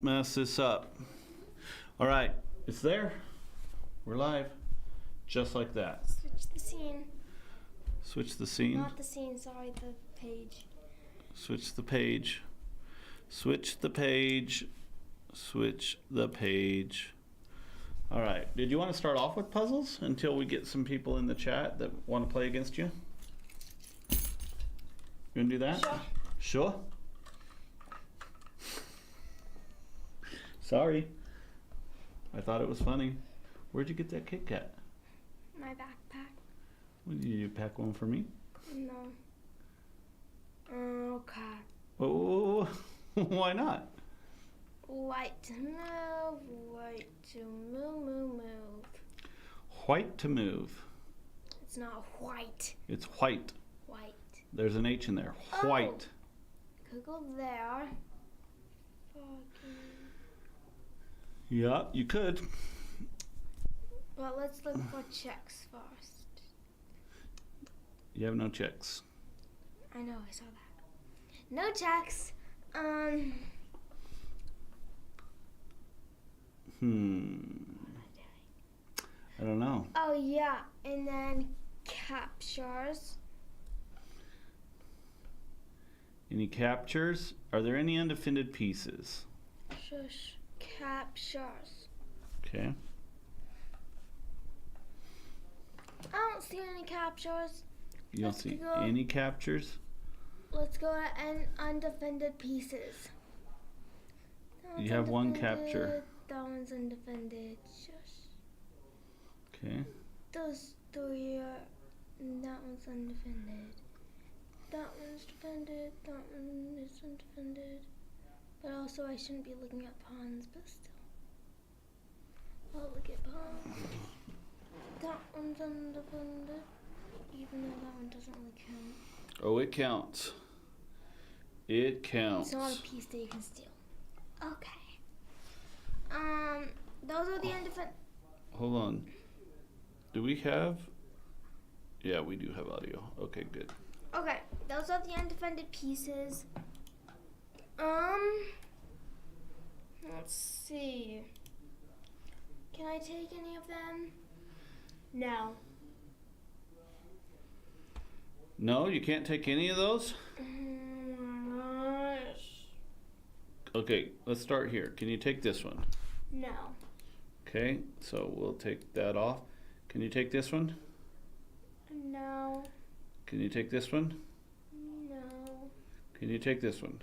Mess this up. All right, it's there. We're live. Just like that. Switch the scene. Switch the scene. Not the scene, sorry, the page. Switch the page. Switch the page. Switch the page. All right. Did you want to start off with puzzles until we get some people in the chat that want to play against you? You want to do that? Sure. Sure? Sorry. I thought it was funny. Where'd you get that Kit Kat? My backpack. Did you pack one for me? No. Okay. Oh, why not? White to move, white to move. White to move. It's not white. It's white. White. There's an H in there. White. Could go there. Yeah, you could. But let's look for checks first. You have no checks. I know, I saw that. No checks. I don't know. Oh yeah, and then captures. Any captures? Are there any undefended pieces? Shush. Captures. Okay. I don't see any captures. You don't see any captures? Let's go to undefended pieces. You have one capture. That one's undefended. Shush. Okay. Those three are. That one's undefended. That one's defended. That one is undefended. But also, I shouldn't be looking at pawns, but still. I'll look at pawns. That one's undefended. Even though that one doesn't really count. Oh, it counts. It counts. It's not a piece that you can steal. Okay. Those are the undefended. Hold on. Do we have? Yeah, we do have audio. Okay, good. Okay, those are the undefended pieces. Let's see. Can I take any of them? No. No, you can't take any of those? Okay, let's start here. Can you take this one? No. Okay, so we'll take that off. Can you take this one? No. Can you take this one? No. Can you take this one?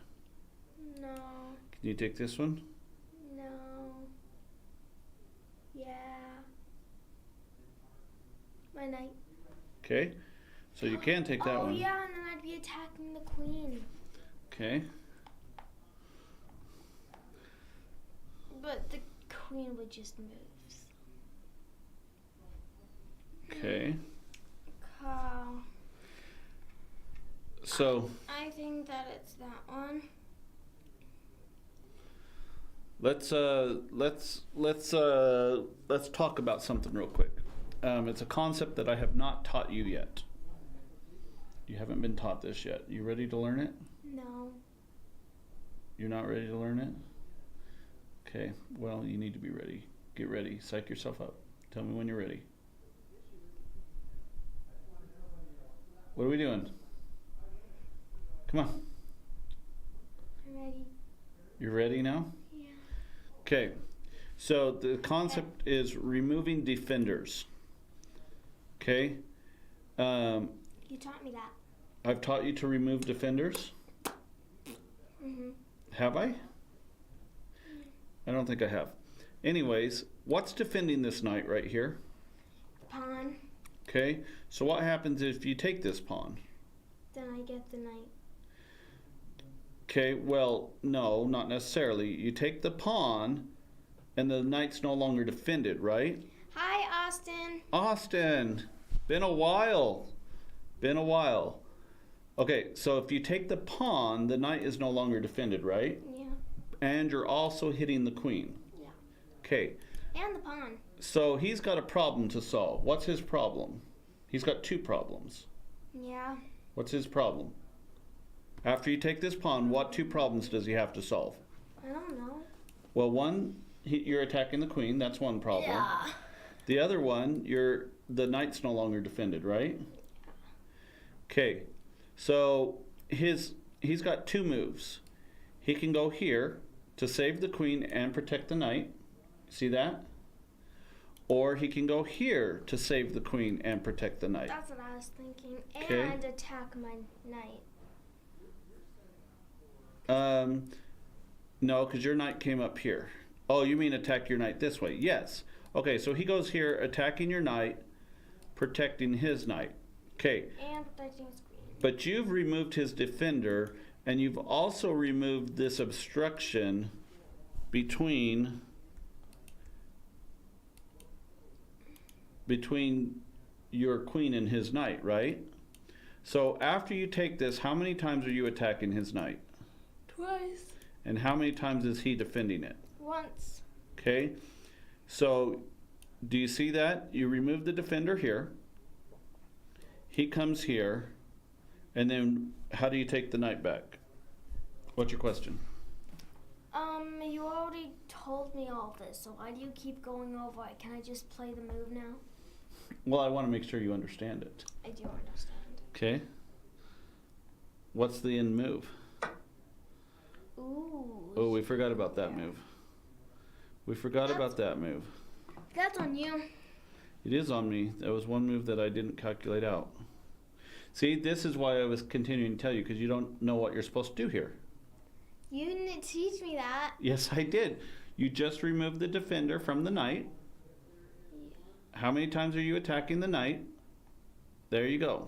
No. Can you take this one? No. Yeah. My knight. Okay, so you can take that one. Oh yeah, and then I'd be attacking the queen. Okay. But the queen would just move. Okay. Cow. So I think that it's that one. let's talk about something real quick. It's a concept that I have not taught you yet. You haven't been taught this yet. You ready to learn it? No. You're not ready to learn it? Okay, well, you need to be ready. Get ready. Psych yourself up. Tell me when you're ready. What are we doing? Come on. I'm ready. You're ready now? Yeah. Okay, so the concept is removing defenders. Okay? You taught me that. I've taught you to remove defenders. Mm-hmm. Have I? I don't think I have. Anyways, what's defending this knight right here? Pawn. Okay, so what happens if you take this pawn? Then I get the knight. Okay, well, no, not necessarily. You take the pawn, and the knight's no longer defended, right? Hi, Austin. Austin! Been a while. Been a while. Okay, so if you take the pawn, the knight is no longer defended, right? Yeah. And you're also hitting the queen. Yeah. Okay. And the pawn. So he's got a problem to solve. What's his problem? He's got two problems. Yeah. What's his problem? After you take this pawn, what two problems does he have to solve? I don't know. Well, one, you're attacking the queen. That's one problem. Yeah. The other one, the knight's no longer defended, right? Okay. So he's got two moves. He can go here to save the queen and protect the knight. See that? Or he can go here to save the queen and protect the knight. That's what I was thinking. Okay. And attack my knight. No, because your knight came up here. Oh, you mean attack your knight this way? Yes. Okay, so he goes here, attacking your knight, protecting his knight. Okay. And protecting his queen. But you've removed his defender, and you've also removed this obstruction between your queen and his knight, right? So after you take this, how many times are you attacking his knight? Twice. And how many times is he defending it? Once. Okay, so do you see that? You remove the defender here. He comes here, and then how do you take the knight back? What's your question? You already told me all this, so why do you keep going over it? Can I just play the move now? Well, I want to make sure you understand it. I do understand. Okay. What's the end move? Ooh. Oh, we forgot about that move. We forgot about that move. That's on you. It is on me. That was one move that I didn't calculate out. See, this is why I was continuing to tell you, because you don't know what you're supposed to do here. You didn't teach me that. Yes, I did. You just removed the defender from the knight. Yeah. How many times are you attacking the knight? There you go.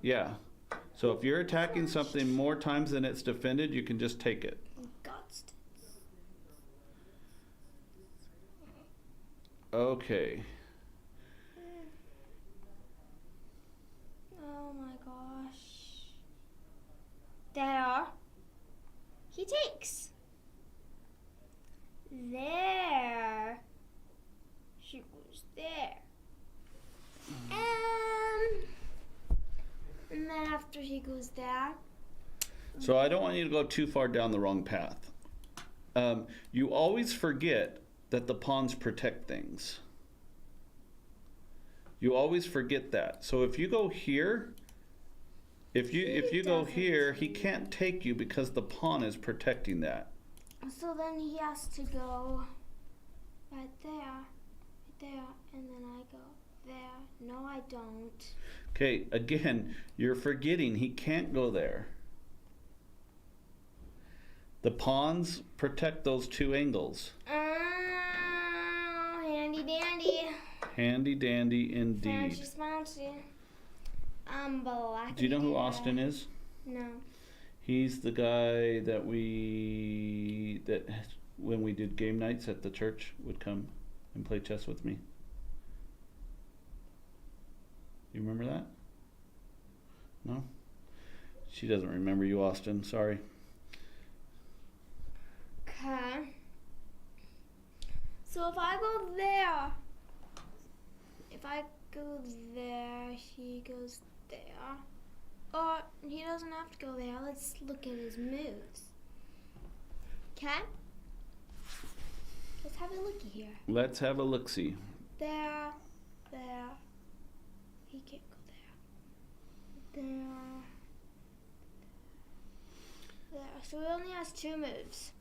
Yeah. So if you're attacking something more times than it's defended, you can just take it. Okay. Oh my gosh. There. He takes. There. She was there. And then after he goes there. So I don't want you to go too far down the wrong path. You always forget that the pawns protect things. You always forget that. So if you go here, if you go here, he can't take you because the pawn is protecting that. So then he has to go right there, and then I go there. No, I don't. Okay, again, you're forgetting he can't go there. The pawns protect those two angles. Oh, handy dandy. Handy dandy indeed. Fancy smancy. I'm black. Do you know who Austin is? No. He's the guy that when we did game nights at the church would come and play chess with me. You remember that? No? She doesn't remember you, Austin. Sorry. Okay. So if I go there, he goes there. Or he doesn't have to go there. Let's look at his moves. Okay? Let's have a looky here. Let's have a look-see. There. He can't go there. There. So he only has two moves.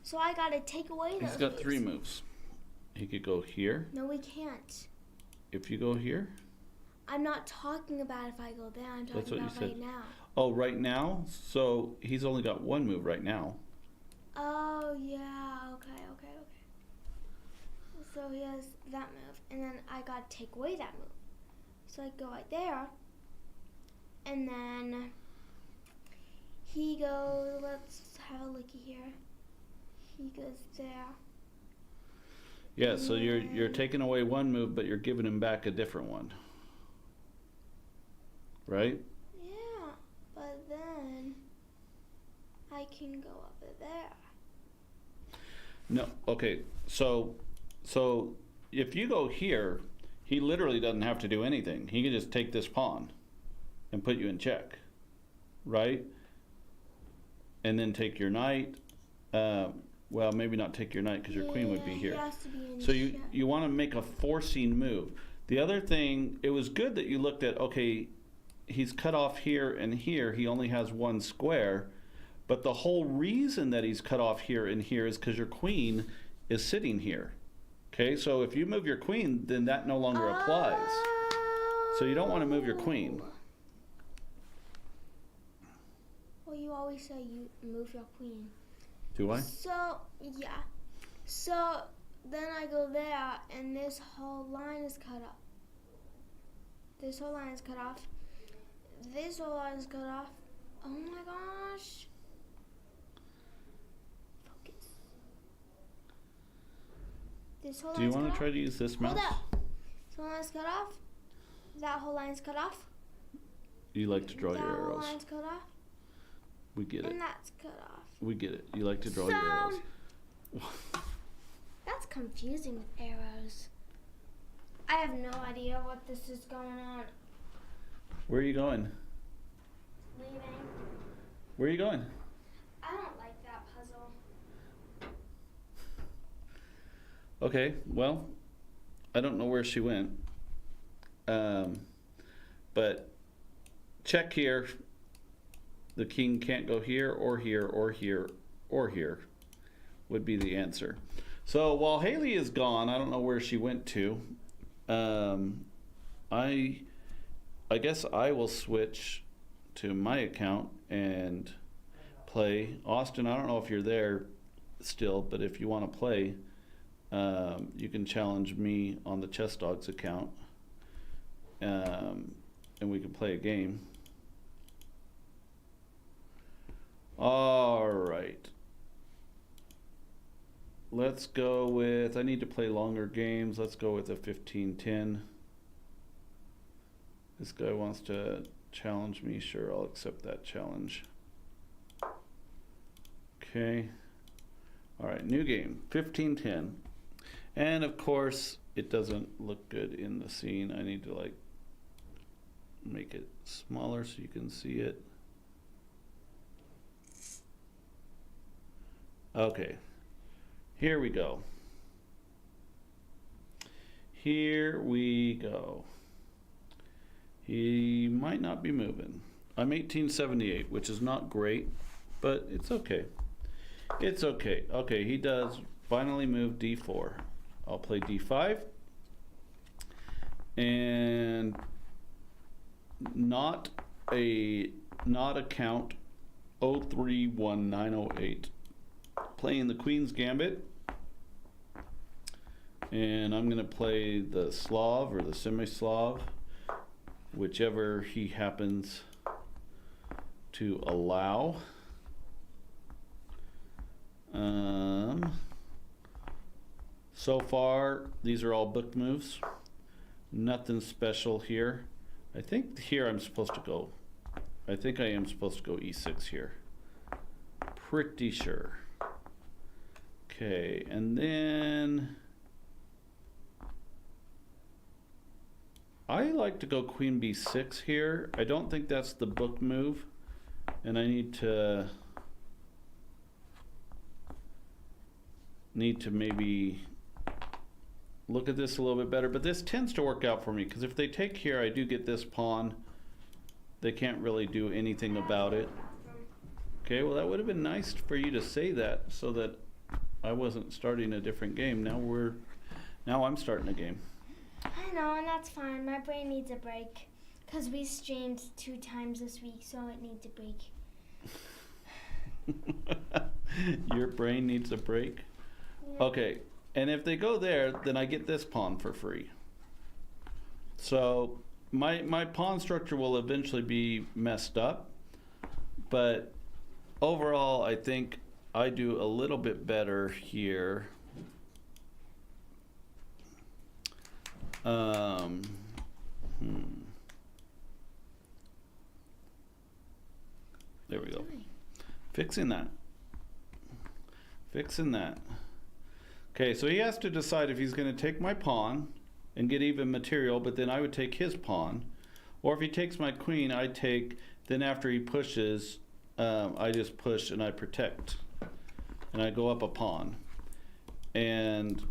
So I gotta take away those He's got moves. 3 moves. He could go here. No, we can't. If you go here. I'm not talking about if I go there. I'm That's talking what you about right said. now. Oh, right now? So he's only got 1 move right now. Oh, yeah. Okay. So he has that move. And then I gotta take away that move. So I go right there. And then he goes, let's have a looky here. He goes there. Yeah, so you're taking away 1 move, but you're giving him back a different one. Right? Yeah, but then I can go up there. No, okay. So if you go here, he literally doesn't have to do anything. He can just take this pawn and put you in check. Right? And then take your knight Well, maybe not take your knight because your queen would be here. He has to be in So check. you want to make a forcing move. The other thing, it was good that you looked at, okay, he's cut off here and here. He only has one square. But the whole reason that he's cut off here and here is because your queen is sitting here. Okay, so if you move your queen, then that no longer applies. So you don't want to move your queen. Well, you always say you move your queen. Do I? So, yeah. So, then I go there, and this whole line is cut off. This whole line is cut off. This whole line is cut off. Oh my gosh. Focus. This whole Do you line is want cut to try to use this mouse? Hold up. This whole line is cut off. That whole line is cut off. You like to draw that your whole arrows. line's cut off. We get it. And that's cut off. We get it. You like to draw your arrows. That's confusing with arrows. I have no idea what this is going on. Where are you going? Leaving. Where are you going? I don't like that puzzle. Okay, well, I don't know where she went. But check here. The king can't go here or here or here or here would be the answer. So while Hailey is gone, I don't know where she went to. I guess I will switch to my account and play. Austin, I don't know if you're there still, but if you want to play, you can challenge me on the Chess Dogs account, and we can play a game. All right. Let's go with, I need to play longer games. Let's go with a 15-10. This guy wants to challenge me. Sure, I'll accept that challenge. Okay. All right, new game, 15-10. And of course, it doesn't look good in the scene. I need to like make it smaller so you can see it. Okay, here we go. Here we go. He might not be moving. I'm 1878, which is not great, but it's okay. It's okay. Okay, he does finally move d4. I'll play d5. And not account 031908. Playing the Queen's Gambit, and I'm going to play the Slav or the semi-Slav, whichever he happens to allow. So far, these are all book moves. Nothing special here. I think here I'm supposed to go. I think I am supposed to go e6 here. Pretty sure. Okay, and then I like to go queen b6 here. I don't think that's the book move, and I need to maybe look at this a little bit better, but this tends to work out for me because if they take here, I do get this pawn. They can't really do anything about it. Okay, well that would have been nice for you to say that so that I wasn't starting a different game. Now I'm starting a game. I know, and that's fine. My brain needs a break because we streamed 2 times this week, so it needs a break. Your brain needs a break? Yeah. Okay, and if they go there, then I get this pawn for free. So my pawn structure will eventually be messed up, but overall I think I do a little bit better here. There we go. Fixing that. Okay, so he has to decide if he's going to take my pawn and get even material, but then I would take his pawn. Or if he takes my queen, I take, then after he pushes, I just push and I protect. and I go up a pawn. And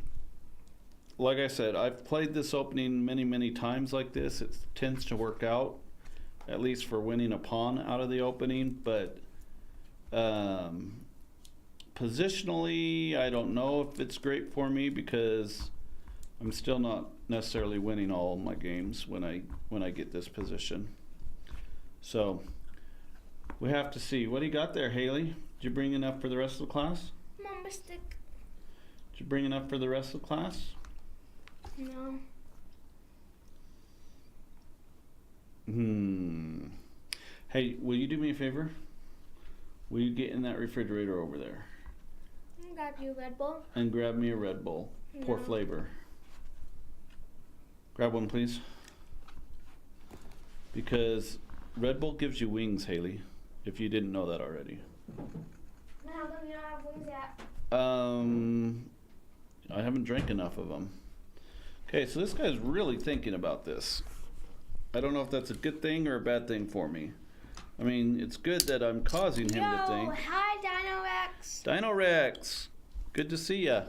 like I said, I've played this opening many, many times like this. It tends to work out, at least for winning a pawn out of the opening. But positionally, I don't know if it's great for me because I'm still not necessarily winning all my games when I get this position. So we have to see. What do you got there, Hailey? Did you bring enough for the rest of the class? Mama stick. Did you bring enough for the rest of the class? No. Hey, will you do me a favor? Will you get in that refrigerator over there? I'll grab you a Red Bull. And grab me a Red Bull. Pour No. flavor. Grab one, please. Because Red Bull gives you wings, Hailey, if you didn't know that already. How come you don't have wings yet? I haven't drank enough of them. Okay, so this guy's really thinking about this. I don't know if that's a good thing or a bad thing for me. I mean, it's good that I'm causing him to think. Hi, Dino Rex. Dino Rex, good to see ya.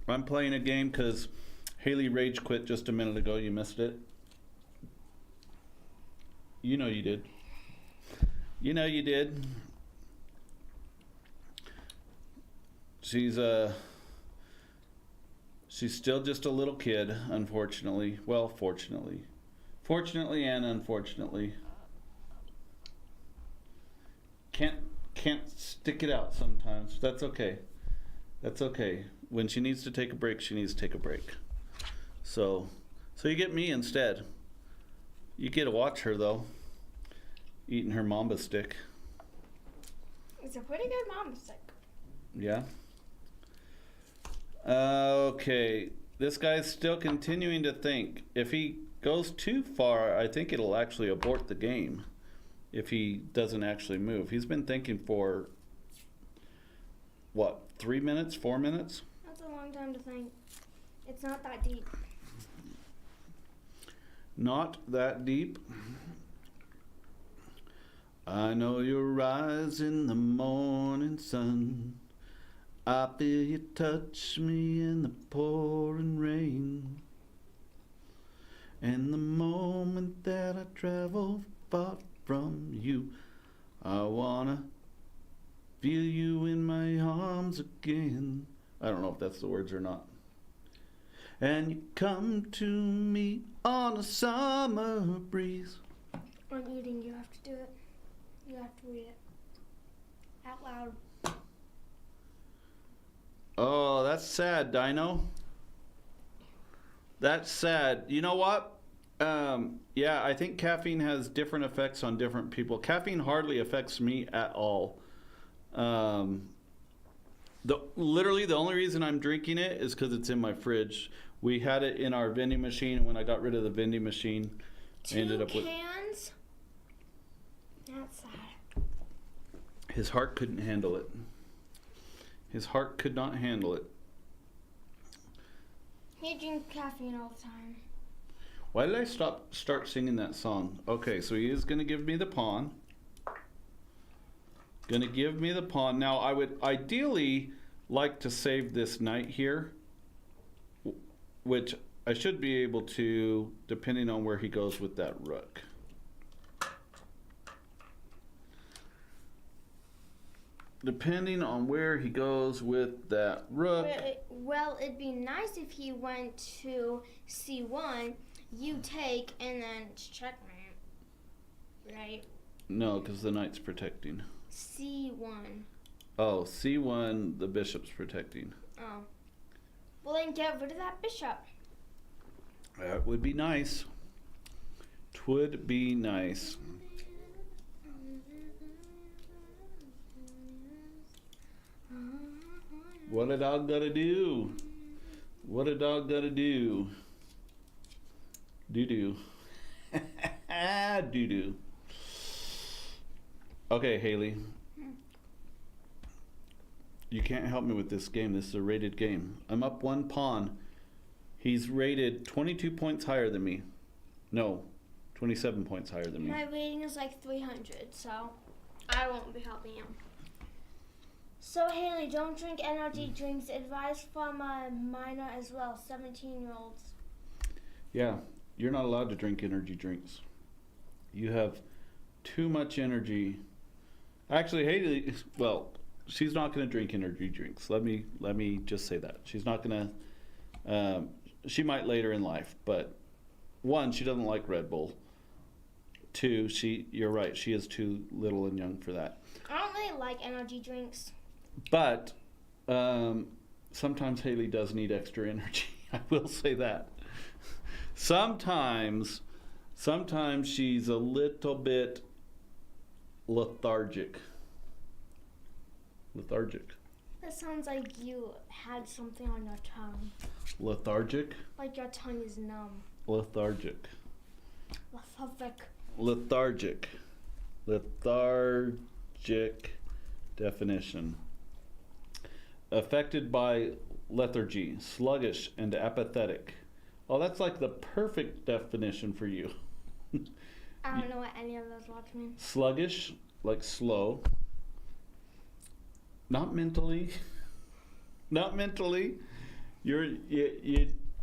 I'm playing a game because Hailey rage quit just a minute ago. You missed it. You know you did. You know you did. She's still just a little kid, unfortunately. Well, fortunately. Fortunately and unfortunately. Can't stick it out sometimes. That's okay. That's okay. When she needs to take a break, she needs to take a break. So you get me instead. You get to watch her though, eating her Mamba stick. It's a pretty good Mamba stick. Yeah. Okay, this guy's still continuing to think. If he goes too far, I think it'll actually abort the game if he doesn't actually move. He's been thinking for, what, 3 minutes, 4 minutes? That's a long time to think. It's not that deep. Not that deep. I know your eyes in the morning sun. I feel you touch me in the pouring rain. And the moment that I travel far from you, I wanna feel you in my arms again. I don't know if that's the words or not. And you come to me on a summer breeze. I'm eating. You have to do it. You have to read it out loud. Oh, that's sad, Dino. That's sad. You know what? Yeah, I think caffeine has different effects on different people. Caffeine hardly affects me at all. Literally, the only reason I'm drinking it is because it's in my fridge. We had it in our vending machine, and when I got rid of the vending machine, I ended up with... 2 cans? That's sad. His heart couldn't handle it. His heart could not handle it. He drinks caffeine all the time. Why did I start singing that song? Okay, so he is going to give me the pawn. Going to give me the pawn. Now, I would ideally like to save this knight here, which I should be able to, depending on where he goes with that rook. Depending on where he goes with that rook. Well, it'd be nice if he went to c1, you take, and then it's checkmate. Right? No, because the knight's protecting. c1. Oh, c1, the bishop's protecting. Oh. Well, then get rid of that bishop. That would be nice. Twould be nice. What a dog gotta do? What a dog gotta do? Doo-doo. Doo-doo. Okay, Hailey. You can't help me with this game. This is a rated game. I'm up 1 pawn. He's rated 22 points higher than me. No, 27 points higher than me. My rating is like 300, so. I won't be helping you. So Hailey, don't drink energy drinks. Advice from a minor as well, 17-year-olds. Yeah, you're not allowed to drink energy drinks. You have too much energy. Actually, Hailey, well, she's not going to drink energy drinks. Let me just say that. She's not going to, she might later in life, but one, she doesn't like Red Bull. Two, you're right, she is too little and young for that. I don't really like energy drinks. But sometimes Hailey does need extra energy. I will say that. Sometimes she's a little bit lethargic. That sounds like you had something on your tongue. Lethargic? Like your tongue is numb. Lethargic. Lethargic. Lethargic definition. Affected by lethargy, sluggish and apathetic. Oh, that's like the perfect definition for you. I don't know what any of those words mean. Sluggish, like slow. Not mentally. Not mentally. You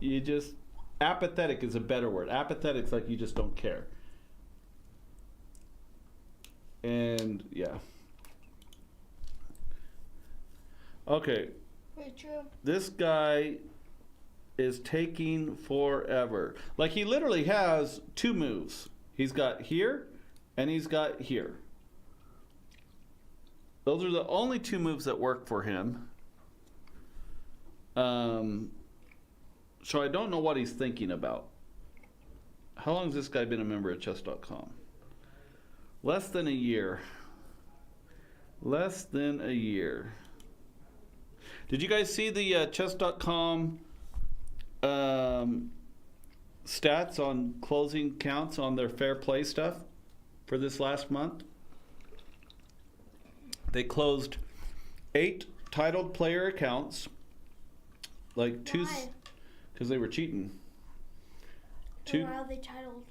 just, apathetic is a better word. Apathetic's like you just don't care. And yeah. Okay. Very true. This guy is taking forever. Like he literally has two moves. He's got here and he's got here. Those are the only two moves that work for him. So I don't know what he's thinking about. How long has this guy been a member of chess.com? Less than a year. Less than a year. Did you guys see the chess.com stats on closing counts on their fair play stuff for this last month? They closed 8 titled player accounts, like 2, because they were cheating. Why are they titled?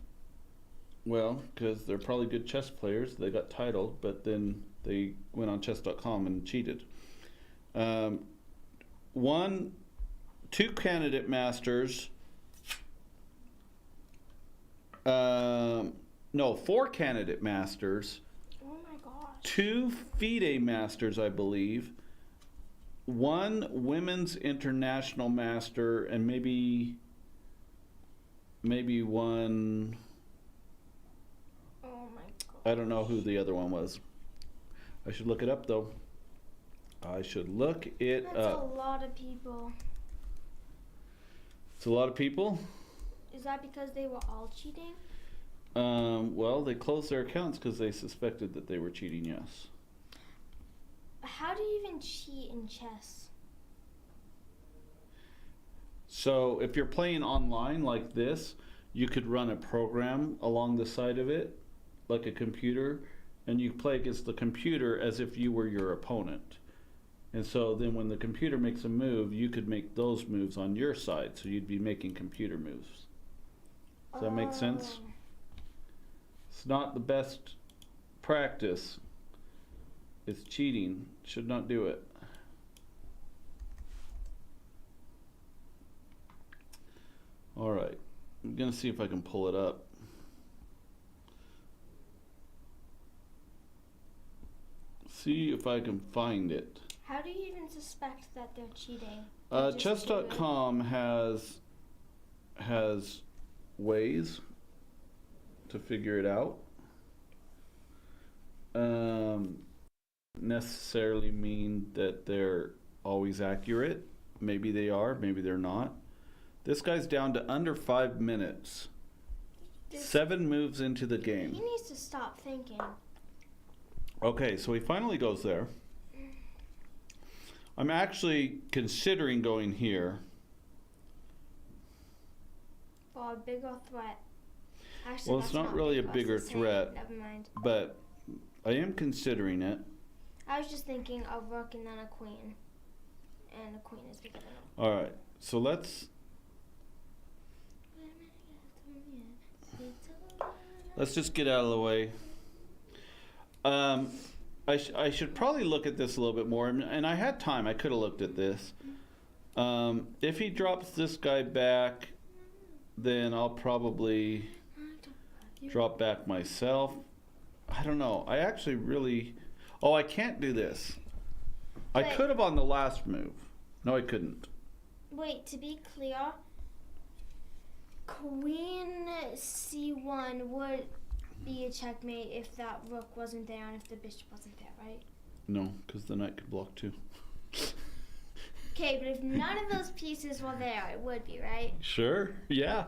Well, because they're probably good chess players. They got titled, but then they went on chess.com and cheated. 2 candidate masters. 4 candidate masters. Oh my gosh. 2 FIDE masters, I believe. 1 women's international master, and maybe 1. Oh my god. I don't know who the other one was. I should look it up though. That's a lot of people. It's a lot of people? Is that because they were all cheating? Well, they closed their accounts because they suspected that they were cheating, yes. How do you even cheat in chess? So if you're playing online like this, you could run a program along the side of it, like a computer, and you play against the computer as if you were your opponent. And so then when the computer makes a move, you could make those moves on your side, so you'd be making computer moves. Does that make sense? It's not the best practice. It's cheating. Should not do it. All right. I'm going to see if I can pull it up. See if I can find it. How do you even suspect that they're cheating? Chess.com has ways to figure it out. Necessarily mean that they're always accurate. Maybe they are, maybe they're not. This guy's down to under 5 minutes. 7 moves into the game. He needs to stop thinking. Okay, so he finally goes there. I'm actually considering going here. For a bigger threat. Actually, Well, it's not really a bigger threat. Never mind. But I am considering it. I was just thinking of rook and then a queen. And a queen is bigger than a All right, so let's just get out of the way. I should probably look at this a little bit more, and I had time. I could have looked at this. If he drops this guy back, then I'll probably drop back myself. I don't know. I actually really... Oh, I can't do this. I Wait. could have on the last move. No, I couldn't. Wait, to be clear, Queen C1 would be a checkmate if that rook wasn't there and if the bishop wasn't there, right? No, because the knight could block too. Okay, but if none of those pieces were there, it would be, right? Sure, yeah.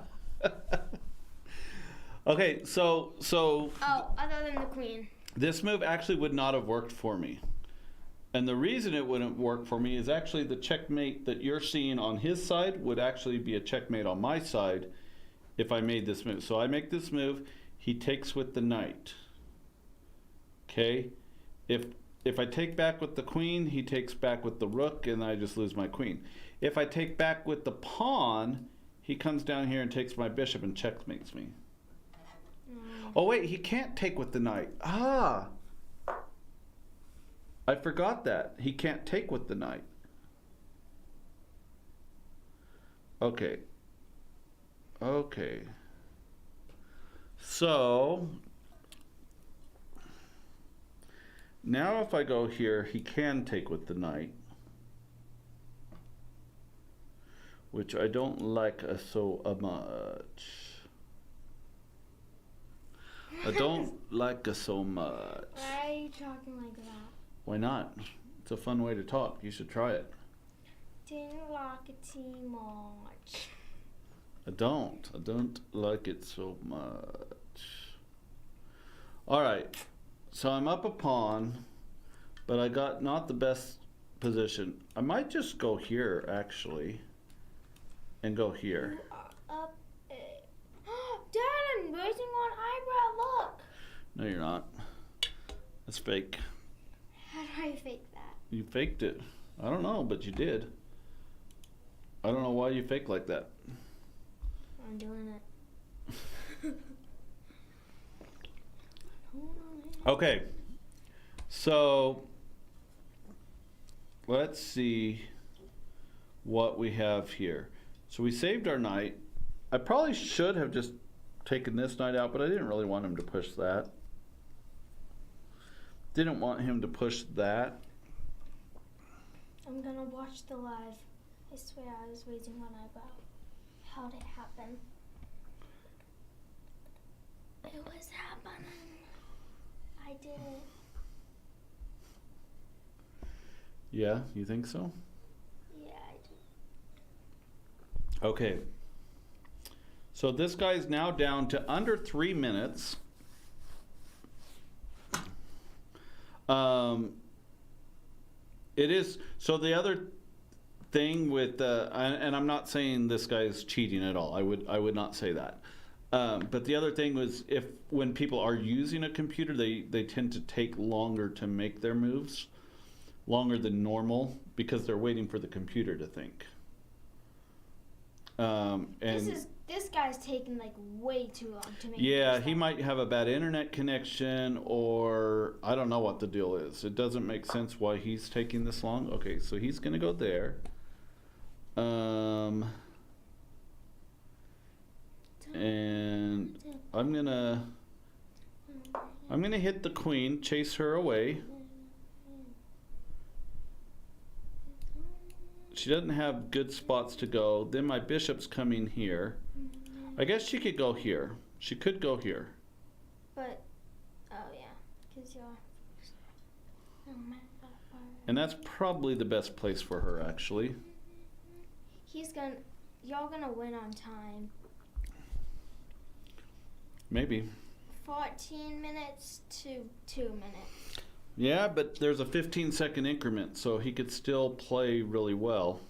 Okay, so Oh, other than the queen. this move actually would not have worked for me. And the reason it wouldn't work for me is actually the checkmate that you're seeing on his side would actually be a checkmate on my side if I made this move. So I make this move, he takes with the knight. Okay? If I take back with the queen, he takes back with the rook, and I just lose my queen. If I take back with the pawn, he comes down here and takes my bishop and checkmates me. Oh wait, he can't take with the knight. Ah! I forgot that. He can't take with the knight. Okay. Okay. So... now if I go here, he can take with the knight. Which I don't like so much. I don't like so much. Why are you talking like that? Why not? It's a fun way to talk. You should try it. Didn't like it too much. I don't like it so much. Alright. So I'm up a pawn, but I got not the best position. I might just go here, actually. And go here. Up. Dad, I'm raising one eyebrow. Look. No, you're not. That's fake. How do I fake that? You faked it. I don't know, but you did. I don't know why you fake like that. I'm doing it. Okay. So, let's see what we have here. So we saved our knight. I probably should have just taken this knight out, but I didn't really want him to push that. Didn't want him to push that. I'm gonna watch the live. I swear I was raising one eyebrow. How'd it happen? It was happening. I did it. Yeah, you think so? Yeah, I do. Okay. So this guy's now down to under 3 minutes. It is, so the other thing with, and I'm not saying this guy's cheating at all. I would not say that. But the other thing was when people are using a computer, they tend to take longer to make their moves, longer than normal, because they're waiting for the computer to think. And this guy's taking like way too long to make. yeah, he might have a bad internet connection, or I don't know what the deal is. It doesn't make sense why he's taking this long. Okay, so he's gonna go there. And I'm gonna hit the queen, chase her away. She doesn't have good spots to go. Then my bishop's coming here. I guess she could go here. She could go here. But, oh yeah, because you're... And that's probably the best place for her, actually. You're gonna win on time. Maybe. 14 minutes to 2 minutes. Yeah, but there's a 15-second increment, so he could still play really well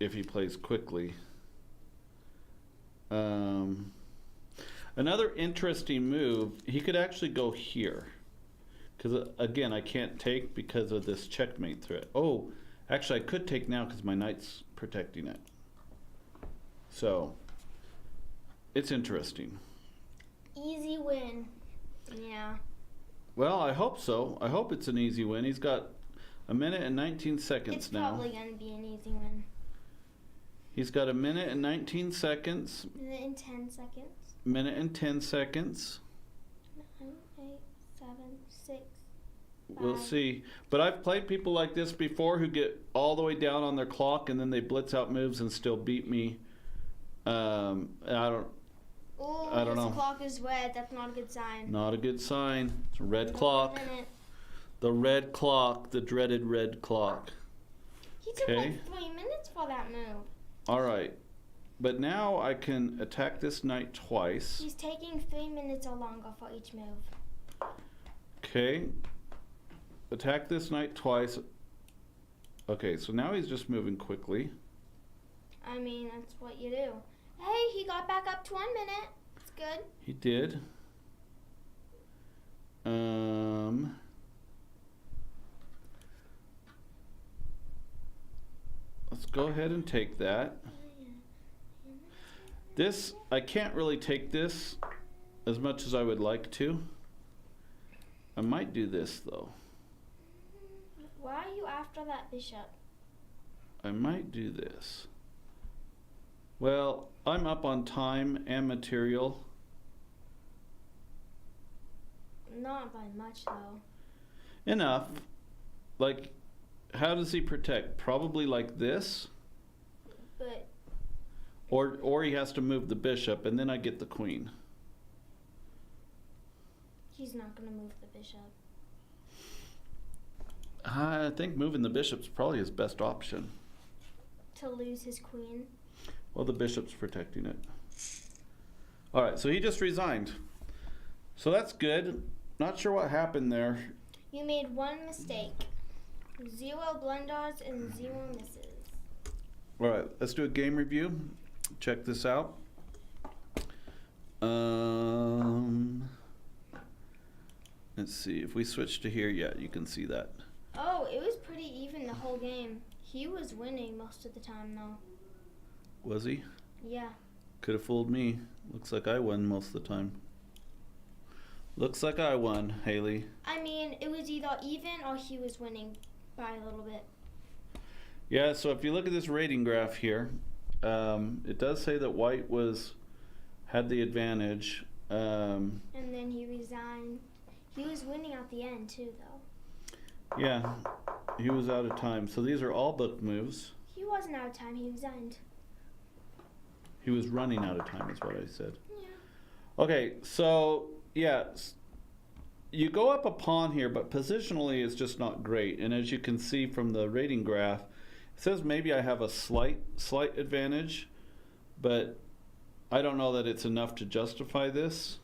if he plays quickly. Another interesting move, he could actually go here. Because, again, I can't take because of this checkmate threat. Oh, actually, I could take now because my knight's protecting it. So, it's interesting. Easy win. Yeah. Well, I hope so. I hope it's an easy win. He's got a minute and 19 seconds It's now. probably going to be an easy win. He's got a minute and 19 seconds. Minute and 10 seconds. Minute and 10 seconds. 9, 8, 7, 6. We'll see. But I've played people like this before who get all the way down on their clock and then they blitz out moves and still beat me. I don't know. His clock is red. That's not a good sign. Not a good sign. It's a red clock. The red clock. The dreaded red clock. He took like 3 minutes for that move. All right. But now I can attack this knight twice. He's taking 3 minutes or longer for each move. Okay. Attack this knight twice. Okay, so now he's just moving quickly. I mean, that's what you do. Hey, he got back up to 1 minute. It's good. He did. Let's go ahead and take that. This, I can't really take this as much as I would like to. I might do this though. Why are you after that bishop? I might do this. Well, I'm up on time and material. Not by much, though. Enough. Like, how does he protect? Probably like this. But... Or he has to move the bishop, and then I get the queen. He's not going to move the bishop. I think moving the bishop's probably his best option. To lose his queen? Well, the bishop's protecting it. All right, so he just resigned. So that's good. Not sure what happened there. You made one mistake. 0 blunders and 0 misses. All right, let's do a game review. Check this out. Let's see, if we switch to here, yeah, you can see that. Oh, it was pretty even the whole game. He was winning most of the time, though. Was he? Yeah. Could have fooled me. Looks like I won most of the time. Looks like I won, Hailey. I mean, it was either even or he was winning by a little bit. Yeah, so if you look at this rating graph here, it does say that white had the advantage. And then he resigned. He was winning at the end, too, though. Yeah, he was out of time. So these are all book moves. He wasn't out of time. He resigned. He was running out of time is what I said. Yeah. Okay, so, yeah, you go up a pawn here, but positionally it's just not great. And as you can see from the rating graph, it says maybe I have a slight advantage, but I don't know that it's enough to justify this.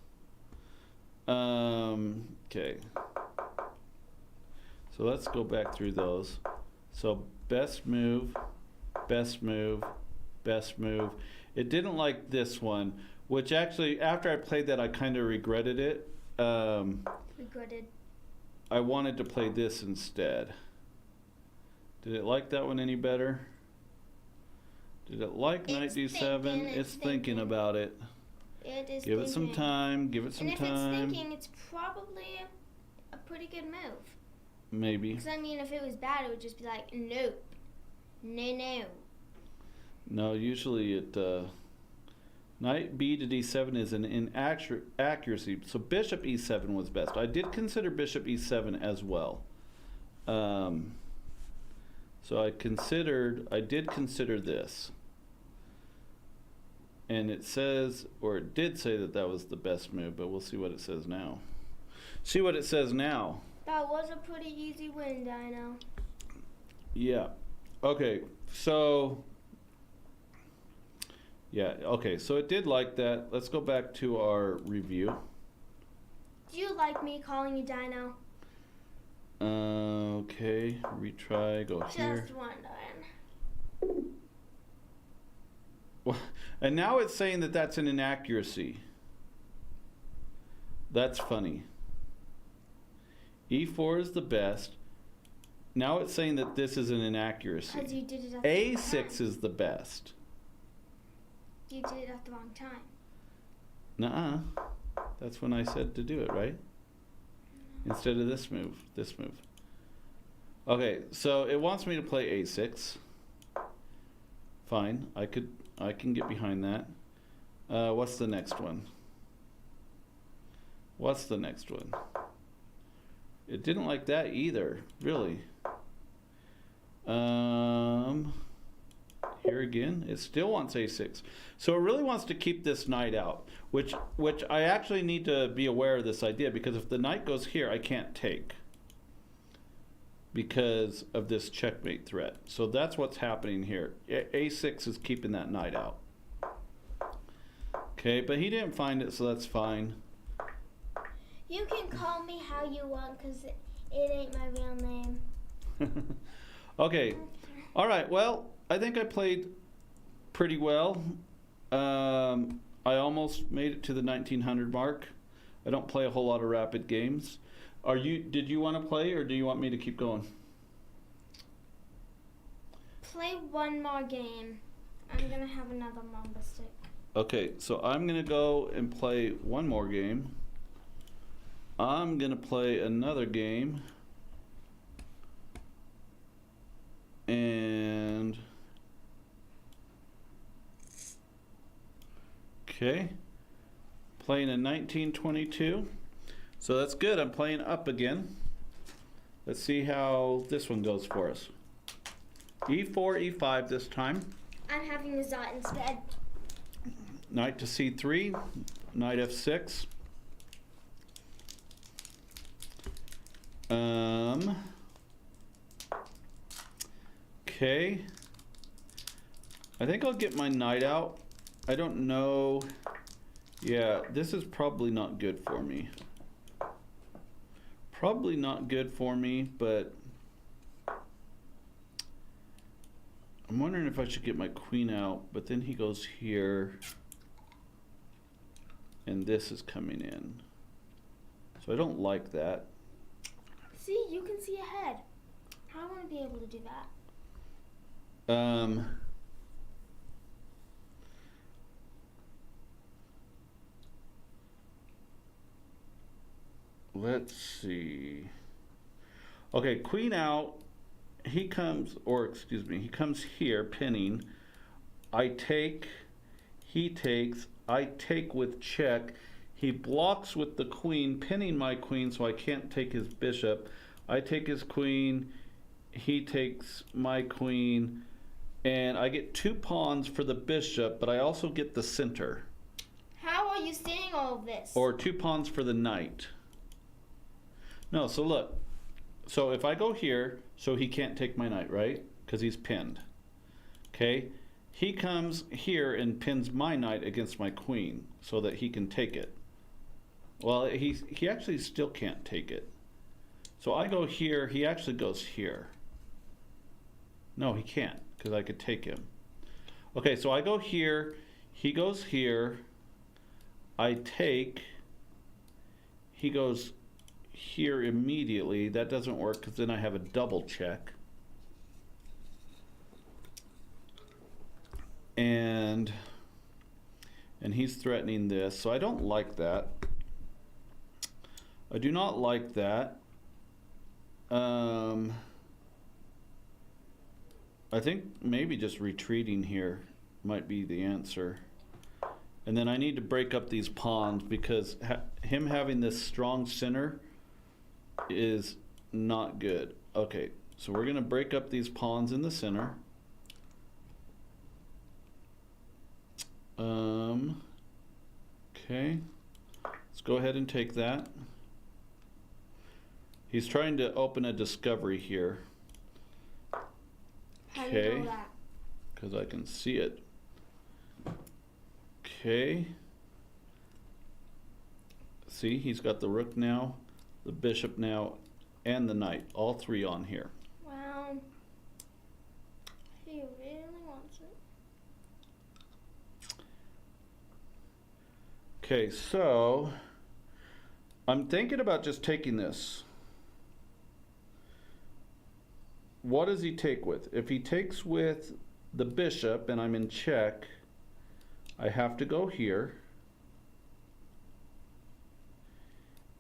Okay. So let's go back through those. So best move, best move, best move. It didn't like this one, which actually, after I played that, I kind of regretted it. Regretted. I wanted to play this instead. Did it like that one any better? Did it like knight d7? It's thinking about it. It is Give it some time. Give it some time. And if it's thinking, it's probably a pretty good move. Maybe. Because, I mean, if it was bad, it would just be like, nope. No. No, usually it... Knight b to d7 is an inaccuracy. So bishop e7 was best. I did consider bishop e7 as well. So I did consider this. And it says, or it did say that was the best move, but we'll see what it says now. See what it says now. That was a pretty easy win, Dino. Yeah. Okay, so... Yeah, okay, so it did like that. Let's go back to our review. Do you like me calling you Dino? Okay, retry, go here. Just wondering. And now it's saying that that's an inaccuracy. That's funny. E4 is the best. Now it's saying that this is an inaccuracy. Because you did it at the wrong time. A6 is the best. You did it at the wrong time. Nuh-uh. That's when I said to do it, right? No. instead of this move. Okay, so it wants me to play a6. Fine, I can get behind that. What's the next one? It didn't like that either, really. Here again, it still wants a6. So it really wants to keep this knight out, which I actually need to be aware of this idea, because if the knight goes here, I can't take because of this checkmate threat. So that's what's happening here. A6 is keeping that knight out. Okay, but he didn't find it, so that's fine. You can call me how you want, because it ain't my real name. Okay. All right, well, I think I played pretty well. I almost made it to the 1900 mark. I don't play a whole lot of rapid games. Did you want to play, or do you want me to keep going? Play one more game. I'm going to have another mamba stick. Okay, so I'm going to go and play one more game. I'm going to play another game. And okay, playing in 1922. So that's good. I'm playing up again. Let's see how this one goes for us. E4, E5 this time. I'm having a Zot instead. Knight to C3, knight F6. Okay. I think I'll get my knight out. I don't know. Yeah, this is probably not good for me. Probably not good for me, but I'm wondering if I should get my queen out, but then he goes here, and this is coming in. So I don't like that. See, you can see ahead. I want to be able to do that. Let's see. Okay, queen out. He comes, or excuse me, he comes here, pinning. I take, he takes, I take with check. He blocks with the queen, pinning my queen so I can't take his bishop. I take his queen, he takes my queen, and I get 2 pawns for the bishop, but I also get the center. How are you seeing all of this? Or 2 pawns for the knight. No, so look. So if I go here, so he can't take my knight, right? Because he's pinned. Okay? He comes here and pins my knight against my queen so that he can take it. Well, he actually still can't take it. So I go here, he actually goes here. No, he can't, because I could take him. Okay, so I go here, he goes here, I take, he goes here immediately. That doesn't work because then I have a double check. And he's threatening this, so I don't like that. I do not like that. I think maybe just retreating here might be the answer. And then I need to break up these pawns because him having this strong center is not good. Okay, so we're going to break up these pawns in the center. Okay, let's go ahead and take that. He's trying to open a discovery here. How do you know that? Because I can see it. Okay. See, he's got the rook now, the bishop now, and the knight. All 3 on here. Wow. He really wants it. Okay, so I'm thinking about just taking this. What does he take with? If he takes with the bishop and I'm in check, I have to go here.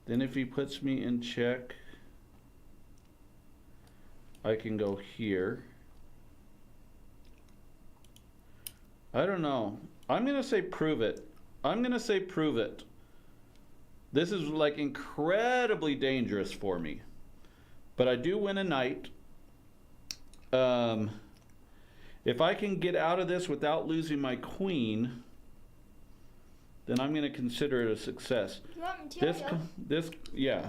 Then if he puts me in check, I can go here. I don't know. I'm gonna say prove it. I'm gonna say prove it. This is like incredibly dangerous for me. But I do win a knight. If I can get out of this without losing my queen, then I'm going to consider it a success. You want material? Yeah.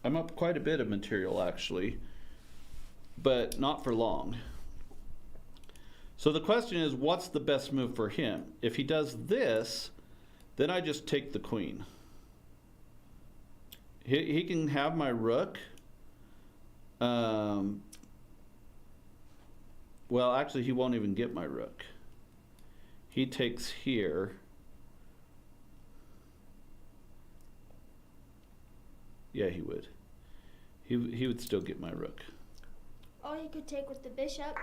I'm up quite a bit of material, actually. But not for long. So the question is, what's the best move for him? If he does this, then I just take the queen. He can have my rook. Well, actually, he won't even get my rook. He takes here. Yeah, he would. He would still get my rook. Or he could take with the bishop.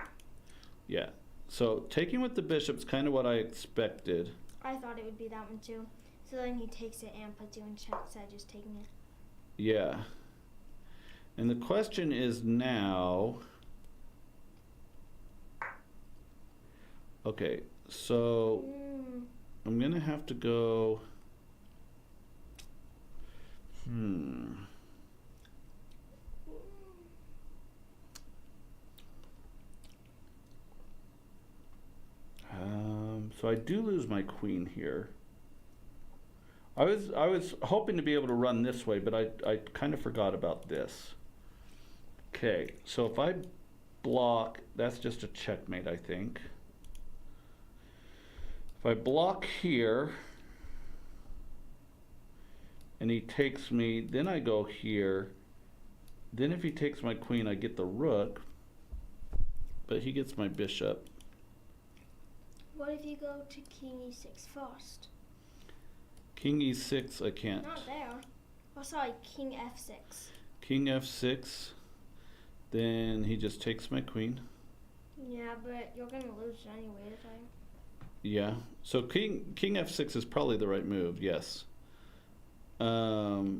Yeah. So taking with the bishop's kind of what I expected. I thought it would be that one too. So then he takes it and puts you in check instead of just taking it. Yeah. And the question is now... Okay, so I'm going to have to go... So I do lose my queen here. I was hoping to be able to run this way, but I kind of forgot about this. Okay, so if I block, that's just a checkmate, I think. If I block here, and he takes me, then I go here. Then if he takes my queen, I get the rook, but he gets my bishop. What if you go to king e6 first? King e6, I can't. Not there. Oh, sorry, king f6. King f6, then he just takes my queen. Yeah, but you're gonna lose anyway, right? Yeah, so king f6 is probably the right move, yes. So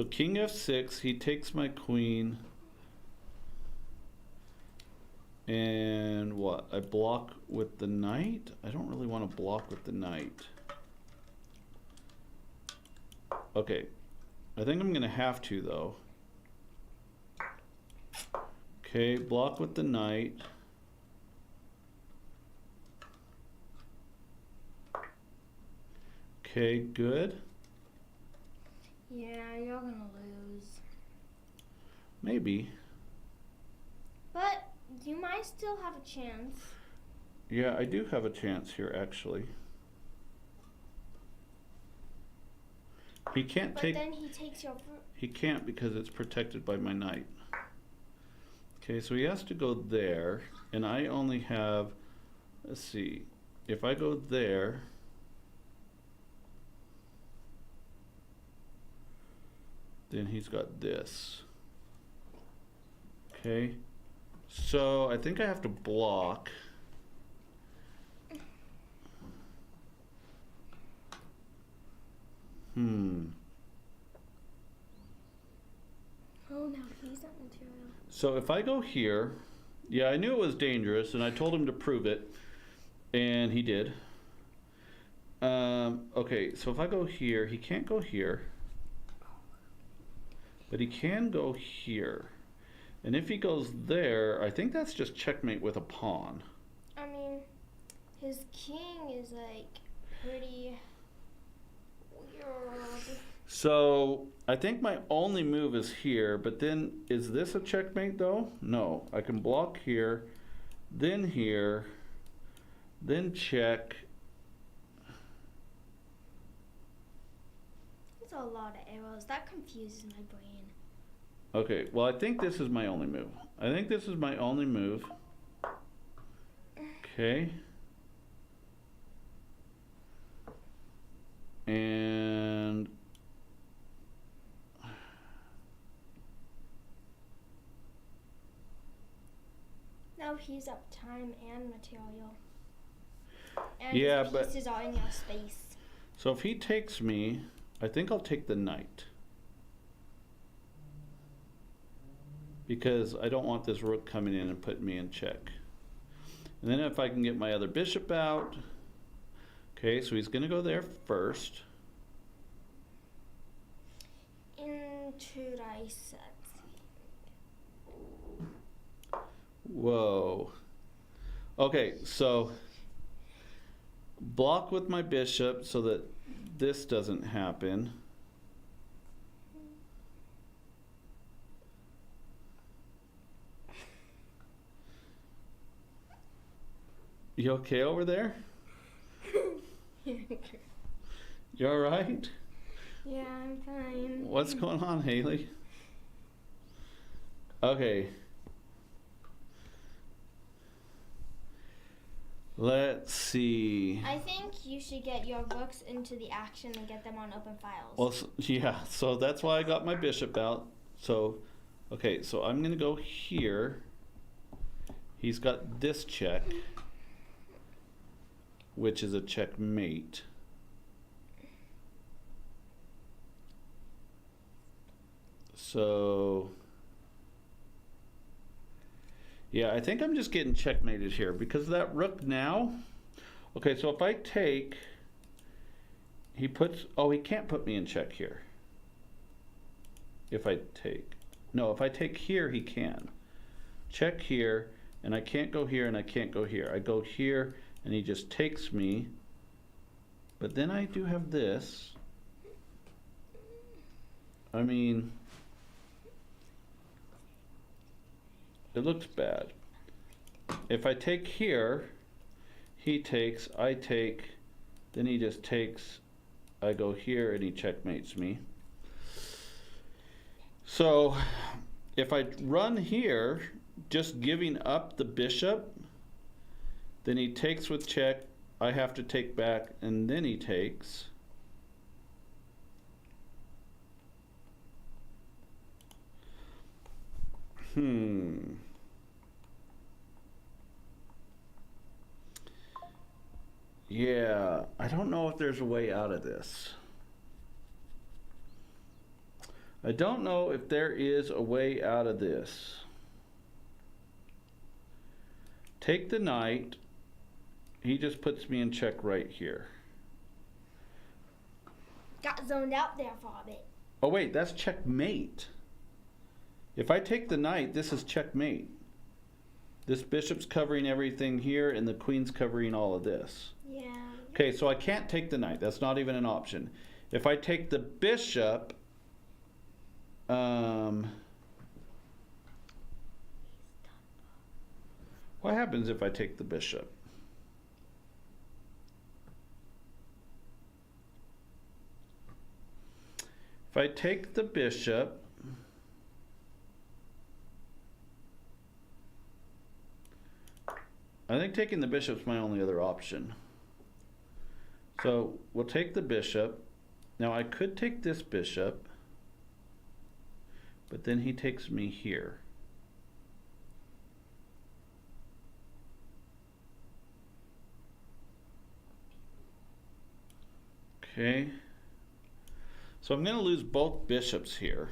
king f6, he takes my queen. And what? I block with the knight? I don't really want to block with the knight. Okay. I think I'm going to have to, though. Okay, block with the knight. Okay, good. Yeah, you're gonna lose. Maybe. But you might still have a chance. Yeah, I do have a chance here, actually. He can't take... But then he takes your... He can't because it's protected by my knight. Okay, so he has to go there, and I only have... Let's see. If I go there... Then he's got this. Okay. So I think I have to block. Oh, now he's not material. So if I go here, yeah, I knew it was dangerous, and I told him to prove it, and he did. Okay, so if I go here, he can't go here. But he can go here. And if he goes there, I think that's just checkmate with a pawn. I mean, his king is like pretty weird. So I think my only move is here, but then is this a checkmate though? No, I can block here, then check. There's a lot of arrows. That confuses my brain. Okay, well I think this is my only move. I think this is my only move. Okay. And Now piece up time and material. And Yeah, the but pieces are in your space. so if he takes me, I think I'll take the knight. Because I don't want this rook coming in and putting me in check. And then if I can get my other bishop out. Okay, so he's going to go there first. Into dice. Whoa. Okay, so block with my bishop so that this doesn't happen. You okay over there? You all right? Yeah, I'm fine. What's going on, Hailey? Okay. Let's see. I think you should get your books into the action and get them on open files. Well, yeah, so that's why I got my bishop out. So, okay, so I'm going to go here. He's got this check, which is a checkmate. So, yeah, I think I'm just getting checkmated here because of that rook now. Okay, so if I take, he puts, oh, he can't put me in check here. If I take, no, if I take here, he can. Check here, and I can't go here, and I can't go here. I go here, and he just takes me. But then I do have this. I mean, it looks bad. If I take here, he takes, I take, then he just takes, I go here and he checkmates me. So if I run here, just giving up the bishop, then he takes with check, I have to take back, and then he takes. Yeah, I don't know if there's a way out of this. I don't know if there is a way out of this. Take the knight. He just puts me in check right here. Got zoned out there for a bit. Oh wait, that's checkmate. If I take the knight, this is checkmate. This bishop's covering everything here and the queen's covering all of this. Yeah. Okay, so I can't take the knight. That's not even an option. If I take the bishop, what happens if I take the bishop? If I take the bishop, I think taking the bishop's my only other option. So we'll take the bishop. Now I could take this bishop, but then he takes me here. Okay. So I'm going to lose both bishops here.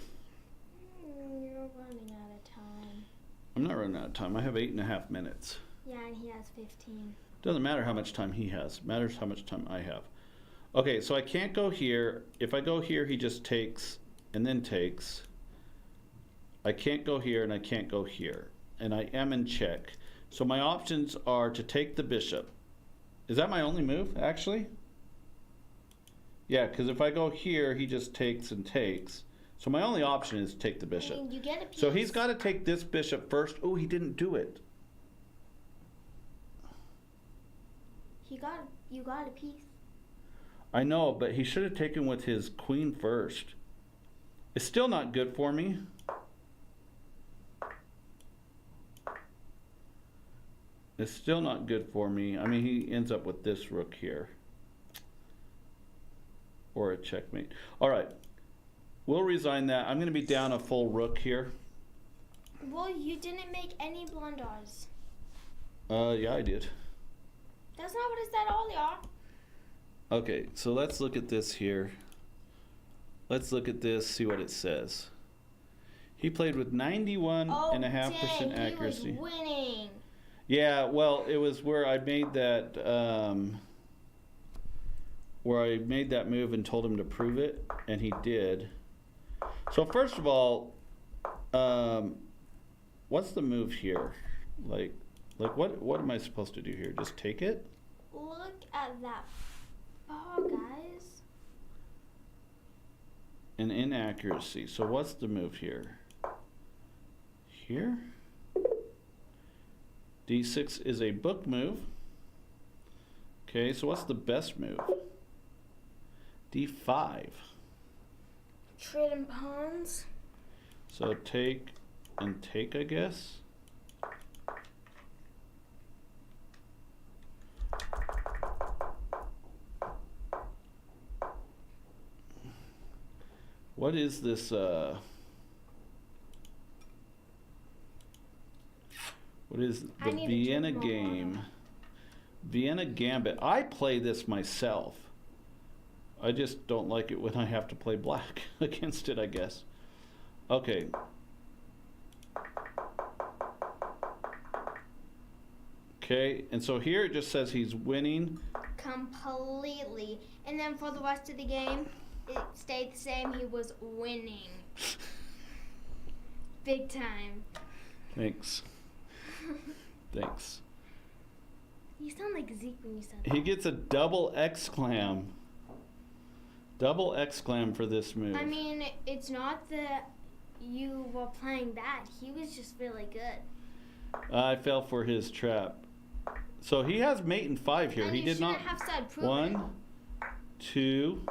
You're running out of time. I'm not running out of time. I have 8.5 minutes. Yeah, and he has 15. Doesn't matter how much time he has. Matters how much time I have. Okay, so I can't go here. If I go here, he just takes and then takes. I can't go here and I can't go here. And I am in check. So my options are to take the bishop. Is that my only move, actually? Yeah, because if I go here, he just takes and takes. So my only option is to take the bishop. I mean, you get a piece. So he's got to take this bishop first. Oh, he didn't do it. You got a piece. I know, but he should have taken with his queen first. It's still not good for me. It's still not good for me. I mean, he ends up with this rook here. Or a checkmate. All right. We'll resign that. I'm going to be down a full rook here. Well, you didn't make any blunders. Yeah, I did. That's not what it said earlier. Okay, so let's look at this here. Let's look at this, see what it says. He played with 91.5% accuracy. He was winning. Yeah, well, it was where I made that move and told him to prove it, and he did. So first of all, what's the move here? Like what am I supposed to do here? Just take it? Look at that ball, guys. An inaccuracy. So what's the move here? Here? D6 is a book move. Okay, so what's the best move? D5. Trading pawns. So take and take, I guess. What is this? What is the Vienna game? Vienna Gambit. I play this myself. I just don't like it when I have to play black against it, I guess. Okay. Okay, and so here it just says he's winning. Completely. And then for the rest of the game, it stayed the same. He was winning. Big time. Thanks. Thanks. You sound like Zeke when you said that. He gets a double exclam. Double exclam for this move. I mean, it's not that you were playing bad. He was just really good. I fell for his trap. So he has mate in 5 here. And He you did not. shouldn't have said prove it. 1, 2,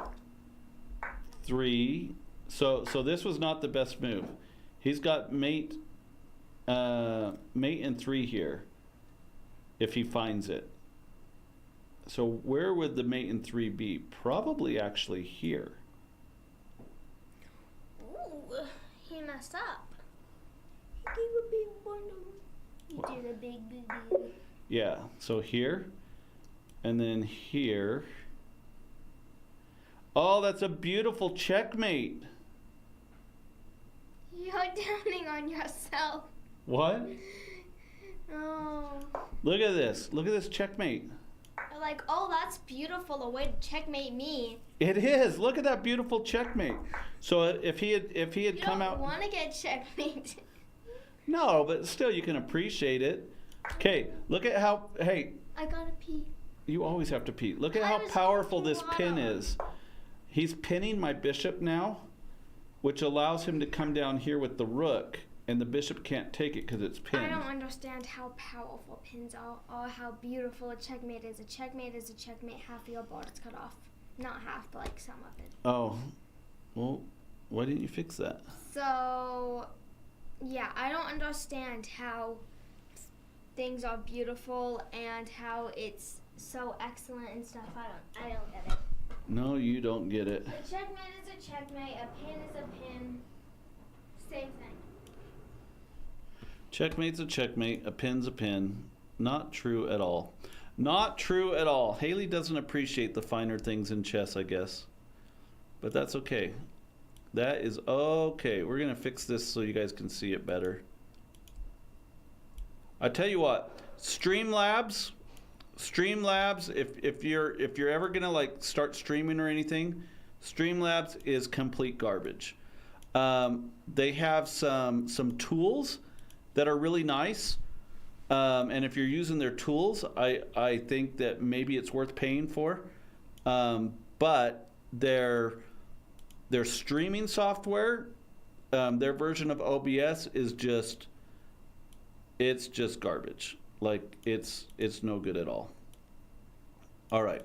3. So this was not the best move. He's got mate in 3 here. If he finds it. So where would the mate in 3 be? Probably actually here. Ooh, he messed up. He gave a big bundle. He did a big boo-boo. Yeah, so here, and then here. Oh, that's a beautiful checkmate. You're downing on yourself. What? Oh. Look at this. Look at this checkmate. You're like, oh, that's beautiful. A way to checkmate me. It is. Look at that beautiful checkmate. So if he had come out. You don't want to get checkmate. No, but still, you can appreciate it. Okay, look at how. Hey, I gotta pee. you always have to pee. Look at I how was powerful drinking this pin water. is. He's pinning my bishop now, which allows him to come down here with the rook, and the bishop can't take it because it's pinned. I don't understand how powerful pins are or how beautiful a checkmate is. A checkmate is a checkmate. Half of your board is cut off. Not half, but like some of it. Oh, well, why didn't you fix that? So, yeah, I don't understand how things are beautiful and how it's so excellent and stuff. I don't get it. No, you don't get it. A checkmate is a checkmate. A pin is a pin. Same thing. Checkmate's a checkmate. A pin's a pin. Not true at all. Not true at all. Hailey doesn't appreciate the finer things in chess, I guess. But that's okay. That is okay. We're going to fix this so you guys can see it better. I tell you what, Streamlabs, if you're ever gonna like start streaming or anything, Streamlabs is complete garbage. They have some tools that are really nice, and if you're using their tools, I think that maybe it's worth paying for. But their streaming software, their version of OBS is just. It's just garbage. Like, it's no good at all. All right.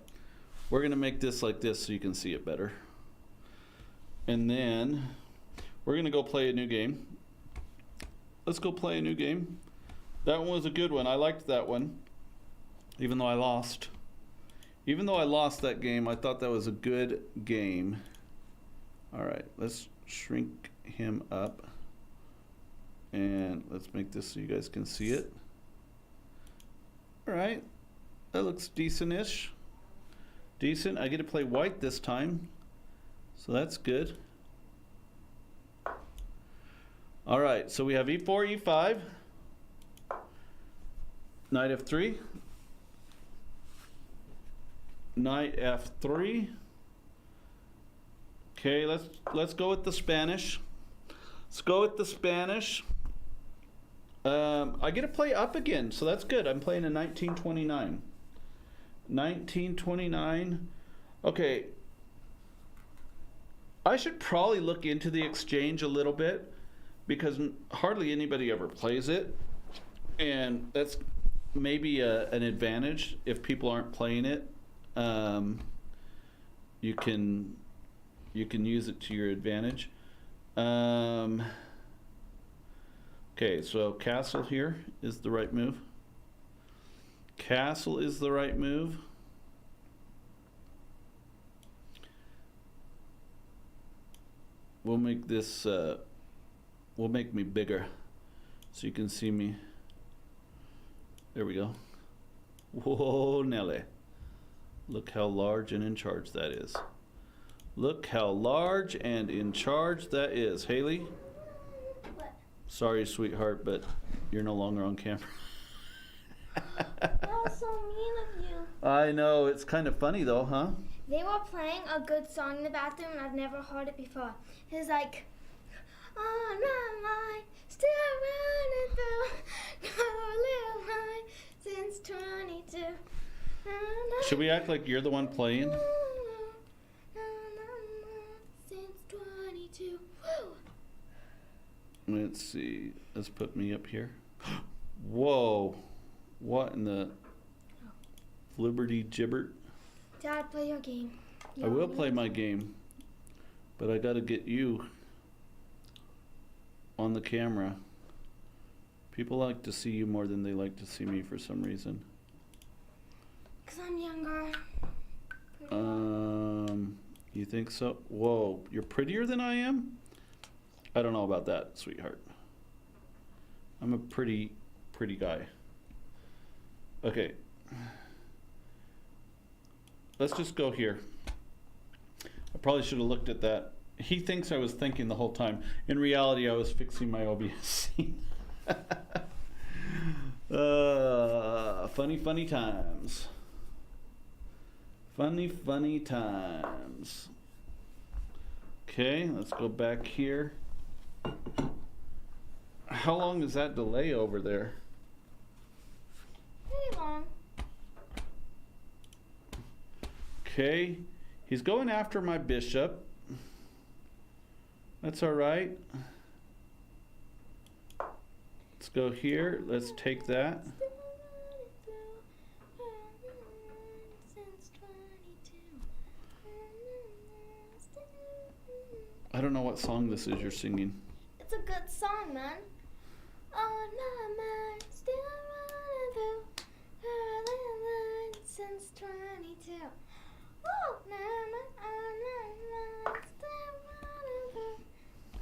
We're going to make this like this so you can see it better. And then we're going to go play a new game. Let's go play a new game. That one was a good one. I liked that one, even though I lost. Even though I lost that game, I thought that was a good game. All right. Let's shrink him up. And let's make this so you guys can see it. All right. That looks decent-ish. Decent. I get to play white this time. So that's good. All right. So we have e4, e5. Knight f3. Knight f3. Okay, let's go with the Spanish. Let's go with the Spanish. I get to play up again, so that's good. I'm playing a 1929. 1929. Okay. I should probably look into the exchange a little bit because hardly anybody ever plays it. And that's maybe an advantage if people aren't playing it. You can use it to your advantage. Okay, so castle here is the right move. Castle is the right move. We'll make this, we'll make me bigger so you can see me. There we go. Whoa, Nelly. Look how large and in charge that is. Look how large and in charge that is. Hailey? What? Sorry, sweetheart, but you're no longer on camera. That was so mean of you. I know. It's kind of funny, though, huh? They were playing a good song in the bathroom, and I've never heard it before. It's like, on my mind, still running through, no little line since 22. Should we act like you're the one playing? Since 22. Let's see. Let's put me up here. Whoa. What in the Liberty Gibbert? Dad, play your game. I will play my game, but I got to get you on the camera. People like to see you more than they like to see me for some reason. Because I'm younger. You think so? Whoa, you're prettier than I am? I don't know about that, sweetheart. I'm a pretty guy. Okay. Let's just go here. I probably should have looked at that. He thinks I was thinking the whole time. In reality, I was fixing my OBS scene. Funny times. Funny times. Okay, let's go back here. How long is that delay over there? Pretty long. Okay, he's going after my bishop. That's all right. Let's go here. Let's take that. I don't know what song this is you're singing. It's a good song, man. On my mind, still running through early line since 22. Oh, still running through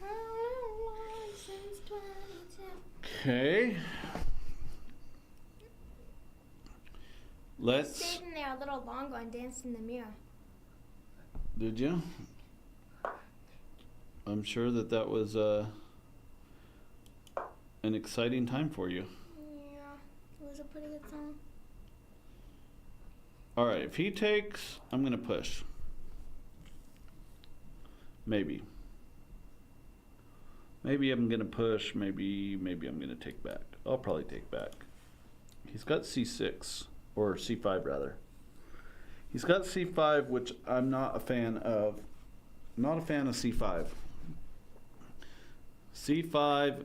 early line since 22. Okay. Let's. Stayed in there a little longer and danced in the mirror. Did you? I'm sure that was an exciting time for you. Yeah, it was a pretty good song. All right, if he takes, I'm going to push. Maybe. Maybe I'm going to push. Maybe I'm going to take back. I'll probably take back. He's got c6, or c5 rather. He's got c5, which I'm not a fan of. Not a fan of c5. c5.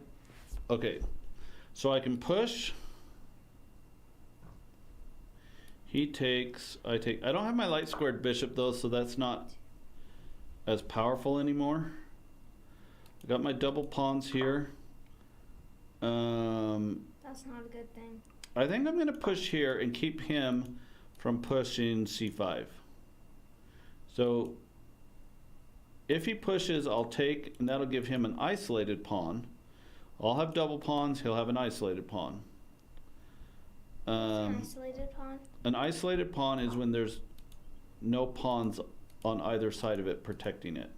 Okay, so I can push. He takes, I take. I don't have my light squared bishop though, so that's not as powerful anymore. I got my double pawns here. That's not a good thing. I think I'm going to push here and keep him from pushing c5. So if he pushes, I'll take, and that'll give him an isolated pawn. I'll have double pawns, he'll have an isolated pawn. An isolated pawn? An isolated pawn is when there's no pawns on either side of it protecting it.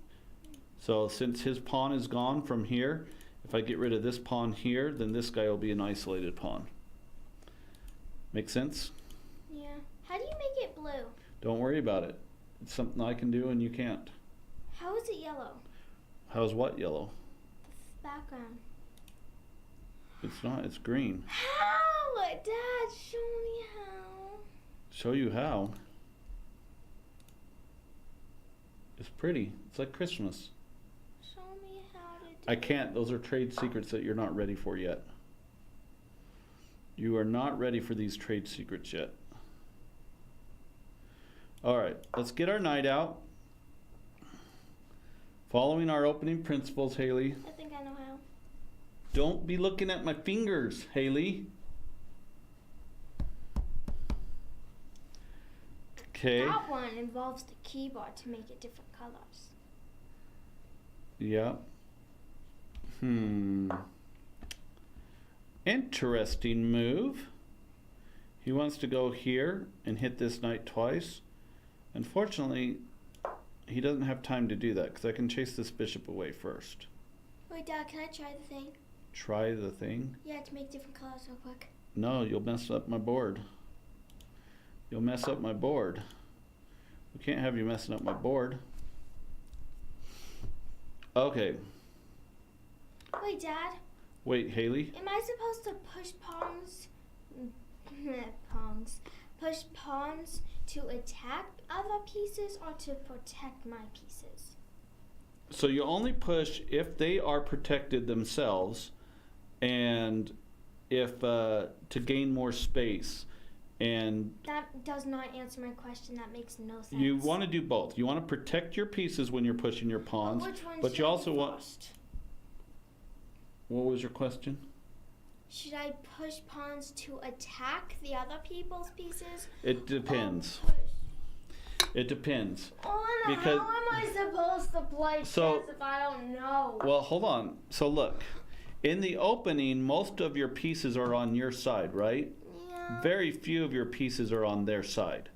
So since his pawn is gone from here, if I get rid of this pawn here, then this guy will be an isolated pawn. Make sense? Yeah. How do you make it blue? Don't worry about it. It's something I can do and you can't. How is it yellow? How's what yellow? The background. It's not, it's green. How? Dad, show me how. Show you how. It's pretty. It's like Christmas. Show me how to do I can't. Those are trade secrets that you're not ready for yet. You are not ready for these trade secrets yet. All right, let's get our knight out. Following our opening principles, Hailey. I think I know how. Don't be looking at my fingers, Hailey. Okay. That one involves the keyboard to make it different colors. Yeah. Interesting move. He wants to go here and hit this knight twice. Unfortunately, he doesn't have time to do that because I can chase this bishop away first. Wait, Dad, can I try the thing? Try the thing? Yeah, to make different colors real quick. No, you'll mess up my board. You'll mess up my board. We can't have you messing up my board. Okay. Wait, Dad. Wait, Hailey. Am I supposed to push pawns? Push pawns to attack other pieces or to protect my pieces? So you only push if they are protected themselves and if to gain more space. And that does not answer my question. That makes no sense. you want to do both. You want to protect your pieces when you're pushing your pawns, but you also want. What was your question? Should I push pawns to attack the other people's pieces? It depends. It depends. Oh, Because how am I supposed to play chess if I don't know? Well, hold on. So look, in the opening, most of your pieces are on your side, right? Yeah. Very few of your pieces are on their side.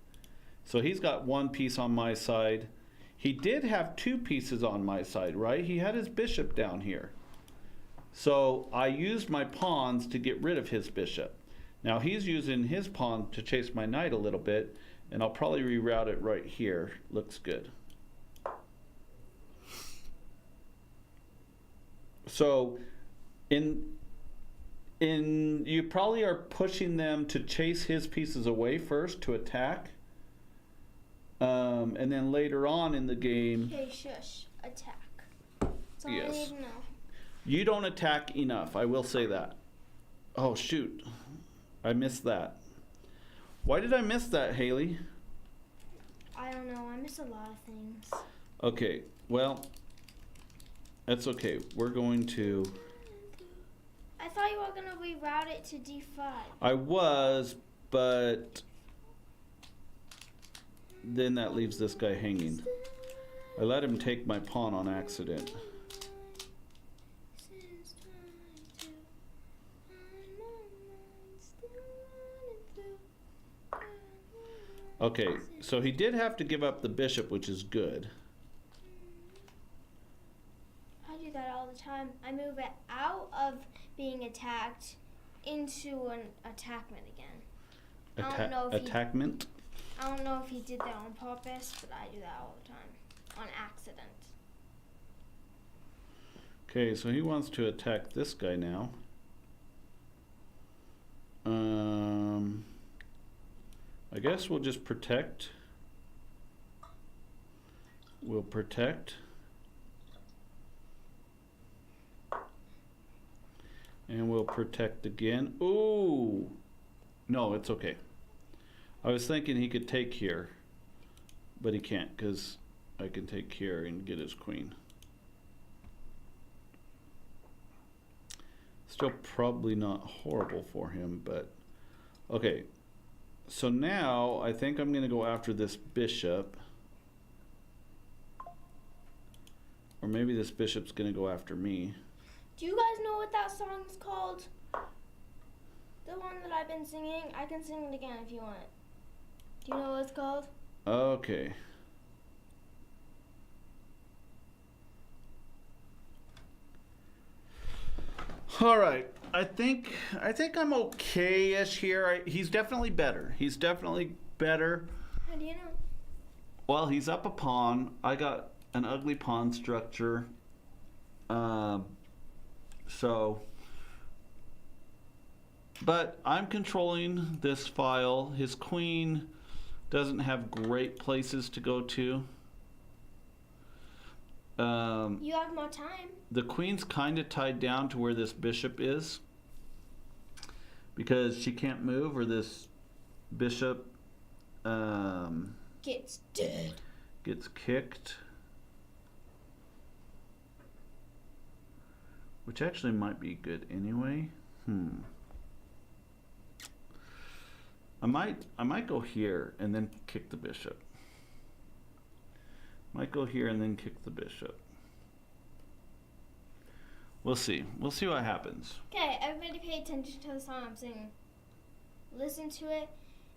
So he's got one piece on my side. He did have two pieces on my side, right? He had his bishop down here. So I used my pawns to get rid of his bishop. Now he's using his pawn to chase my knight a little bit, and I'll probably reroute it right here. Looks good. So you probably are pushing them to chase his pieces away first to attack. And then later on in the game... Okay, shush. Attack. That's all I need to know. You don't attack enough, I will say that. Oh, shoot. I missed that. Why did I miss that, Hailey? I don't know. I miss a lot of things. Okay, well, that's okay. We're going to... I thought you were going to reroute it to D5. I was, but then that leaves this guy hanging. I let him take my pawn on accident. Okay, so he did have to give up the bishop, which is good. I do that all the time. I move it out of being attacked into an attackment again. I don't know if Attackment? I don't know if he did that on purpose, but I do that all the time. On accident. Okay, so he wants to attack this guy now. I guess we'll just protect. We'll protect. And we'll protect again. Ooh! No, it's okay. I was thinking he could take here, but he can't because I can take here and get his queen. Still probably not horrible for him, but okay. So now I think I'm going to go after this bishop. Or maybe this bishop's going to go after me. Do you guys know what that song is called? The one that I've been singing, I can sing it again if you want. Do you know what it's called? Okay. All right. I think I'm okay-ish here. He's definitely better. He's definitely better. How do you know? Well, he's up a pawn. I got an ugly pawn structure. But I'm controlling this file. His queen doesn't have great places to go to. You have more time. The queen's kind of tied down to where this bishop is because she can't move, or this bishop Gets dead. gets kicked. Which actually might be good anyway. I might go here and then kick the bishop. Might go here and then kick the bishop. We'll see. We'll see what happens. Okay, everybody pay attention to the song I'm singing. Listen to it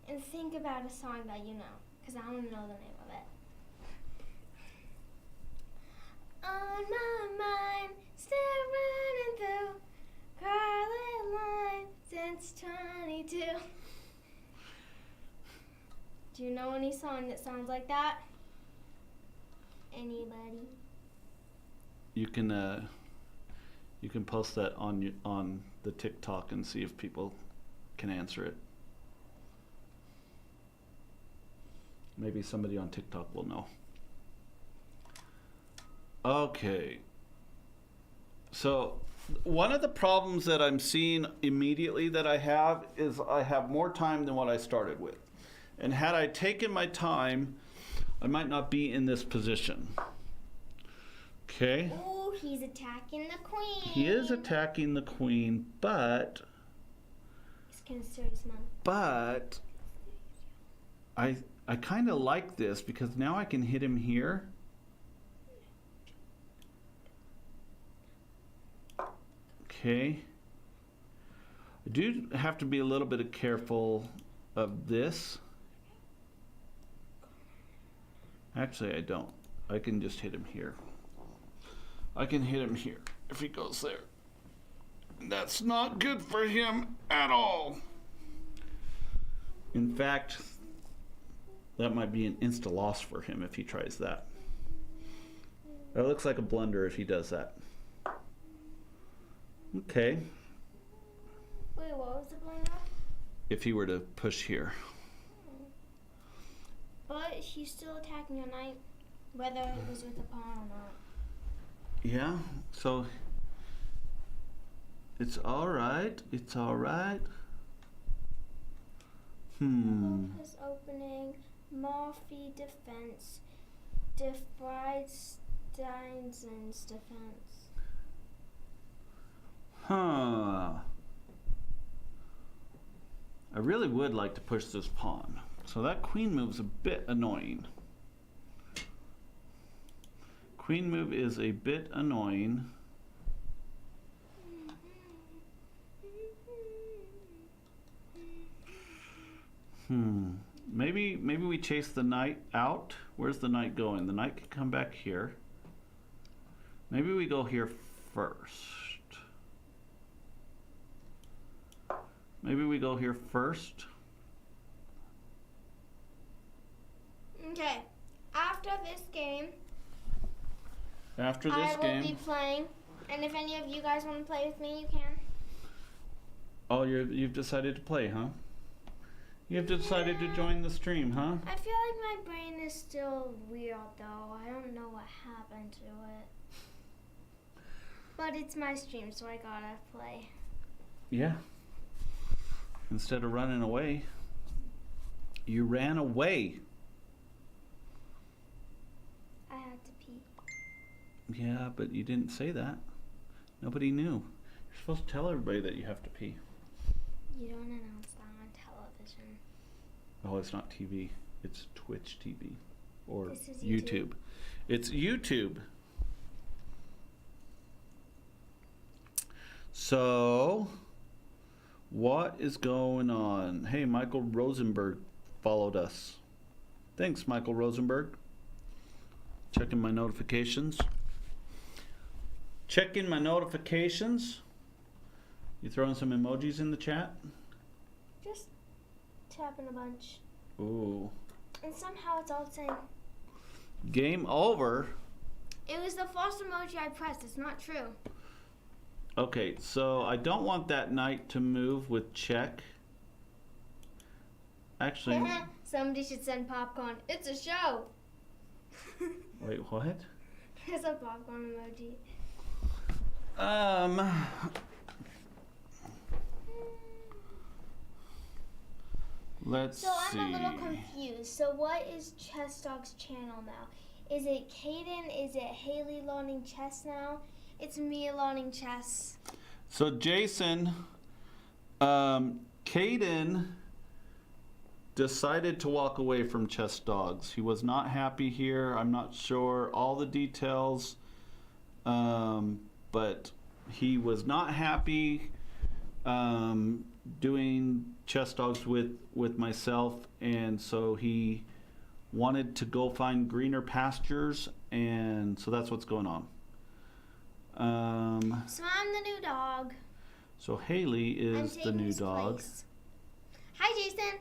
and think about a song that you know, because I want to know the name of it. On my mind, still running through Carlet line since 22. Do you know any song that sounds like that? Anybody? You can post that on the TikTok and see if people can answer it. Maybe somebody on TikTok will know. Okay. So one of the problems that I'm seeing immediately that I have is I have more time than what I started with. And had I taken my time, I might not be in this position. Okay? Ooh, he's attacking the queen. He is attacking the queen, but He's kind of serious, Mom. But I kind of like this because now I can hit him here. Okay. I do have to be a little bit careful of this. Actually, I don't. I can just hit him here. I can hit him here if he goes there. That's not good for him at all. In fact, that might be an insta loss for him if he tries that. It looks like a blunder if he does that. Okay. Wait, what was the blunder? If he were to push here. But he's still attacking your knight, whether it was with a pawn or not. Yeah, so it's all right. It's all right. His opening, Morphe defense, defied Steinsen's defense. Huh. I really would like to push this pawn. So that queen move's a bit annoying. Queen move is a bit annoying. Maybe we chase the knight out. Where's the knight going? The knight can come back here. Maybe we go here first. Maybe we go here first. Okay, after this game, I will be playing, and if any of you guys want to play with me, you can. Oh, you've decided to play, huh? You've decided to join the stream, huh? I feel like my brain is still weird, though. I don't know what happened to it. But it's my stream, so I gotta play. Yeah. Instead of running away, you ran away. I had to pee. Yeah, but you didn't say that. Nobody knew. You're supposed to tell everybody that you have to pee. You don't announce that on television. Oh, it's not TV. It's Twitch TV. Or This is YouTube. It's YouTube. So, What is going on? Hey, Michael Rosenberg followed us. Thanks, Michael Rosenberg. Checking my notifications. Checking my notifications. You throwing some emojis in the chat? Just tapping a bunch. Ooh. And somehow it's all the same. Game over. It was the false emoji I pressed. It's not true. Okay, so I don't want that knight to move with check. Actually, Somebody should send popcorn. It's a show. wait, what? There's a popcorn emoji. Let's see. So I'm a little confused. So what is Chess Dog's channel now? Is it Caden? Is it Hailey learning chess now? It's me learning chess. So Jason, Caden decided to walk away from Chess Dogs. He was not happy here. I'm not sure all the details, but he was not happy doing Chess Dogs with myself, and so he wanted to go find greener pastures, and so that's what's going on. So I'm the new dog. So Hailey is the new dog. Place. Hi, Jason.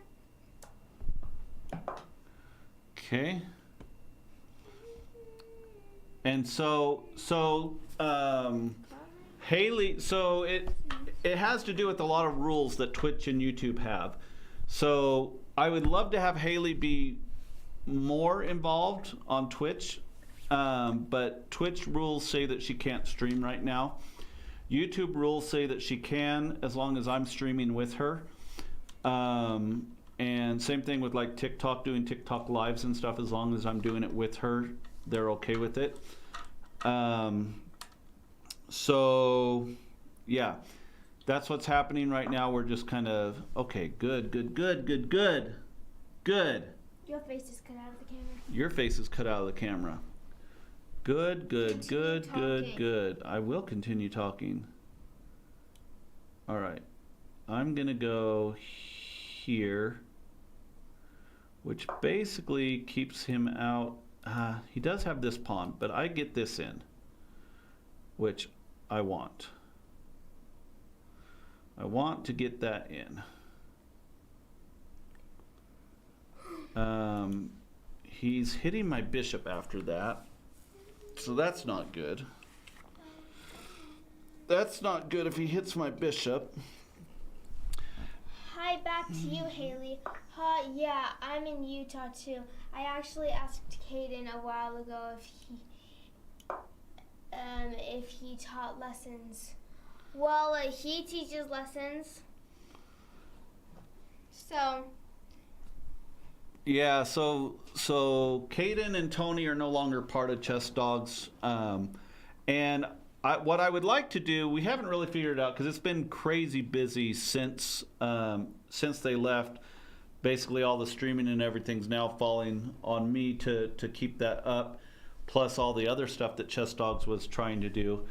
Okay. And so Hailey, so it has to do with a lot of rules that Twitch and YouTube have. So I would love to have Hailey be more involved on Twitch, but Twitch rules say that she can't stream right now. YouTube rules say that she can as long as I'm streaming with her. And same thing with like TikTok, doing TikTok lives and stuff. As long as I'm doing it with her, they're okay with it. So yeah, that's what's happening right now. We're just kind of, okay, good. Your face is cut out of the camera. Your face is cut out of the camera. Good. I will continue talking. All right. I'm going to go here, which basically keeps him out. He does have this pawn, but I get this in, which I want. I want to get that in. He's hitting my bishop after that, so that's not good. That's not good if he hits my bishop. Hi, back to you, Hailey. Yeah, I'm in Utah too. I actually asked Caden a while ago if he taught lessons. Well, he teaches lessons. So. Yeah, so Caden and Tony are no longer part of Chess Dogs, and what I would like to do, we haven't really figured it out because it's been crazy busy since they left. Basically, all the streaming and everything's now falling on me to keep that up, plus all the other stuff that Chess Dogs was trying to do.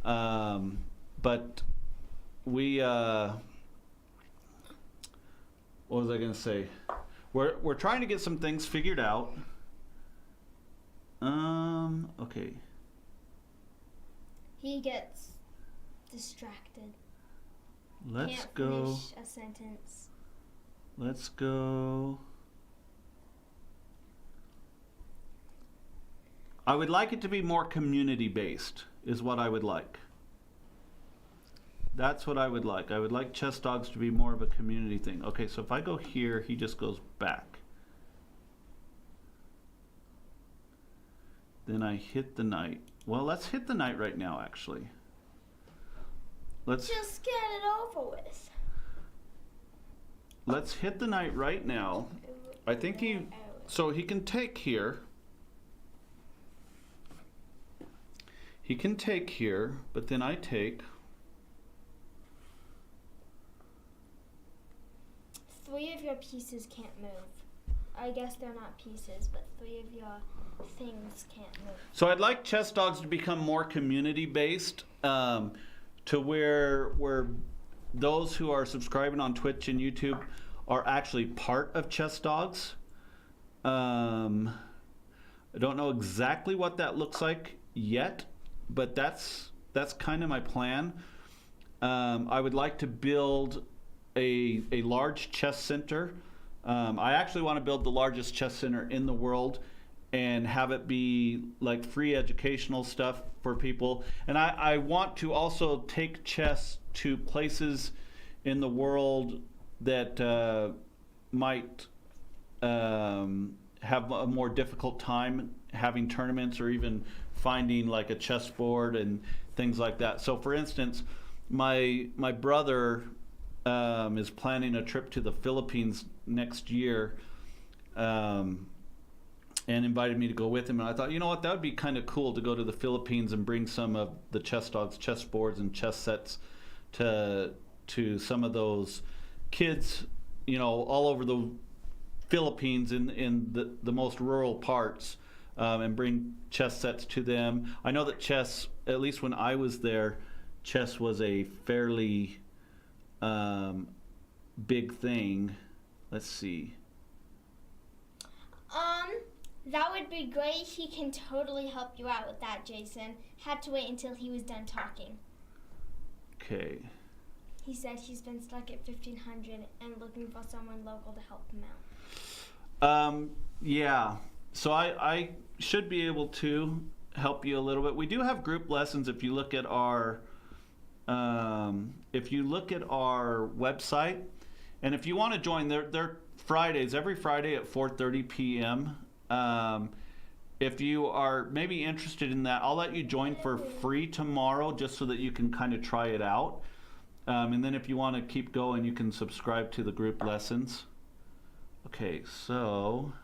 But we, what was I going to say? We're trying to get some things figured out. Okay. He gets distracted. Can't finish a sentence. Let's go. I would like it to be more community based, is what I would like. That's what I would like. I would like Chess Dogs to be more of a community thing. Okay, so if I go here, he just goes back. Then I hit the knight. Well, let's hit the knight right now, actually. Let's just get it over with. Let's hit the knight right now. I think so he can take here. He can take here, but then I take. 3 of your pieces can't move. I guess they're not pieces, but 3 of your things can't move. So I'd like Chess Dogs to become more community based, to where those who are subscribing on Twitch and YouTube are actually part of Chess Dogs. I don't know exactly what that looks like yet, but that's kind of my plan. I would like to build a large chess center. I actually want to build the largest chess center in the world and have it be like free educational stuff for people. And I want to also take chess to places in the world that might have a more difficult time having tournaments or even finding like a chessboard and things like that. So for instance, my brother is planning a trip to the Philippines next year, and invited me to go with him. And I thought, you know what, that would be kind of cool to go to the Philippines and bring some of the Chess Dogs chessboards and chess sets to some of those kids, you know, all over the Philippines in the most rural parts, and bring chess sets to them. I know that chess, at least when I was there, chess was a fairly big thing. Let's see. That would be great. He can totally help you out with that, Jason. Had to wait until he was done talking. Okay. He said he's been stuck at 1500 and looking for someone local to help him out. Yeah. So I should be able to help you a little bit. We do have group lessons. If you look at our website, and if you want to join, they're Fridays, every Friday at 4:30 p.m. If you are maybe interested in that, I'll let you join for free tomorrow just so that you can kind of try it out. And then if you want to keep going, you can subscribe to the group lessons. Okay, so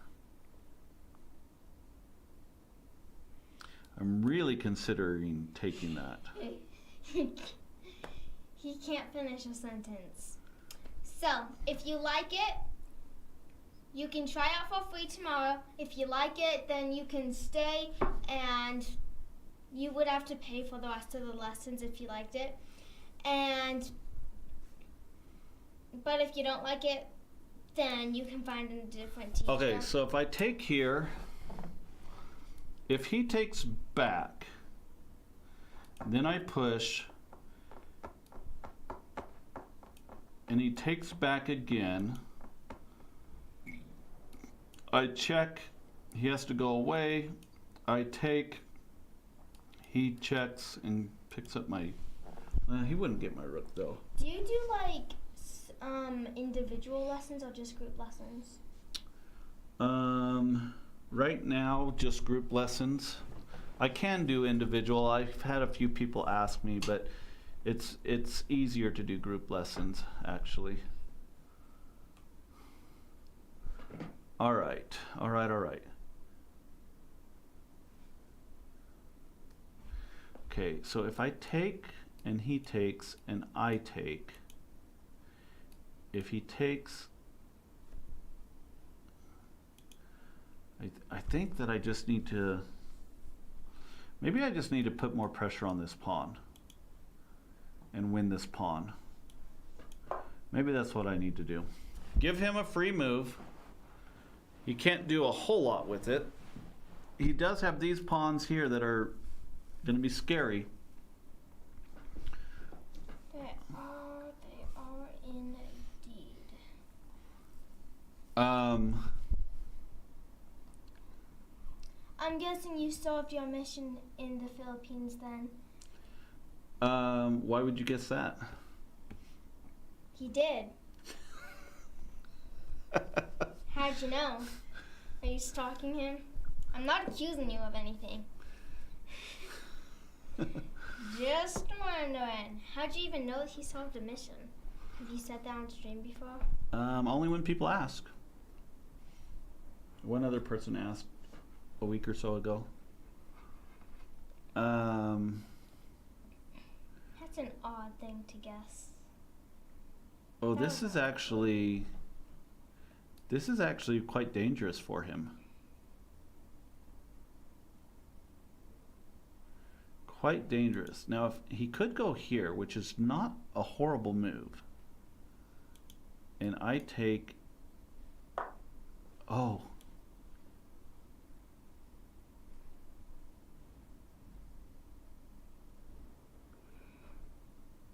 I'm really considering taking that. He can't finish a sentence. So, if you like it, you can try out for free tomorrow. If you like it, then you can stay, and you would have to pay for the rest of the lessons if you liked it. But if you don't like it, then you can find a different teacher. Okay, so if I take here, if he takes back, then I push, and he takes back again, I check, he has to go away, I take, he checks and picks up my, he wouldn't get my rook though. Do you do like individual lessons or just group lessons? Right now, just group lessons. I can do individual. I've had a few people ask me, but it's easier to do group lessons, actually. All right. Okay, so if I take and he takes and I take, if he takes, I think that I just need to, maybe I just need to put more pressure on this pawn and win this pawn. Maybe that's what I need to do. Give him a free move. He can't do a whole lot with it. He does have these pawns here that are going to be scary. They are indeed. I'm guessing you solved your mission in the Philippines then. Why would you guess that? He did. How'd you know? Are you stalking him? I'm not accusing you of anything. Just wondering. How'd you even know that he solved a mission? Have you said that on stream before? Only when people ask. One other person asked a week or so ago. That's an odd thing to guess. Oh, this is actually quite dangerous for him. quite dangerous. Now, if he could go here, which is not a horrible move, and I take, oh,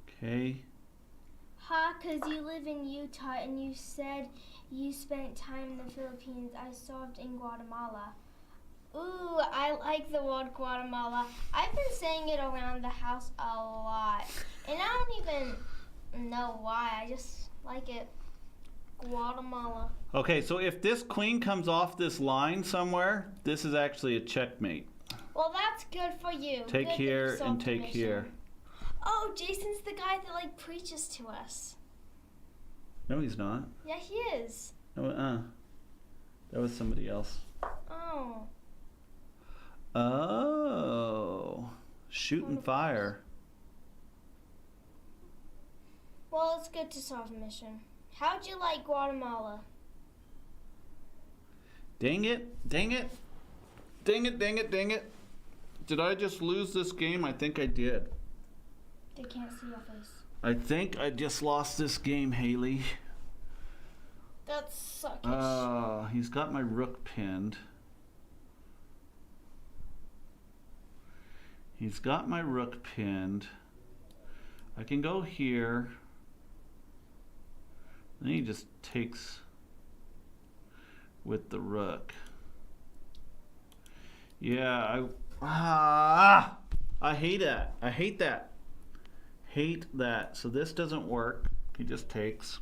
okay. Ha, because you live in Utah and you said you spent time in the Philippines. I served in Guatemala. Ooh, I like the word Guatemala. I've been saying it around the house a lot. And I don't even know why. I just like it. Guatemala. Okay, so if this queen comes off this line somewhere, this is actually a checkmate. Well, that's good for you. Take Good here and take self-permission. here. Oh, Jason's the guy that like preaches to us. No, he's not. Yeah, he is. No, that was somebody else. Oh. Oh, shooting fire. Well, it's good to solve a mission. How'd you like Guatemala? Dang it, dang it. Dang it, dang it, dang it. Did I just lose this game? I think I did. They can't see your face. I think I just lost this game, Hailey. That's suckish. He's got my rook pinned. He's got my rook pinned. I can go here. Then he just takes with the rook. Yeah, I hate that. I hate that. Hate that. So this doesn't work. He just takes.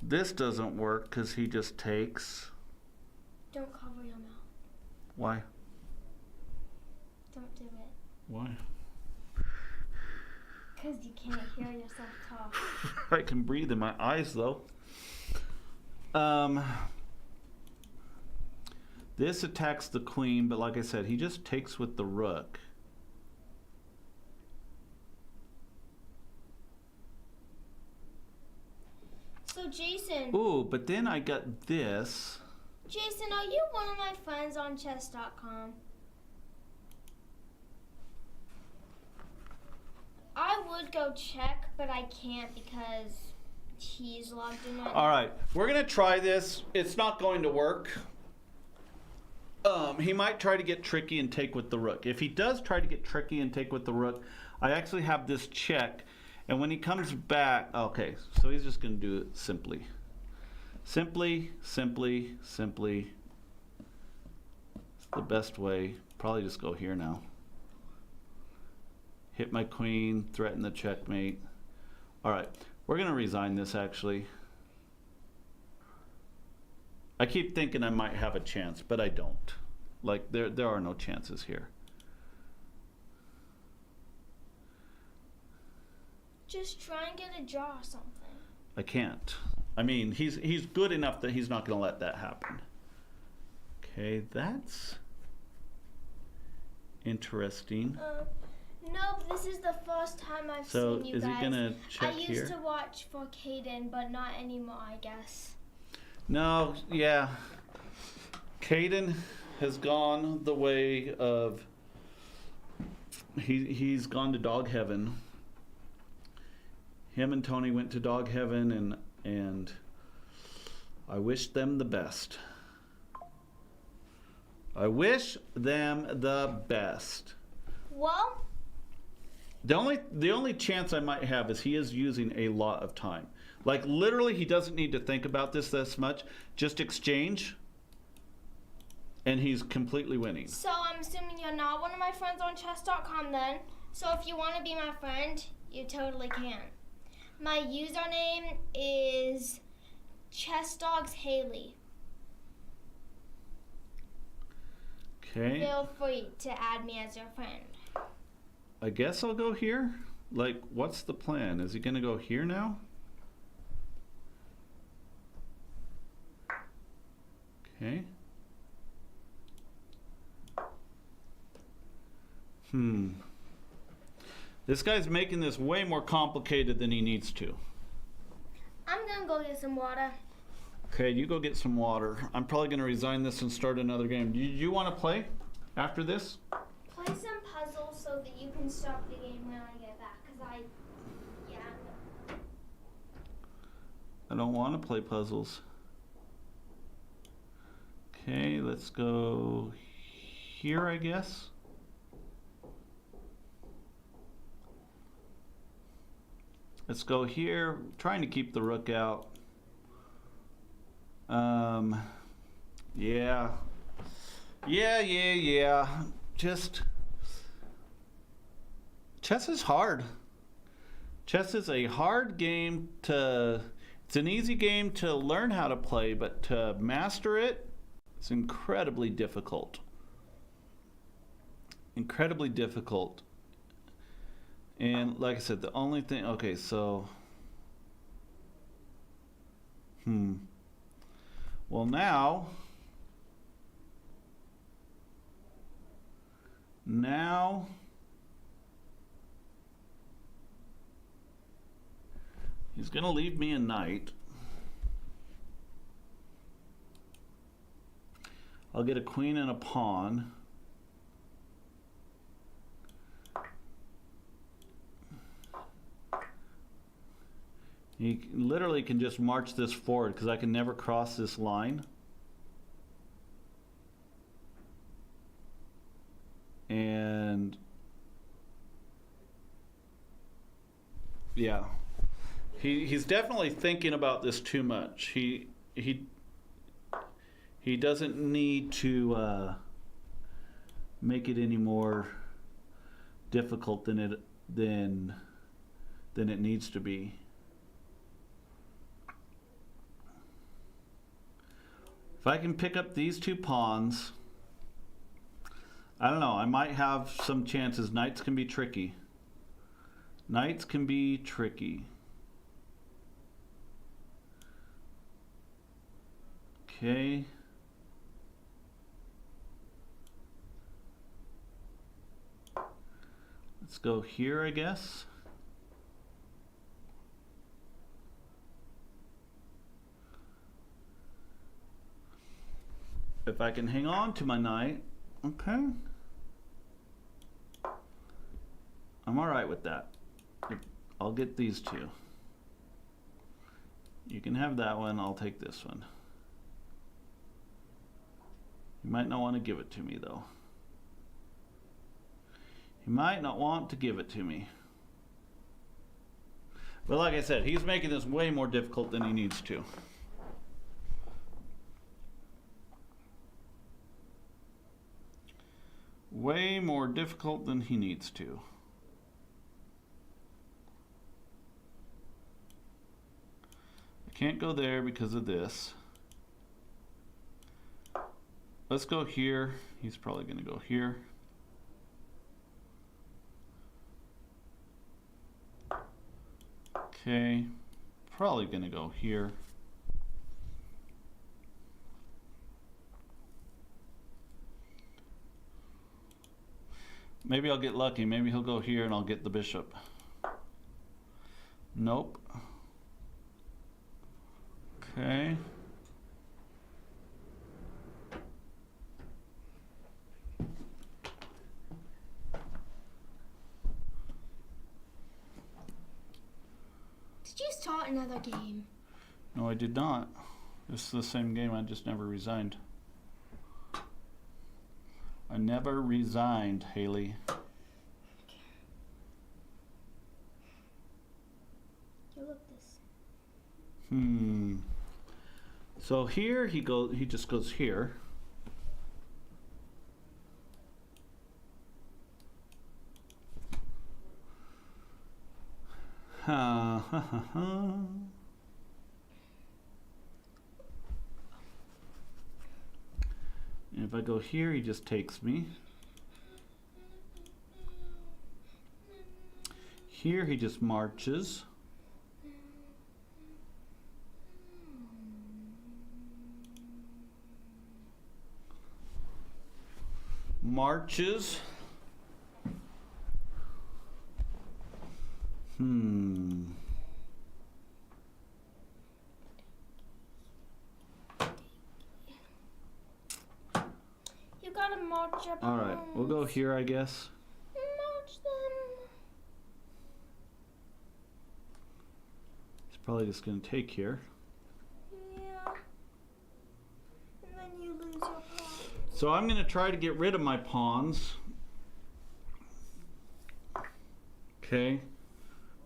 This doesn't work because he just takes. Don't cover your mouth. Why? Don't do it. Why? Because you can't hear yourself talk. I can breathe in my eyes though. This attacks the queen, but like I said, he just takes with the rook. So Jason. Ooh, but then I got this. Jason, are you one of my friends on chess.com? I would go check, but I can't because he's logged in right now. All right, we're gonna try this. It's not going to work. He might try to get tricky and take with the rook. If he does try to get tricky and take with the rook, I actually have this check. And when he comes back, okay, so he's just gonna do it simply. Simply, simply, simply. It's the best way. Probably just go here now. Hit my queen, threaten the checkmate. All right, we're gonna resign this actually. I keep thinking I might have a chance, but I don't. Like there are no chances here. Just try and get a draw or something. I can't. I mean, he's good enough that he's not gonna let that happen. Okay, that's interesting. No, this is the first time I've So seen you is guys. he gonna check I here? used to watch for Caden, but not anymore, I guess. No, yeah. Caden has gone the way of he's gone to dog heaven. Him and Tony went to dog heaven and I wish them the best. I wish them the best. Well, The only chance I might have is he is using a lot of time. Like literally he doesn't need to think about this much. Just exchange and he's completely winning. so I'm assuming you're not one of my friends on chess.com then. So if you want to be my friend, you totally can. My username is ChessDogs Hailey. Okay. Feel free to add me as your friend. I guess I'll go here. Like, what's the plan? Is he gonna go here now? Okay. This guy's making this way more complicated than he needs to. I'm gonna go get some water. Okay, you go get some water. I'm probably gonna resign this and start another game. Do you want to play after this? Play some puzzles can stop the game when I get back, because yeah. I don't want to play puzzles. Okay, let's go here, I guess. Let's go here, trying to keep the rook out. Yeah. Just, chess is hard. Chess is a hard game to, it's an easy game to learn how to play, but to master it, it's incredibly difficult. Incredibly difficult. And like I said, the only thing, okay, so, well now he's gonna leave me a knight. I'll get a queen and a pawn. He literally can just march this forward because I can never cross this line. And yeah, he's definitely thinking about this too much. He doesn't need to make it any more difficult than it needs to be. If I can pick up these two pawns, I don't know, I might have some chances. Knights can be tricky. Knights can be tricky. Okay. Let's go here, I guess. If I can hang on to my knight, okay. I'm all right with that. I'll get these two. You can have that one, I'll take this one. You might not want to give it to me though. You might not want to give it to me. But like I said, he's making this way more difficult than he needs to. Way more difficult than he needs to. I can't go there because of this. Let's go here. He's probably going to go here. Okay, probably going to go here. Maybe I'll get lucky. Maybe he'll go here and I'll get the bishop. Nope. Okay. Did you start another game? No, I did not. This is the same game. I just never resigned. I never resigned, Hailey. You love this. So here he just goes here. Ha ha ha ha. And if I go here, he just takes me. Here he just marches. Marches. You gotta march up. All right, we'll go here, I guess. March them. probably just going to take here. Yeah. And then you lose your pawn. So I'm going to try to get rid of my pawns. Okay.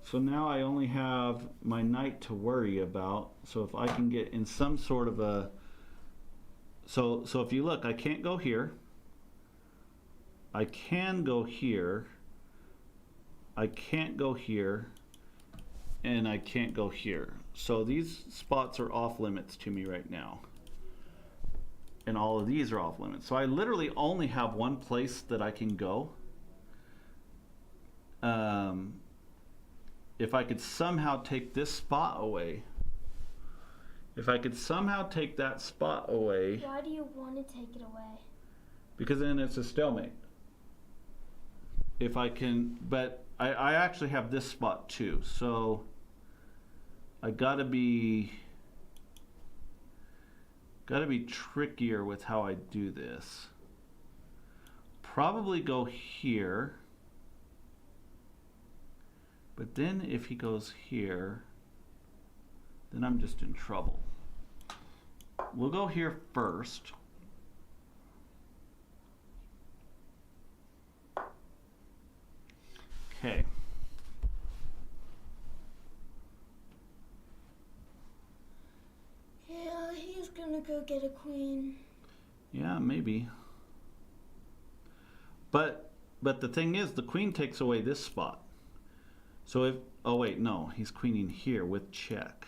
So now I only have my knight to worry about. So if I can get in some sort of a... So if you look, I can't go here. I can go here. I can't go here. And I can't go here. So these spots are off limits to me right now. And all of these are off limits. So I literally only have one place that I can go. If I could somehow take this spot away, if I could somehow take that spot away. Why do you want to take it away? Because then it's a stalemate. If I can, but I actually have this spot too, so I gotta be trickier with how I do this. Probably go here. But then if he goes here, then I'm just in trouble. We'll go here first. Okay. Yeah, he's gonna go get a queen. Yeah, maybe. But the thing is, the queen takes away this spot. So if, oh wait, no, he's queening here with check.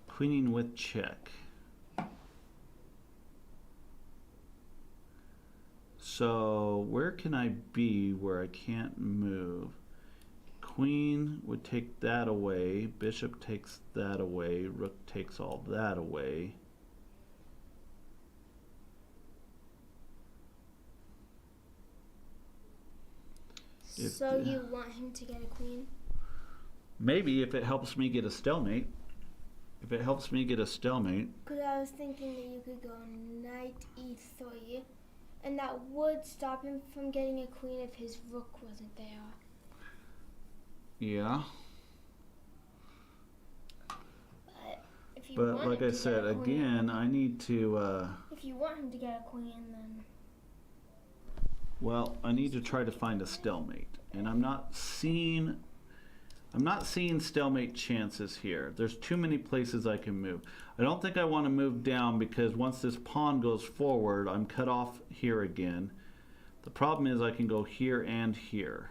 Queening with check. So where can I be where I can't move? Queen would take that away, bishop takes that away, rook takes all that away. So you want him to get a queen? Maybe if it helps me get a stalemate. If it helps me get a stalemate. Because I was thinking that you could go knight e3, and that would stop him from getting a queen if his rook wasn't there. Yeah. But if you But want like him I to said, get a queen, again, I need to... if you want him to get a queen, then... Well, I need to try to find a stalemate, and I'm not seeing stalemate chances here. There's too many places I can move. I don't think I want to move down because once this pawn goes forward, I'm cut off here again. The problem is I can go here and here.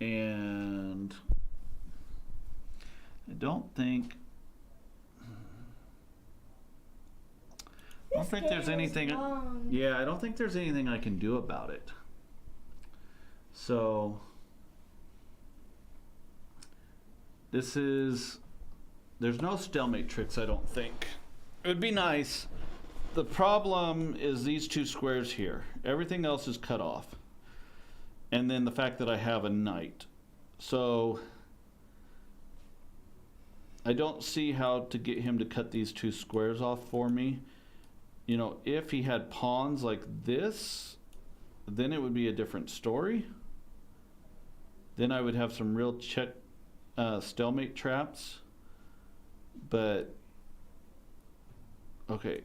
And I don't think there's anything. Yeah, I don't think there's anything I can do about it. So there's no stalemate tricks, I don't think. It would be nice. The problem is these two squares here. Everything else is cut off. And then the fact that I have a knight. So I don't see how to get him to cut these two squares off for me. You know, if he had pawns like this, then it would be a different story. Then I would have some real stalemate traps. But, okay,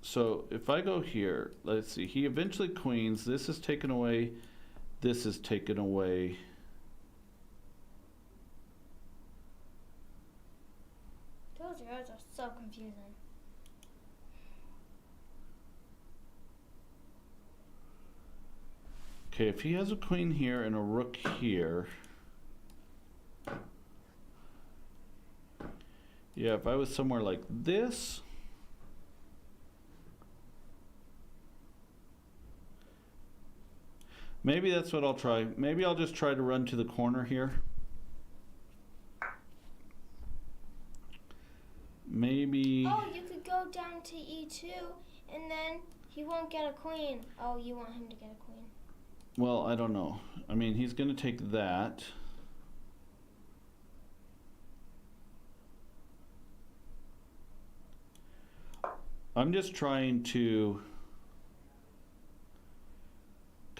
so if I go here, let's see, he eventually queens, this is taken away, this is taken away. Those rows are so confusing. Okay, if he has a queen here and a rook here. Yeah, if I was somewhere like this. Maybe that's what I'll try. Maybe I'll just try to run to the corner here. Maybe... Oh, you could go down to e2, and then he won't get a queen. Oh, you want him to get a queen. Well, I don't know. I mean, he's going to take that. I'm just trying to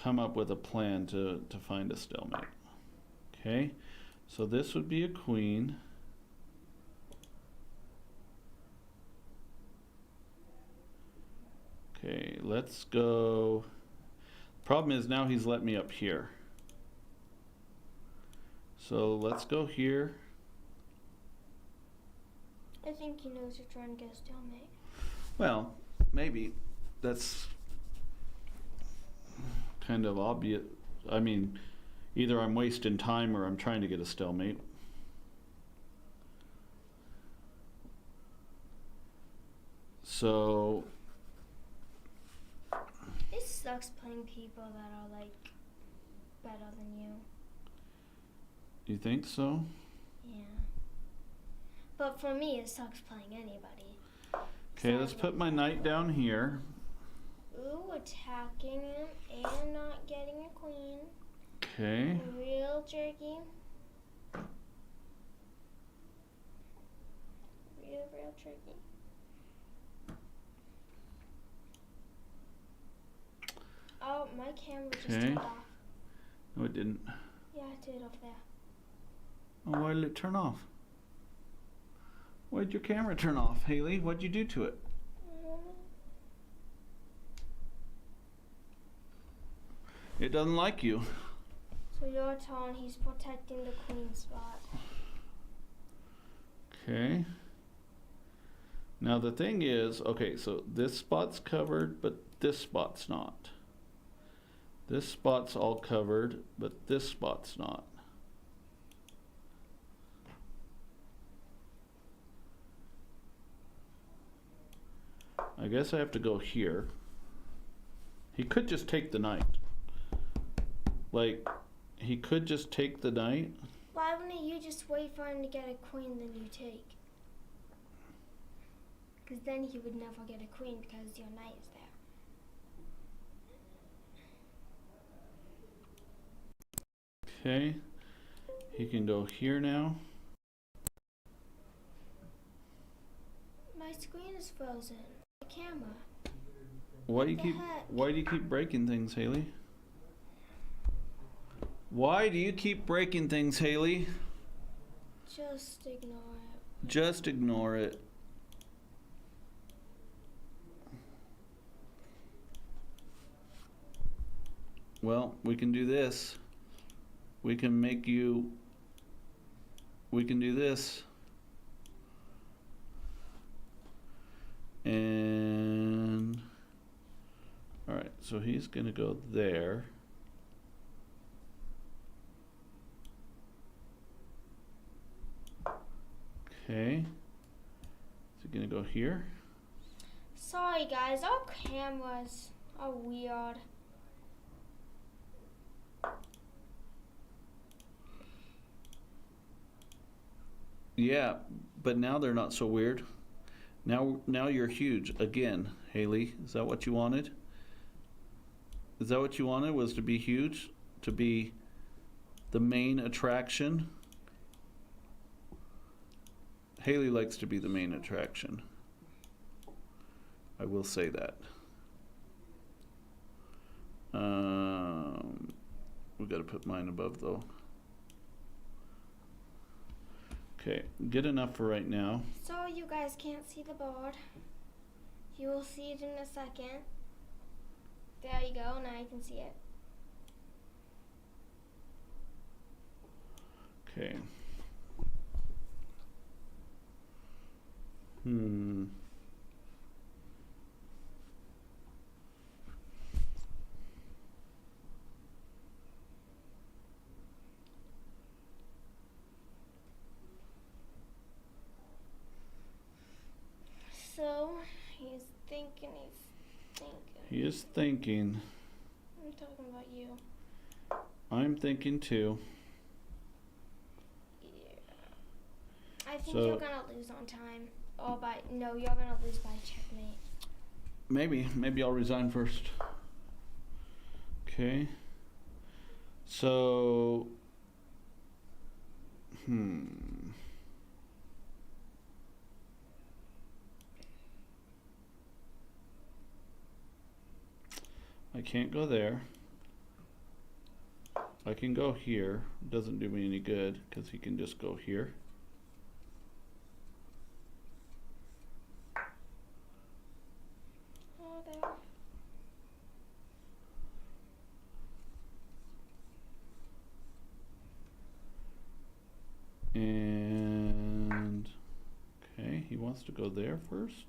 come up with a plan to find a stalemate. Okay, so this would be a queen. Okay, let's go. Problem is now he's let me up here. So let's go here. I think he knows you're trying to get a stalemate. Well, maybe. That's kind of obvious. I mean, either I'm wasting time or I'm trying to get a stalemate. So It sucks playing people that are like better than you. you think so? Yeah. But for me, it sucks playing anybody. Okay, let's put my knight down here. Ooh, attacking him and not getting a queen. Okay. Real tricky. Real tricky. Oh, my camera just turned off. No, it didn't. Yeah, I did off there. Oh, why did it turn off? Why did your camera turn off, Hailey? What'd you do to it? It doesn't like you. So your turn, he's protecting the queen spot. Okay. Now the thing is, okay, so this spot's covered, but this spot's not. This spot's all covered, but this spot's not. I guess I have to go here. He could just take the knight. Like, he could just take the knight. Why wouldn't you just wait for him to get a queen, then you take? Because then he would never get a queen because your knight is there. Okay. He can go here now. My screen is frozen. The camera. Why do you keep breaking things, Hailey? Why do you keep breaking things, Hailey? Just ignore it. Just ignore it. Well, we can do this. We can do this. And all right, so he's gonna go there. Okay. Is he gonna go here? Sorry guys, our cameras are weird. Yeah, but now they're not so weird. Now you're huge again, Hailey. Is that what you wanted? Is that what you wanted? Was to be huge? To be the main attraction? Hailey likes to be the main attraction. I will say that. We gotta put mine above though. Okay, good enough for right now. So you guys can't see the board. You will see it in a second. There you go, now you can see it. Okay. So he's thinking. He is thinking. I'm talking about you. I'm thinking too. Yeah. I think you're gonna lose on time. No, you're gonna lose by checkmate. Maybe I'll resign first. Okay. So I can't go there. I can go here. Doesn't do me any good because he can just go here. Oh, there. And okay, he wants to go there first.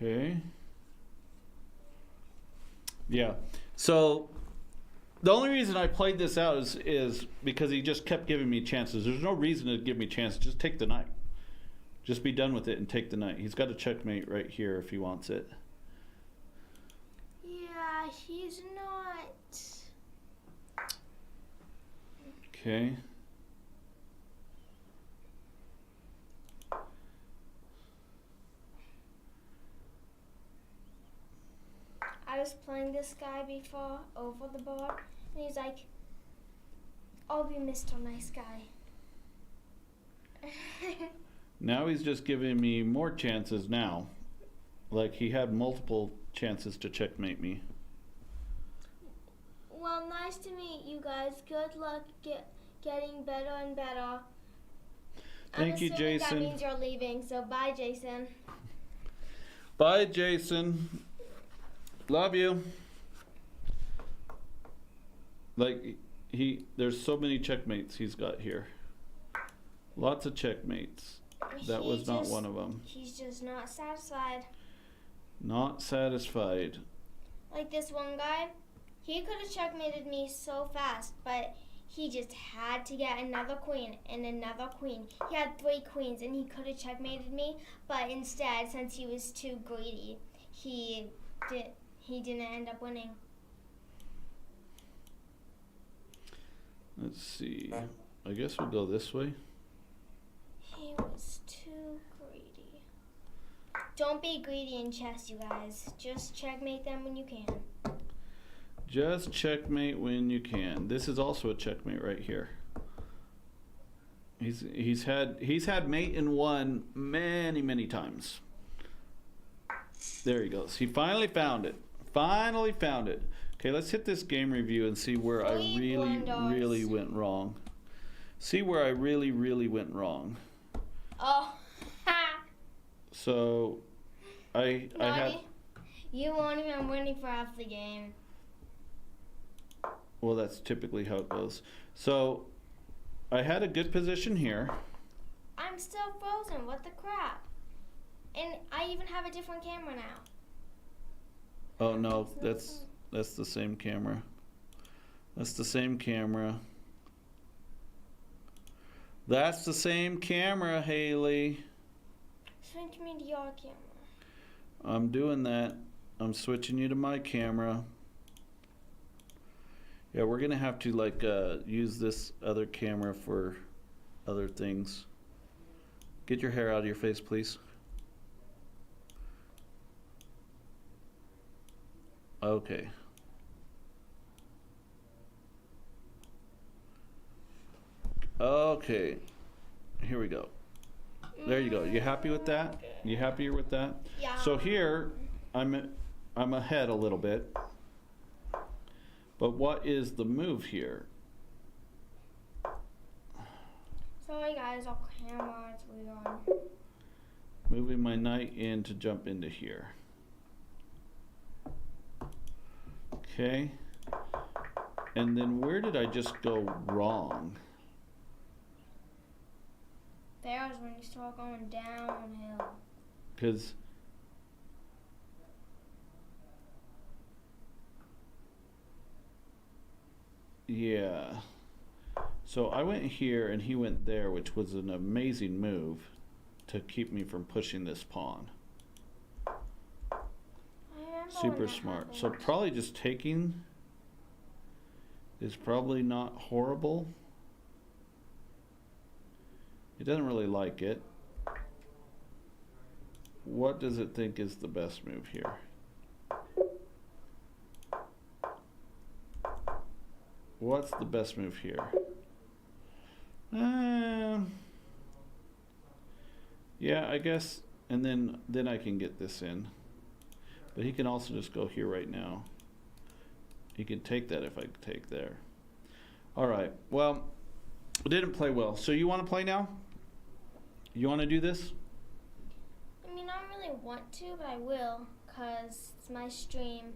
Okay. Yeah. So the only reason I played this out is because he just kept giving me chances. There's no reason to give me chances. Just take the knight. Just be done with it and take the knight. He's got a checkmate right here if he wants it. Yeah, he's not. Okay. I was playing this guy before over the board, and he's like, "Oh, you Mr. Nice Guy." Now he's just giving me more chances now. Like he had multiple chances to checkmate me. Well, nice to meet you guys. Good luck getting better and better. Thank you, Jason. That means you're leaving, so bye, Jason. Bye, Jason. Love you. Like there's so many checkmates he's got here. Lots of checkmates. That was not one of them. He's just not satisfied. Not satisfied. Like this one guy, he could have checkmated me so fast, but he just had to get another queen and another queen. He had 3 queens and he could have checkmated me, but instead, since he was too greedy, he didn't end up winning. Let's see. I guess we'll go this way. He was too greedy. Don't be greedy in chess, you guys. Just checkmate them when you can. Just checkmate when you can. This is also a checkmate right here. He's had mate in 1 many times. There he goes. He finally found it. Finally found it. Okay, let's hit this game review and see where I really went wrong. See where I really went wrong. Oh, ha! So, I had. You won't even win for half the game. Well, that's typically how it goes. So, I had a good position here. I'm still frozen. What the crap? And I even have a different camera now. Oh no, that's the same camera. That's the same camera. That's the same camera, Hailey. Switch me to your camera. I'm doing that. I'm switching you to my camera. Yeah, we're gonna have to like use this other camera for other things. Get your hair out of your face, please. Okay. Okay. Here we go. There you go. You happy with that? You happier with that? Yeah. So here, I'm ahead a little bit. But what is the move here? Sorry guys, our camera is weird. Moving my knight in to jump into here. Okay. And then where did I just go wrong? There's when you start going downhill. Because yeah. So I went here and he went there, which was an amazing move to keep me from pushing this pawn. Super smart. So probably just taking is probably not horrible. It doesn't really like it. What does it think is the best move here? What's the best move here? Yeah, I guess, and then I can get this in. But he can also just go here right now. He can take that if I take there. All right. Well, it didn't play well. So you want to play now? You want to do this? I mean, I don't really want to, but I will, because it's my stream.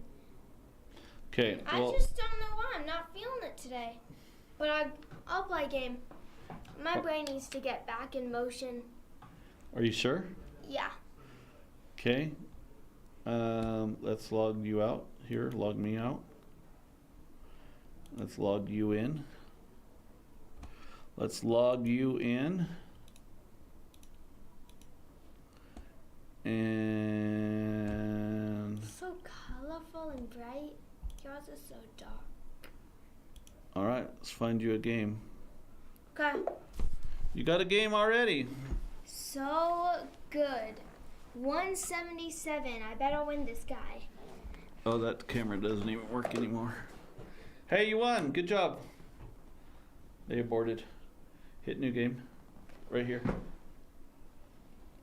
Okay. Well, I just don't know why. I'm not feeling it today. But I'll play a game. My brain needs to get back in motion. are you sure? Yeah. Okay. Let's log you out here. Log me out. Let's log you in. Let's log you in. And So colorful and bright. Yours is so dark. all right, let's find you a game. Okay. You got a game already. So good. 177. I better win this guy. Oh, that camera doesn't even work anymore. Hey, you won. Good job. They aborted. Hit new game. Right here.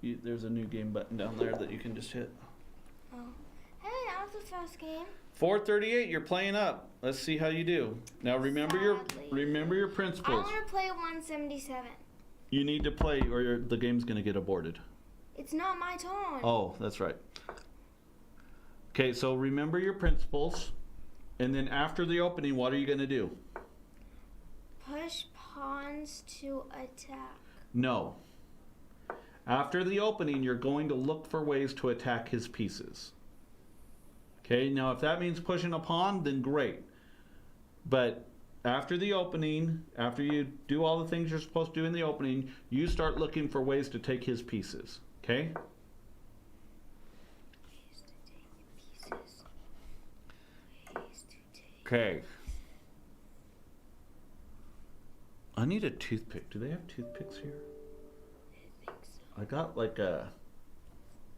There's a new game button down there that you can just hit. Oh. Hey, that was the first game. 438, you're playing up. Let's see how you do. Now remember your I principles. want to play 177. You need to play or the game's going to get aborted. It's not my turn. Oh, that's right. Okay, so remember your principles. And then after the opening, what are you going to do? Push pawns to attack. No. After the opening, you're going to look for ways to attack his pieces. Okay, now if that means pushing a pawn, then great. But after the opening, after you do all the things you're supposed to do in the opening, you start looking for ways to take his pieces. Okay? Ways to take pieces. Ways to take. Okay. I need a toothpick. Do they have toothpicks here? I think so. I got like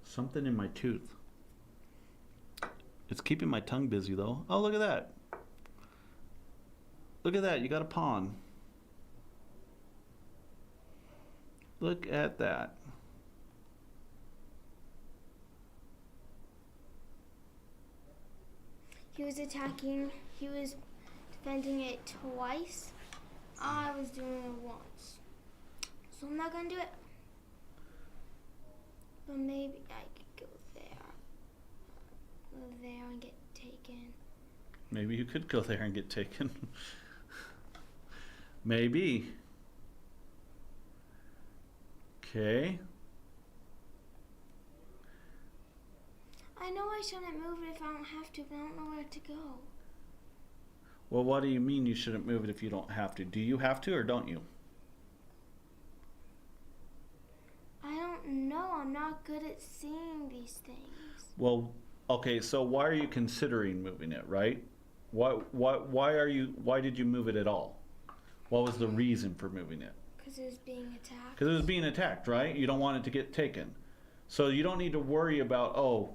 something in my tooth. It's keeping my tongue busy though. Oh, look at that. Look at that. You got a pawn. Look at that. He was attacking. He was defending it twice. I was doing it once. So I'm not going to do it. But maybe I could go there. Go there and get taken. Maybe you could go there and get taken. Maybe. Okay. I know I shouldn't move it if I don't have to, but I don't know where to go. Well, what do you mean you shouldn't move it if you don't have to? Do you have to or don't you? I don't know. I'm not good at seeing these things. Well, okay, so why are you considering moving it, right? Why did you move it at all? What was the reason for moving it? Because it was being attacked. Because it was being attacked, right? You don't want it to get taken. So you don't need to worry about, oh,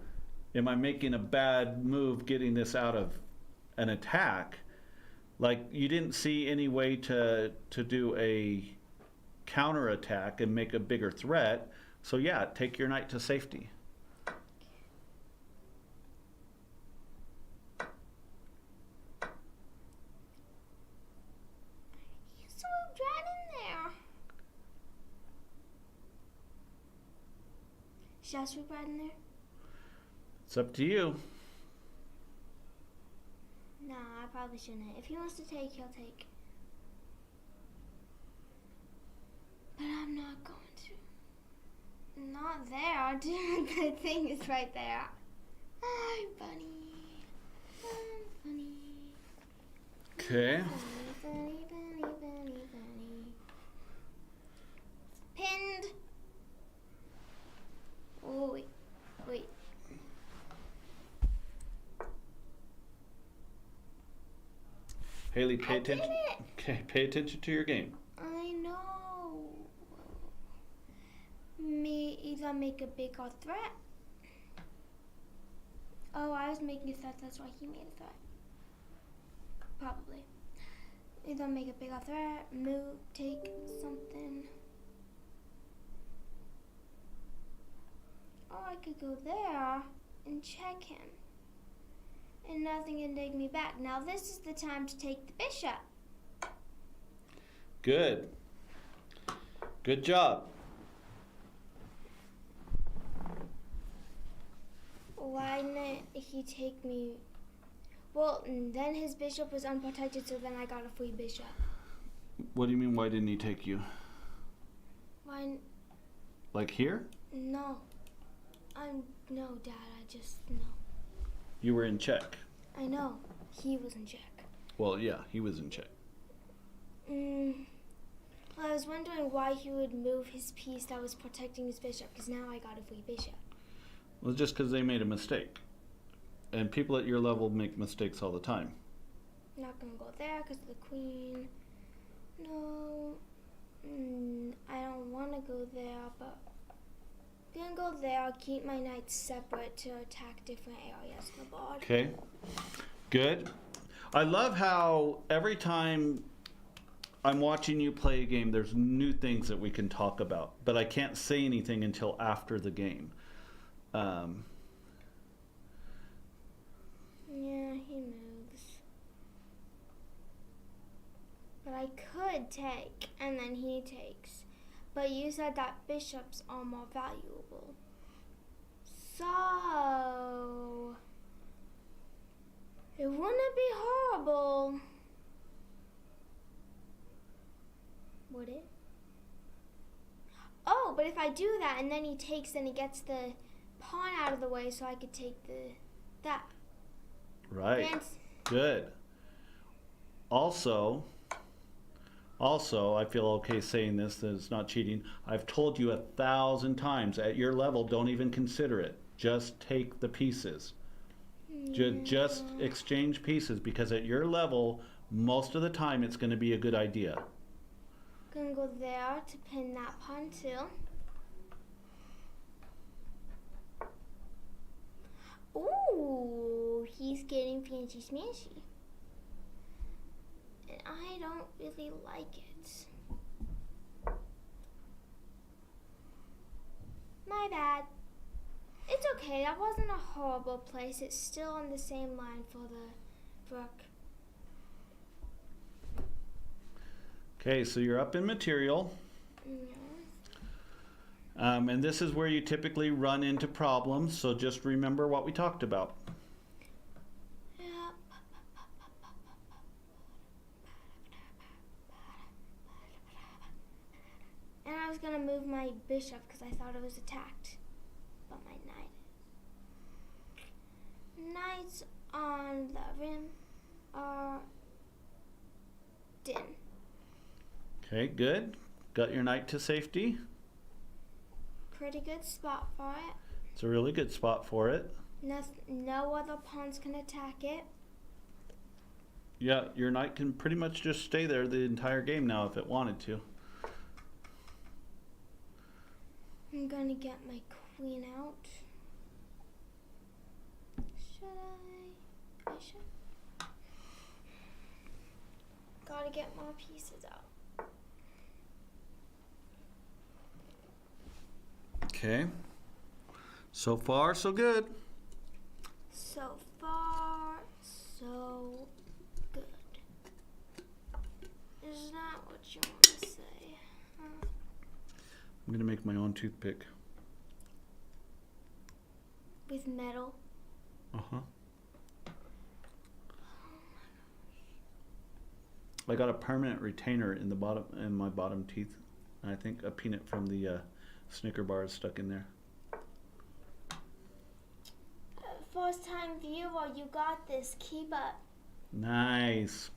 am I making a bad move getting this out of an attack? Like, you didn't see any way to do a counterattack and make a bigger threat. So yeah, take your knight to safety. You swooped right in there. Should I swoop right in there? It's up to you. Nah, I probably shouldn't. If he wants to take, he'll take. But I'm not going to. Not there, dude. The thing is right there. I'm funny. I'm funny. Okay. Funny, funny, funny, funny, funny. Pinned. Oh, wait. Wait. Haley, pay I attention. did it. Okay, pay attention to your game. I know. Me either make a bigger threat. Oh, I was making a threat, that's why he made a threat. Probably. Either make a bigger threat, move, take something. Oh, I could go there. and check him. And nothing can take me back. Now this is the time to take the bishop. Good. Good job. Why didn't he take me? Well, then his bishop was unprotected, so then I got a free bishop. What do you mean, why didn't he take you? Why? Like here? No. No, Dad, no. You were in check. I know. He was in check. Well, yeah, he was in check. Well, I was wondering why he would move his piece that was protecting his bishop, because now I got a free bishop. Well, just because they made a mistake. And people at your level make mistakes all the time. I'm not going to go there because of the queen. No. I don't want to go there, but I'm going to go there. I'll keep my knights separate to attack different areas of the board. Okay. Good. I love how every time I'm watching you play a game, there's new things that we can talk about. But I can't say anything until after the game. Yeah, he moves. But I could take, and then he takes. But you said that bishops are more valuable. So, it wouldn't be horrible, would it? Oh, but if I do that, and then he takes, then he gets the pawn out of the way, so I could take that. Right. Good. Also, I feel okay saying this, that it's not cheating. I've told you 1,000 times, at your level, don't even consider it. Just take the pieces. Just exchange pieces, because at your level, most of the time, it's going to be a good idea. Gonna go there to pin that pawn too. Ooh, he's getting fancy smashy. And I don't really like it. My bad. It's okay, that wasn't a horrible place. It's still on the same line for the rook. Okay, so you're up in material. And this is where you typically run into problems, so just remember what we talked about. And I was going to move my bishop because I thought it was attacked. But my knight is. Knights on the rim are dim. Okay, good. Got your knight to safety. Pretty good spot for it. It's a really good spot for it. No other pawns can attack it. Yeah, your knight can pretty much just stay there the entire game now if it wanted to. I'm gonna get my queen out. Should I? I should. Gotta get more pieces out. Okay. So far, so good. So far, so good. Is that what you want to say? Huh? I'm going to make my own toothpick. With metal? Uh-huh. I got a permanent retainer in my bottom teeth. And I think a peanut from the Snicker bar is stuck in there. First time viewer, you got this. Keep up. Nice.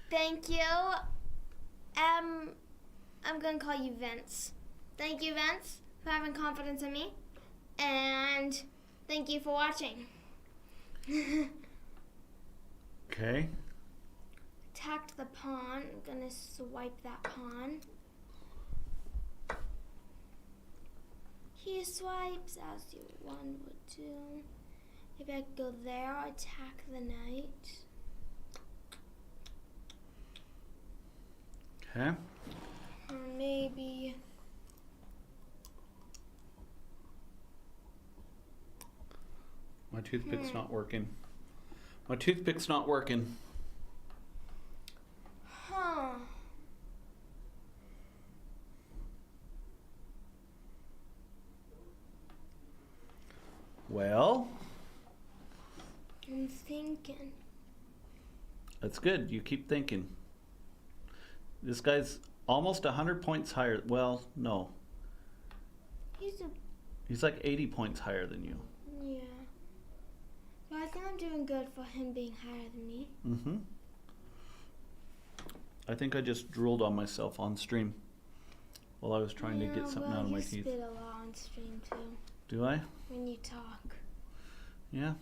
Thank you. I'm gonna call you Vince. Thank you, Vince, for having confidence in me. And thank you for watching. Okay. Attacked the pawn. I'm gonna swipe that pawn. He swipes as one would do. Maybe I could go there, attack the knight. Okay. Or maybe toothpick's not working. My toothpick's not working. Huh. Well, I'm thinking. that's good. You keep thinking. This guy's almost 100 points higher. Well, no. He's like 80 points higher than you. Yeah. But I think I'm doing good for him being higher than me. Mm-hmm. I think I just drooled on myself on stream while I was trying to get something out of my teeth. You spit a lot on stream too. Do I? When you talk. Yeah.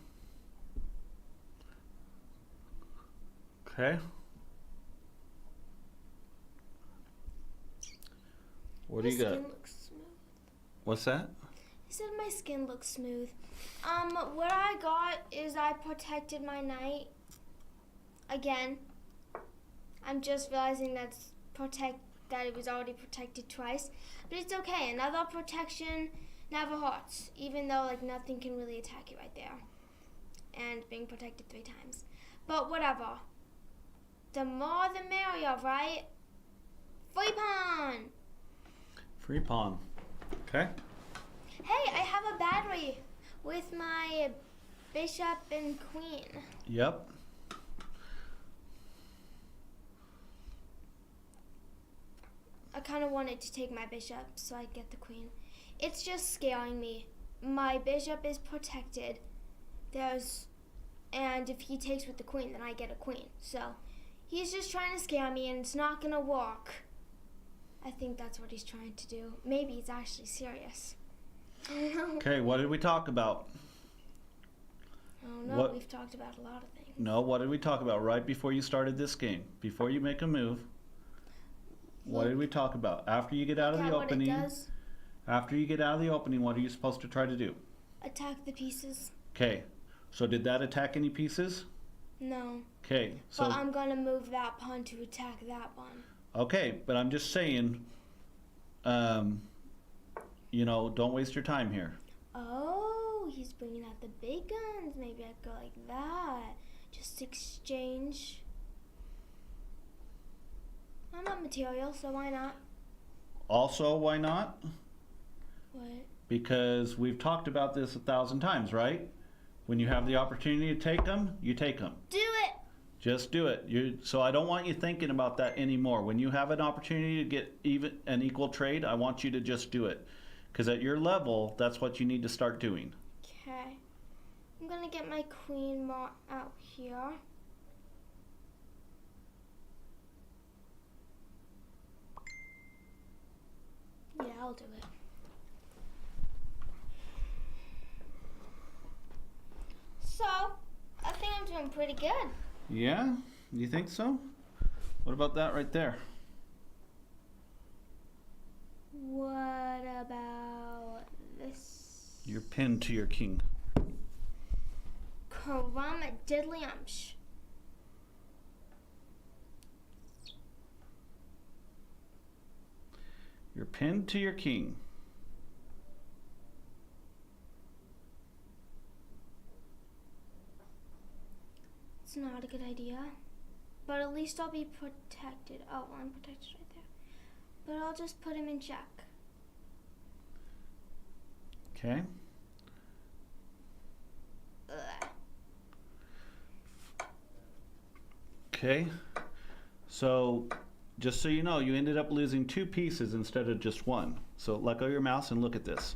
Okay. What do you got? My skin looks smooth. What's that? He said my skin looks smooth. What I got is I protected my night. Again. I'm just realizing that it was already protected twice. But it's okay. Another protection never hurts. Even though like nothing can really attack you right there. And being protected 3 times. But whatever. The more the merrier, right? Free pawn! Free pawn. Okay. Hey, I have a battery with my bishop and queen. Yep. I kind of wanted to take my bishop so I get the queen. It's just scaring me. My bishop is protected. And if he takes with the queen, then I get a queen. So he's just trying to scare me, and it's not gonna work. I think that's what he's trying to do. Maybe he's actually serious. Okay, what did we talk about? Oh no, What? we've talked about a lot of things. No, what did we talk about right before you started this game? Before you make a move, what did we talk about? After you get out of the opening, after you get out of the opening, what are you supposed to try to do? Attack the pieces. Okay, so did that attack any pieces? No. Okay, so But I'm gonna move that pawn to attack that one. okay, but I'm just saying, you know, don't waste your time here. Oh, he's bringing out the big guns. Maybe I go like that. Just exchange. I'm not material, so why not? Also, why not? What? Because we've talked about this 1,000 times, right? When you have the opportunity to take them, you take them. Do it! Just do it. So I don't want you thinking about that anymore. When you have an opportunity to get even an equal trade, I want you to just do it. Because at your level, that's what you need to start doing. Okay. I'm gonna get my queen more out here. Yeah, I'll do it. So, I think I'm doing pretty good. Yeah? You think so? What about that right there? What about this? You're pinned to your king. Diddlyumsh. You're pinned to your king. It's not a good idea. But at least I'll be protected. Oh, I'm protected right there. But I'll just put him in check. Okay. Ugh. Okay. So, just so you know, you ended up losing 2 pieces instead of just 1. So let go of your mouse and look at this.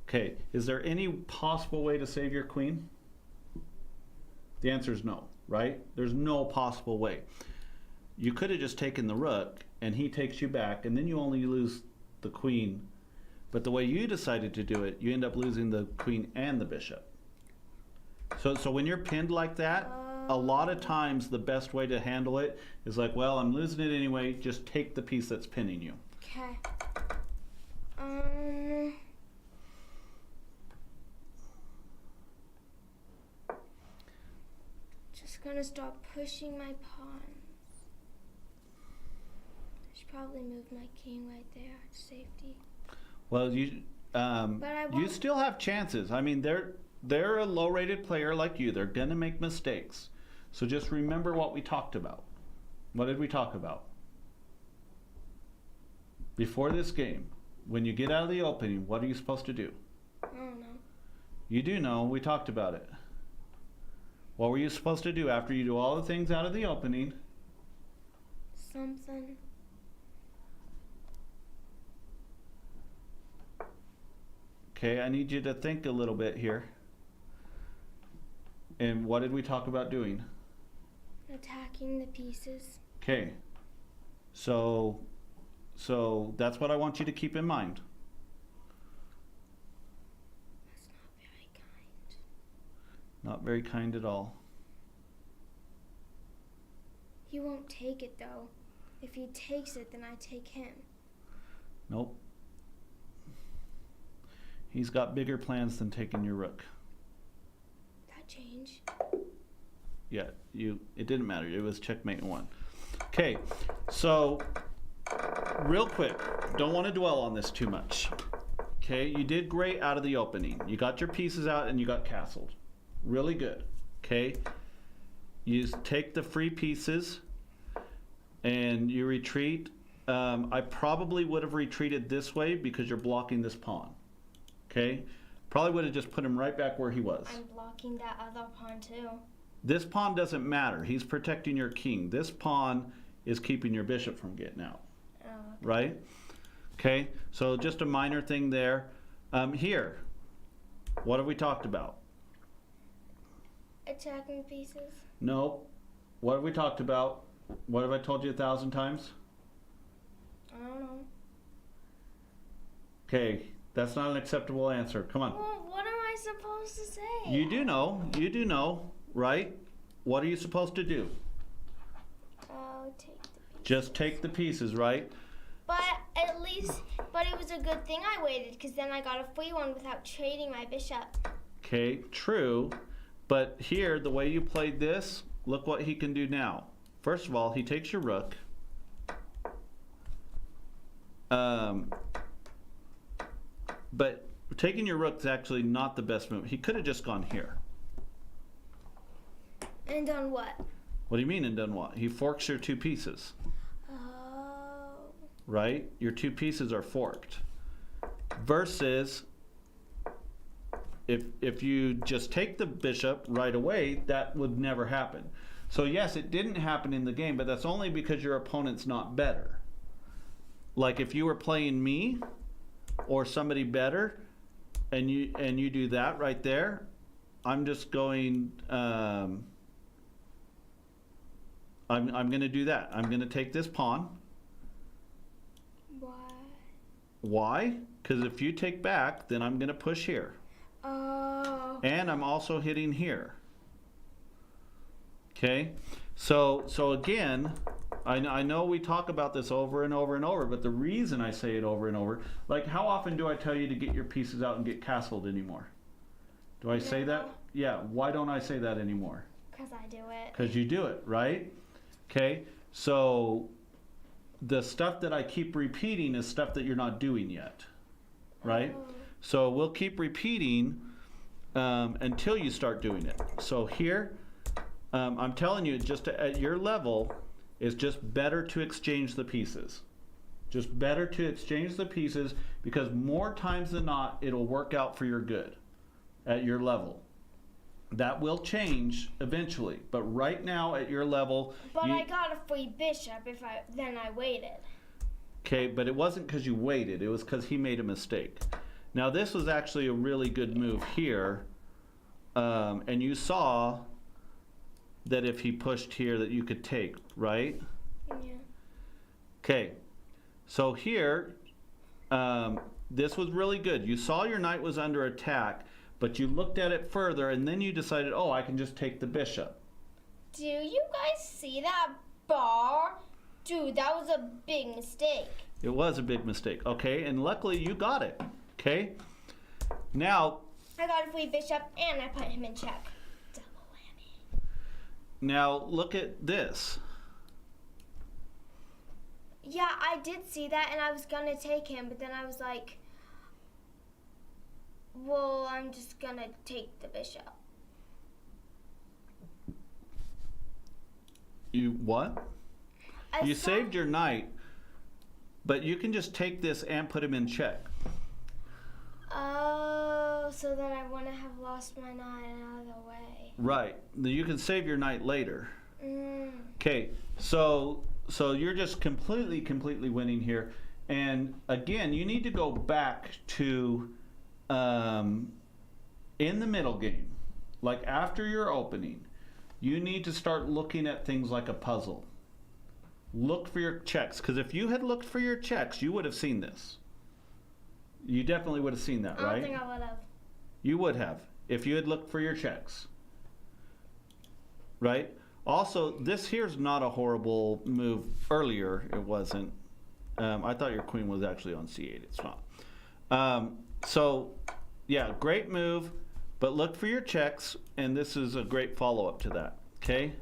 Okay. Is there any possible way to save your queen? The answer is no, right? There's no possible way. You could have just taken the rook and he takes you back and then you only lose the queen. But the way you decided to do it, you end up losing the queen and the bishop. So when you're pinned like that, a lot of times the best way to handle it is like, well, I'm losing it anyway, just take the piece that's pinning you. Okay. Just gonna start pushing my pawns. I should probably move my king right there to safety. Well, you still have chances. I mean, they're a low-rated player like you. They're gonna make mistakes. So just remember what we talked about. What did we talk about? Before this game, when you get out of the opening, what are you supposed to do? I don't know. You do know, we talked about it. What were you supposed to do after you do all the things out of the opening? Something. Okay, I need you to think a little bit here. And what did we talk about doing? Attacking the pieces. Okay, so that's what I want you to keep in mind. That's not very kind. Not very kind at all. He won't take it though. If he takes it, then I take him. Nope. He's got bigger plans than taking your rook. That change. Yeah, it didn't matter. It was checkmate in one. Okay, so real quick, don't want to dwell on this too much. Okay, you did great out of the opening. You got your pieces out and you got castled. Really good. Okay, you take the free pieces and you retreat. I probably would have retreated this way because you're blocking this pawn. Okay, probably would have just put him right back where he was. I'm blocking that other pawn too. This pawn doesn't matter. He's protecting your king. This pawn is keeping your bishop from getting out. Oh, okay. Right? Okay, so just a minor thing there. Here, what have we talked about? Attacking pieces. No. What have we talked about? What have I told you 1,000 times? I don't know. Okay, that's not an acceptable answer. Come on. Well, what am I supposed to say? You do know, right? What are you supposed to do? Take the pieces. Just take the pieces, right? But it was a good thing I waited, because then I got a free one without trading my bishop. Okay, true. But here, the way you played this, look what he can do now. First of all, he takes your rook. But taking your rook is actually not the best move. He could have just gone here. And done what? What do you mean and done what? He forks your two pieces. Oh. Right? Your two pieces are forked. Versus if you just take the bishop right away, that would never happen. So yes, it didn't happen in the game, but that's only because your opponent's not better. Like if you were playing me or somebody better and you do that right there, I'm just going I'm going to do that. I'm going to take this pawn. Why? Why? Because if you take back, then I'm going to push here. Oh. And I'm also hitting here. Okay? So again, I know we talk about this over and over and over, but the reason I say it over and over, like how often do I tell you to get your pieces out and get castled anymore? Do I say that? Yeah. Why don't I say that anymore? Because I do it. Because you do it, right? Okay? So the stuff that I keep repeating is stuff that you're not doing yet, right? Oh. So we'll keep repeating until you start doing it. So here, I'm telling you, just at your level, it's just better to exchange the pieces. Just better to exchange the pieces because more times than not, it'll work out for your good at your level. That will change eventually, but right now at your level... But I got a free bishop then I waited. Okay, but it wasn't because you waited. It was because he made a mistake. Now this was actually a really good move here, and you saw that if he pushed here that you could take, right? Yeah. Okay, so here, this was really good. You saw your knight was under attack, but you looked at it further and then you decided, oh, I can just take the bishop. Do you guys see that bar? Dude, that was a big mistake. It was a big mistake, okay? And luckily you got it, okay? Now... I got a free bishop and I put him in check. Double whammy. Now look at this. Yeah, I did see that and I was gonna take him, but then I was like, Well, I'm just gonna take the bishop. You what? You saw- saved your knight, but you can just take this and put him in check. Oh, so that I wouldn't have lost my knight out of the way. Right. You can save your knight later. Mm. Okay, so you're just completely winning here. And again, you need to go back to in the middle game, like after your opening, you need to start looking at things like a puzzle. Look for your checks, because if you had looked for your checks, you would have seen this. You definitely would have seen that, right? I don't think I would have. You would have, if you had looked for your checks. Right? Also, this here's not a horrible move. Earlier, it wasn't. I thought your queen was actually on c8. It's not. So, yeah, great move, but look for your checks, and this is a great follow-up to that, okay?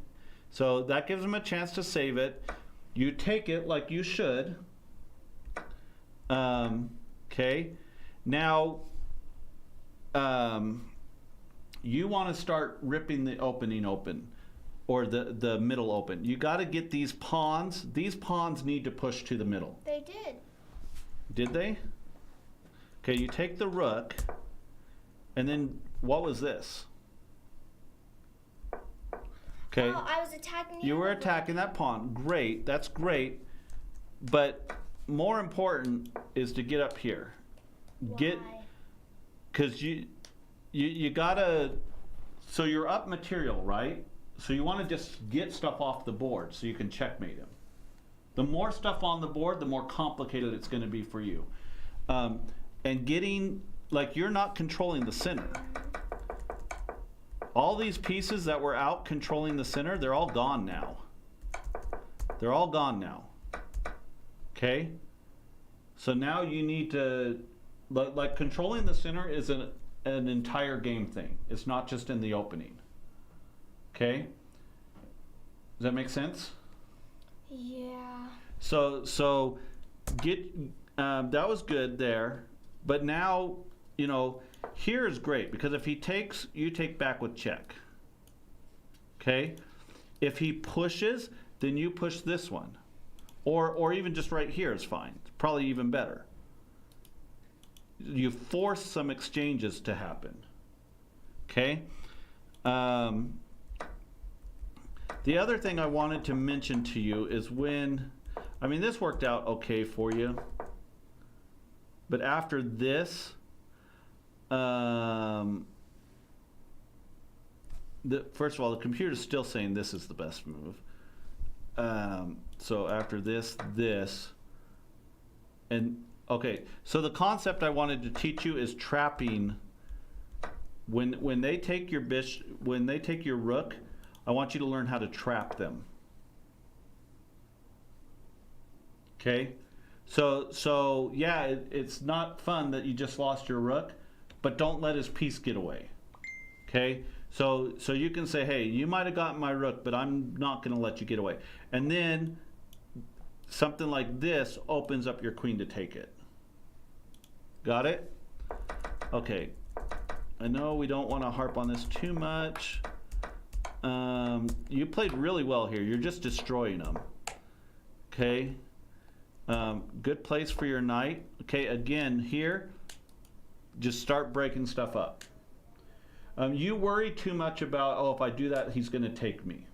So that gives him a chance to save it. You take it like you should. Okay? Now, you want to start ripping the opening open, or the middle open. You got to get these pawns. These pawns need to push to the middle. They did. Did they? Okay, you take the rook, and then what was this? Okay. Oh, I was attacking You were attacking that pawn. Great, that's great. But more important is to get up here. Why? Because you gotta, so you're up material, right? So you want to just get stuff off the board so you can checkmate him. The more stuff on the board, the more complicated it's going to be for you. And getting, like, you're not controlling the center. All these pieces that were out controlling the center, they're all gone now. They're all gone now. Okay? So now you need to, like controlling the center is an entire game thing. It's not just in the opening. Okay? Does that make sense? Yeah. So get, that was good there. But now, you know, here is great, because if he takes, you take back with check. Okay? If he pushes, then you push this one. Or even just right here is fine. It's probably even better. You force some exchanges to happen. Okay? The other thing I wanted to mention to you is when, I mean, this worked out okay for you. But after this, first of all, the computer's still saying this is the best move. So after this, and okay. So the concept I wanted to teach you is trapping. When they take your when they take your rook, I want you to learn how to trap them. Okay. So yeah, it's not fun that you just lost your rook, but don't let his piece get away. Okay? So you can say, hey, you might have gotten my rook, but I'm not going to let you get away. And then something like this opens up your queen to take it. Got it? Okay. I know we don't want to harp on this too much. You played really well here. You're just destroying them. Okay? Good place for your knight. Okay, again, here, just start breaking stuff up. You worry too much about, oh, if I do that, he's going to take me.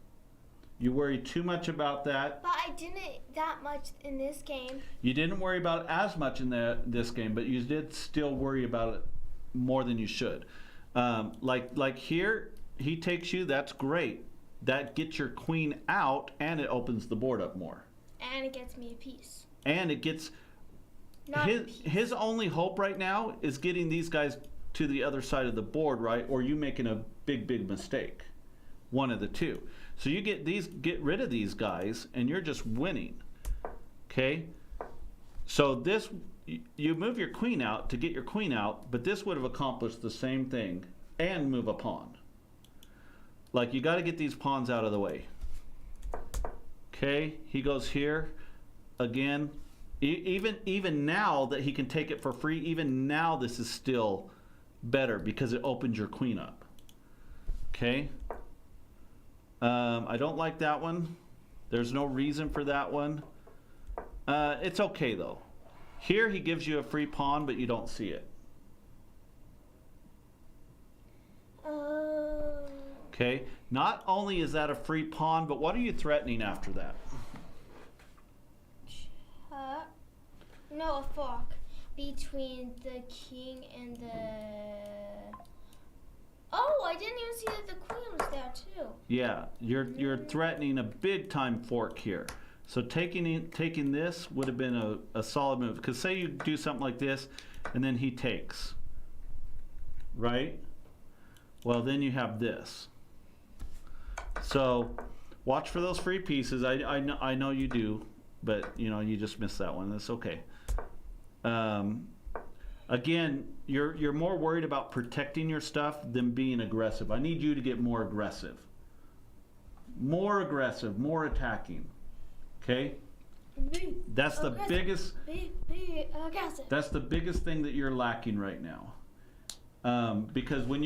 You worry too much about that. But I didn't that much in this game. You didn't worry about it as much in this game, but you did still worry about it more than you should. Like here, he takes you, that's great. That gets your queen out, and it opens the board up more. And it gets me a piece. And it gets, Not a piece. his only hope right now is getting these guys to the other side of the board, right? Or you making a big mistake. One of the two. So you get rid of these guys, and you're just winning. Okay? So this, you move your queen out to get your queen out, but this would have accomplished the same thing and move a pawn. Like, you got to get these pawns out of the way. Okay? He goes here. Again, even now that he can take it for free, even now this is still better because it opens your queen up. Okay? I don't like that one. There's no reason for that one. It's okay though. Here he gives you a free pawn, but you don't see it. Okay? Not only is that a free pawn, but what are you threatening after that? No, a fork between the king and the... Oh, I didn't even see that the queen was there too. Yeah, you're threatening a big time fork here. So taking this would have been a solid move. Because say you do something like this, and then he takes, right? Well, then you have this. So watch for those free pieces. I know you do, but you know you just missed that one. That's okay. Again, you're more worried about protecting your stuff than being aggressive. I need you to get more aggressive. More aggressive, more attacking. Okay? That's the biggest That's the biggest thing that you're lacking right now. Because when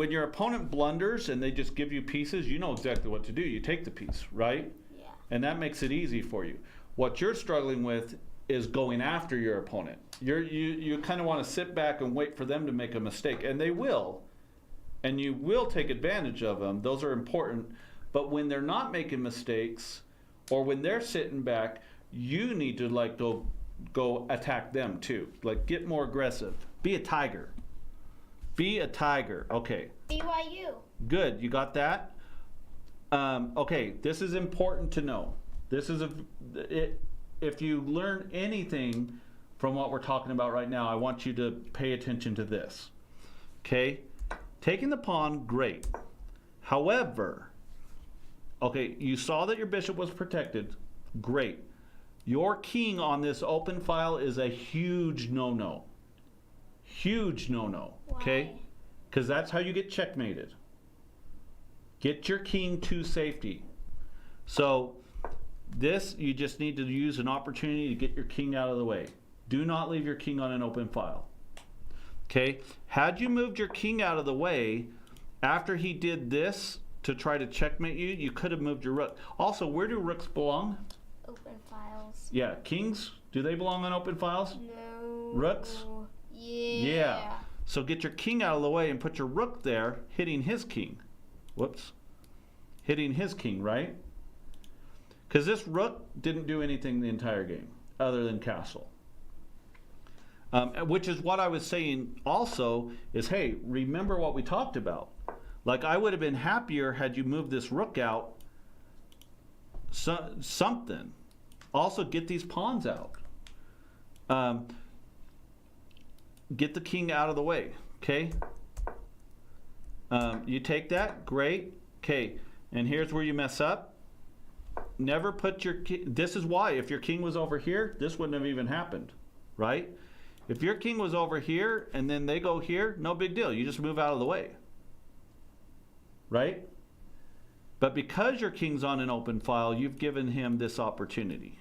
your opponent blunders and they just give you pieces, you know exactly what to do. You take the piece, right? Yeah. And that makes it easy for you. What you're struggling with is going after your opponent. You kind of want to sit back and wait for them to make a mistake, and they will. And you will take advantage of them. Those are important. But when they're not making mistakes, or when they're sitting back, you need to like go attack them too. Like get more aggressive. Be a tiger. Be a tiger. Okay. BYU. Good. You got that? Okay. This is important to know. This is if you learn anything from what we're talking about right now, I want you to pay attention to this. Okay? Taking the pawn, great. However, okay, you saw that your bishop was protected. Great. Your king on this open file is a huge no-no. Huge no-no. Okay? Because that's how you get checkmated. Get your king to safety. So this, you just need to use an opportunity to get your king out of the way. Do not leave your king on an open file. Okay? Had you moved your king out of the way after he did this to try to checkmate you, you could have moved your rook. Also, where do rooks belong? Open files. Yeah, kings, do they belong on open files? No. Rooks? Yeah. So get your king out of the way and put your rook there, hitting his king. Whoops. Hitting his king, right? Because this rook didn't do anything the entire game other than castle. Which is what I was saying also is, hey, remember what we talked about. Like, I would have been happier had you moved this rook out. Something. Also, get these pawns out. Get the king out of the way, okay? You take that, great. Okay, and here's where you mess up. Never put your king, this is why, if your king was over here, this wouldn't have even happened, right? If your king was over here and then they go here, no big deal. You just move out of the way, right? But because your king's on an open file, you've given him this opportunity.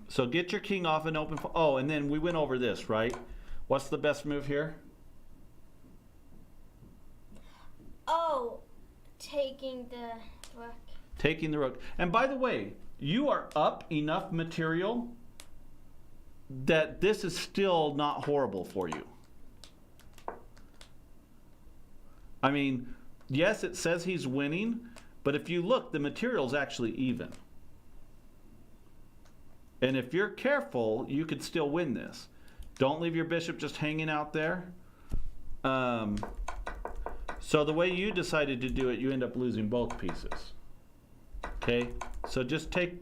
So get your king off an open file. Oh, and then we went over this, right? What's the best move here? Oh, taking the rook. Taking the rook. And by the way, you are up enough material that this is still not horrible for you. I mean, yes, it says he's winning, but if you look, the material's actually even. And if you're careful, you could still win this. Don't leave your bishop just hanging out there. So the way you decided to do it, you end up losing both pieces. Okay? So just take,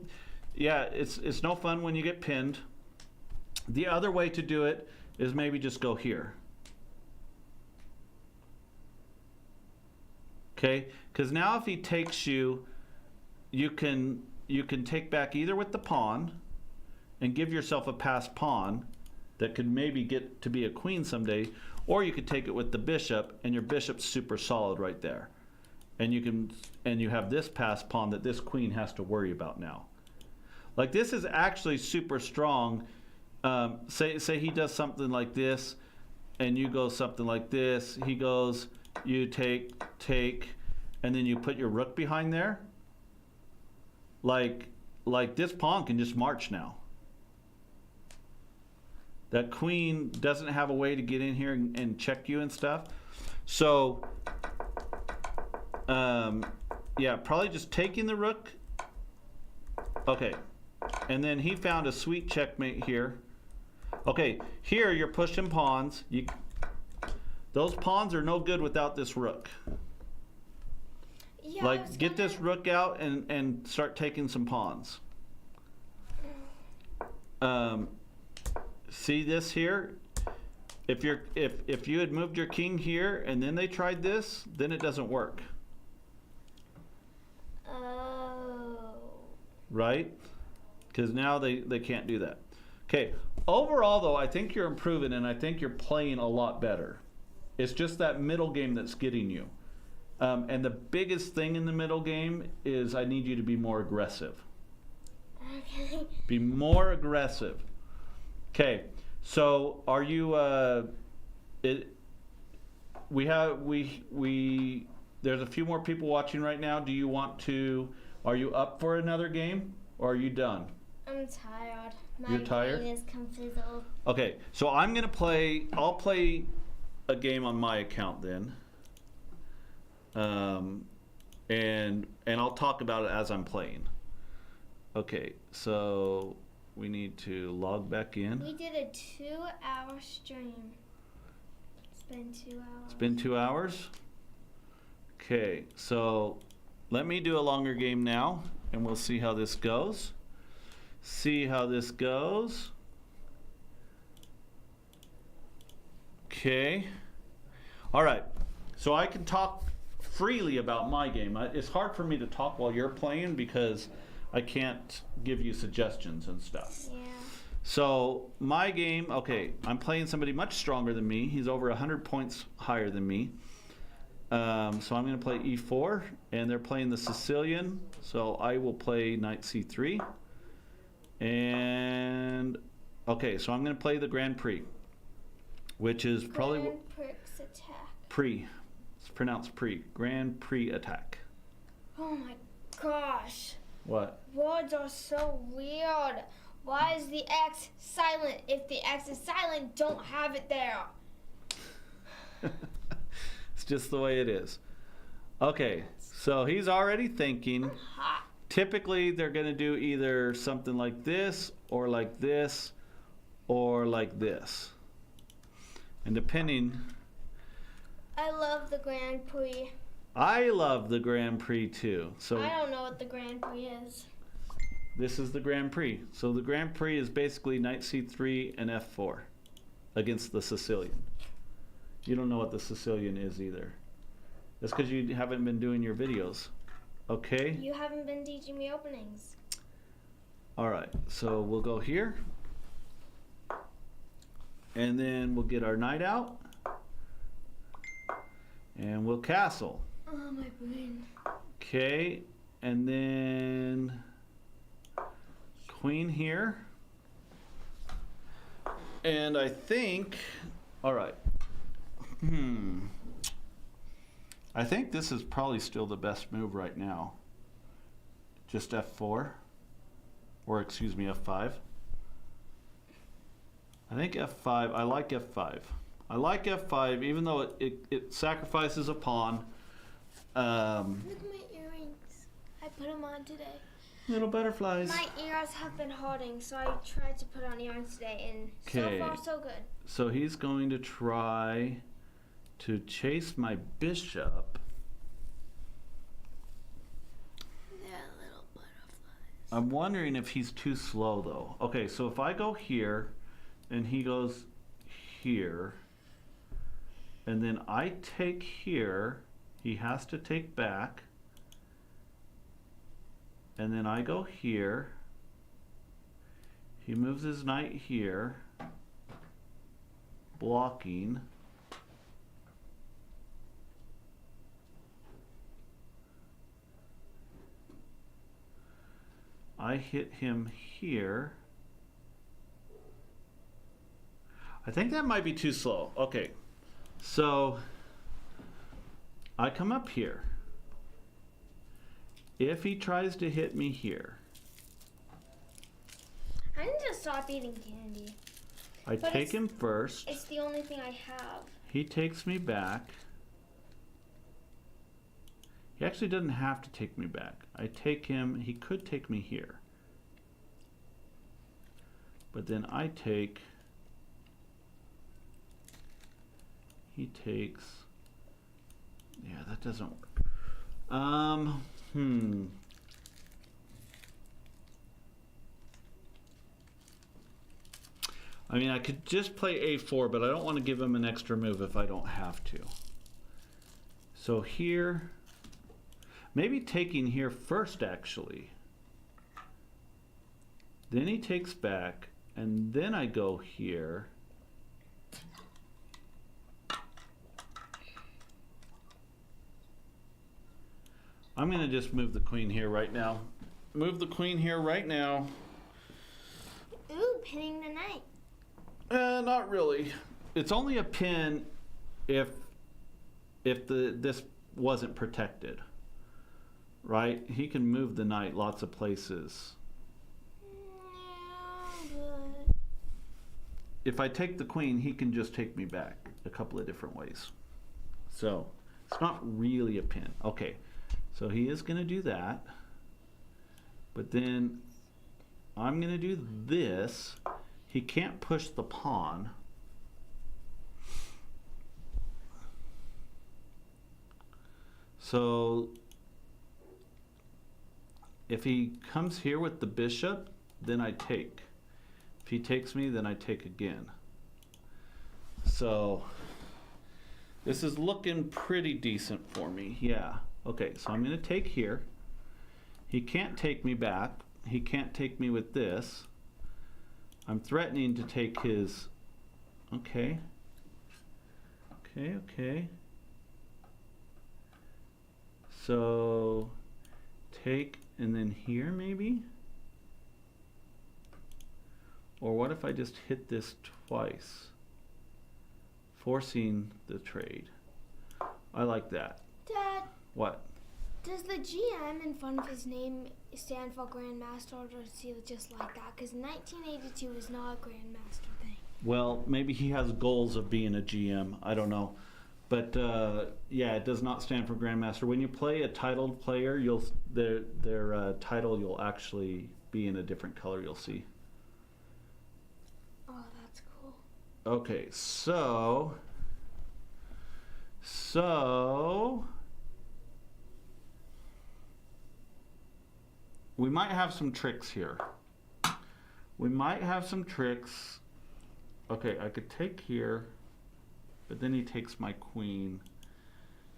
yeah, it's no fun when you get pinned. The other way to do it is maybe just go here. Okay? Because now if he takes you, you can take back either with the pawn and give yourself a passed pawn that could maybe get to be a queen someday, or you could take it with the bishop, and your bishop's super solid right there. And you have this passed pawn that this queen has to worry about now. Like, this is actually super strong say he does something like this, and you go something like this. He goes, you take, and then you put your rook behind there. Like this pawn can just march now. That queen doesn't have a way to get in here and check you and stuff. So, yeah, probably just taking the rook. Okay, and then he found a sweet checkmate here. Okay, here you're pushing pawns. Those pawns are no good without this rook. Yeah, Like, get this rook out and start taking some pawns. See this here? If you had moved your king here and then they tried this, then it doesn't work. Oh. Right? Because now they can't do that. Okay. Overall, though, I think you're improving and I think you're playing a lot better. It's just that middle game that's getting you. And the biggest thing in the middle game is I need you to be more aggressive. Okay. Be more aggressive. Okay. So are you? There's a few more people watching right now. Do you want to? Are you up for another game, or are you done? I'm tired. You're tired? My brain is confused. Okay. So I'm gonna play. I'll play a game on my account then. And I'll talk about it as I'm playing. Okay, so we need to log back in. We did a 2-hour stream. It's been 2 hours. It's been 2 hours. Okay, so let me do a longer game now, and we'll see how this goes. See how this goes. Okay. All right, so I can talk freely about my game. It's hard for me to talk while you're playing because I can't give you suggestions and stuff. Yeah. So my game, okay, I'm playing somebody much stronger than me. He's over 100 points higher than me. So I'm going to play e4, and they're playing the Sicilian. So I will play knight c3. And okay, so I'm going to play the Grand Prix, which is probably Grand Prix attack. Prix. It's pronounced Prix. Grand Prix attack. Oh my gosh. What? Words are so weird. Why is the X silent? If the X is silent, don't have it there. It's just the way it is. Okay, so he's already thinking. Hot. Typically, they're going to do either something like this, or like this, or like this. And depending... I love the Grand Prix. I love the Grand Prix too. So I don't know what the Grand Prix is. this is the Grand Prix. So the Grand Prix is basically knight c3 and f4 against the Sicilian. You don't know what the Sicilian is either. That's because you haven't been doing your videos. Okay? You haven't been teaching me openings. All right. So we'll go here. And then we'll get our knight out. And we'll castle. Oh, my brain. Okay, and then queen here. And I think, all right. I think this is probably still the best move right now. Just f4, or excuse me, f5. I think f5, I like f5. I like f5, even though it sacrifices a pawn. Look at my earrings. I put them on today. Little butterflies. My ears have been hurting, so I tried to put on earrings today, and Okay. so far, so good. So he's going to try to chase my bishop. They're little butterflies. I'm wondering if he's too slow, though. Okay, so if I go here, and he goes here, and then I take here, he has to take back, and then I go here, he moves his knight here, blocking, I hit him here, I think that might be too slow. Okay, so I come up here. If he tries to hit me here, I need to stop eating candy. I take him first. It's the only thing I have. He takes me back. He actually doesn't have to take me back. I take him, he could take me here. But then I take, he takes, yeah, that doesn't work. I mean, I could just play a4, but I don't want to give him an extra move if I don't have to. So here, maybe taking here first, actually. Then he takes back, and then I go here. I'm going to just move the queen here right now. Move the queen here right now. Ooh, pinning the knight. Not really. It's only a pin if this wasn't protected, right? He can move the knight lots of places. Yeah, but If I take the queen, he can just take me back a couple of different ways. So it's not really a pin. Okay, so he is going to do that, but then I'm going to do this. He can't push the pawn. So if he comes here with the bishop, then I take. If he takes me, then I take again. So this is looking pretty decent for me. Yeah. Okay, so I'm going to take here. He can't take me back. He can't take me with this. I'm threatening to take his, okay. So take and then here maybe? Or what if I just hit this twice? Forcing the trade. I like that. Dad, What? does the GM in front of his name stand for Grandmaster, or does he just like that? Because 1982 is not a Grandmaster thing. Well, maybe he has goals of being a GM. I don't know. But yeah, it does not stand for Grandmaster. When you play a titled player, you'll their title you'll actually be in a different color. You'll see. Oh, that's cool. Okay, so we might have some tricks here. We might have some tricks. Okay, I could take here, but then he takes my queen,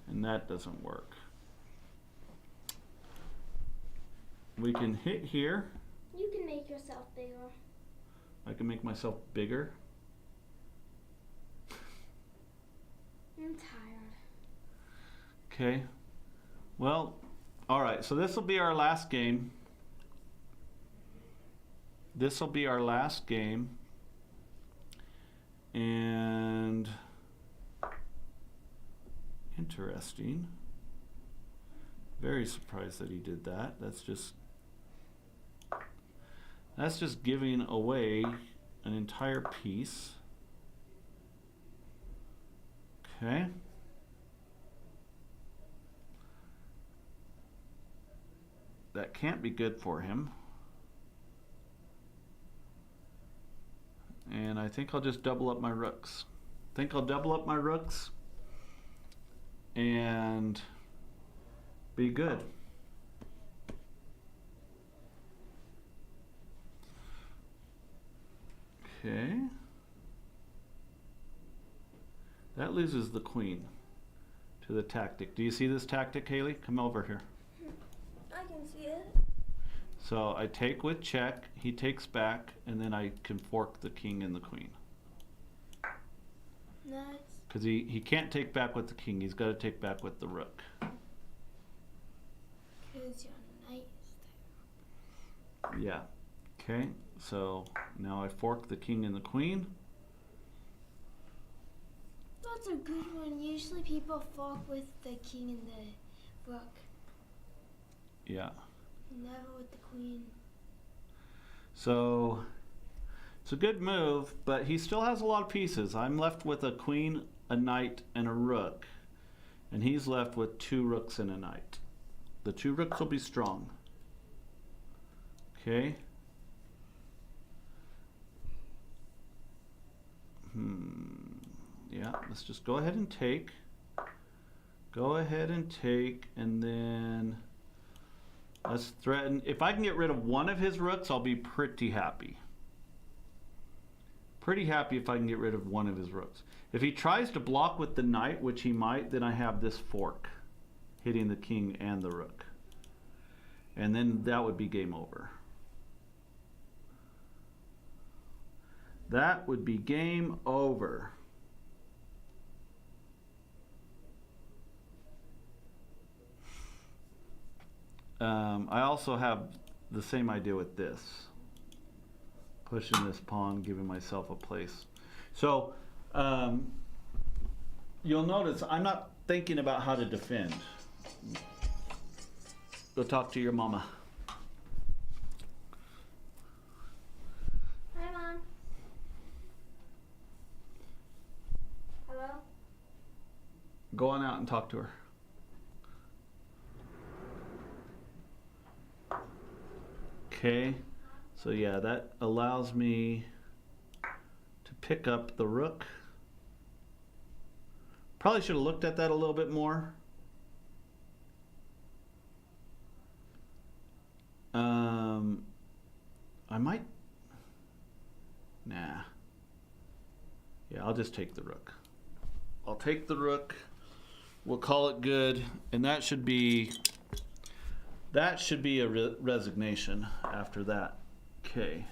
and that doesn't work. We can hit here. You can make yourself bigger. I can make myself bigger. I'm tired. Okay. Well, all right, so this will be our last game. This will be our last game. And interesting. Very surprised that he did that. That's just giving away an entire piece. Okay. That can't be good for him. And I think I'll just double up my rooks. And be good. Okay. That loses the queen to the tactic. Do you see this tactic, Hailey? Come over here. I can see it. So I take with check, he takes back, and then I can fork the king and the queen. Nice. Because he can't take back with the king, he's got to take back with the rook. Because your knight is there. Yeah. Okay, so now I fork the king and the queen. one's a good one. Usually people fork with the king and the rook. Yeah. Never with the queen. So it's a good move, but he still has a lot of pieces. I'm left with a queen, a knight, and a rook. And he's left with 2 rooks and a knight. The 2 rooks will be strong. Okay. Yeah, let's just go ahead and take. Go ahead and take, and then let's threaten. If I can get rid of one of his rooks, I'll be pretty happy. Pretty happy if I can get rid of one of his rooks. If he tries to block with the knight, which he might, then I have this fork hitting the king and the rook. And then that would be game over. That would be game over. I also have the same idea with this. Pushing this pawn, giving myself a place. So you'll notice I'm not thinking about how to defend. Go talk to your mama. Hi, Mom. Hello? Go on out and talk to her. Okay, so yeah, that allows me to pick up the rook. Probably should have looked at that a little bit more. I might, nah. Yeah, I'll just take the rook. I'll take the rook. We'll call it good, and that should be a resignation after that. Okay.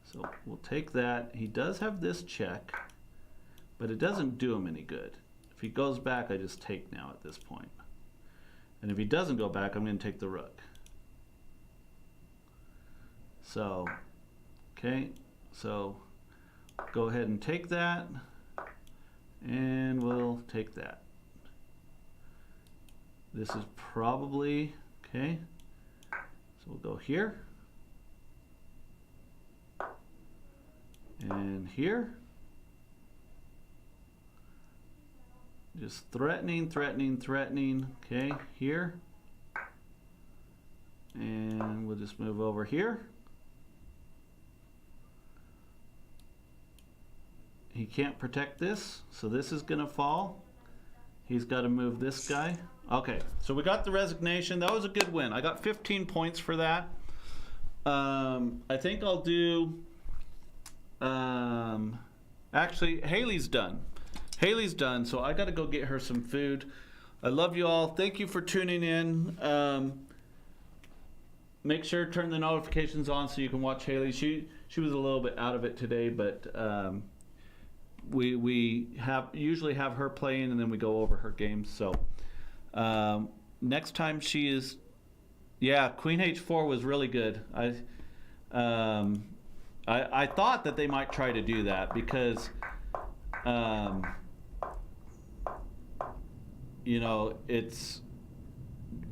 So we'll take that. He does have this check, but it doesn't do him any good. If he goes back, I just take now at this point. And if he doesn't go back, I'm going to take the rook. So, okay. So go ahead and take that, and we'll take that. This is probably, okay, so we'll go here, and here. Just threatening, threatening, threatening, okay, here. And we'll just move over here. He can't protect this, so this is gonna fall. He's got to move this guy. Okay, so we got the resignation. That was a good win. I got 15 points for that. I think I'll do, actually, Hailey's done. Hailey's done, so I got to go get her some food. I love you all. Thank you for tuning in. Make sure to turn the notifications on so you can watch Hailey. She was a little bit out of it today, but we usually have her playing, and then we go over her games. So next time she is, yeah, Queen H4 was really good. I thought that they might try to do that because you know, it's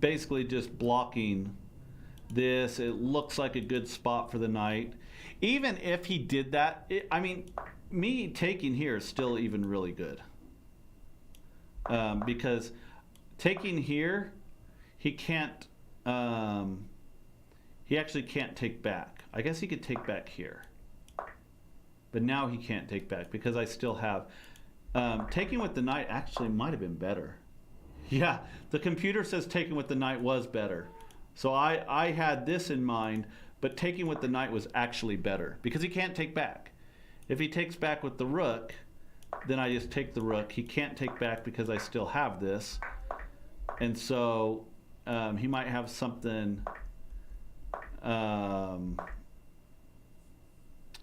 basically just blocking this. It looks like a good spot for the knight. Even if he did that, I mean, me taking here is still even really good. Because taking here, he can't, he actually can't take back. I guess he could take back here. But now he can't take back because I still have, taking with the knight actually might have been better. Yeah, the computer says taking with the knight was better. So I had this in mind, but taking with the knight was actually better because he can't take back. If he takes back with the rook, then I just take the rook. He can't take back because I still have this. And so he might have something,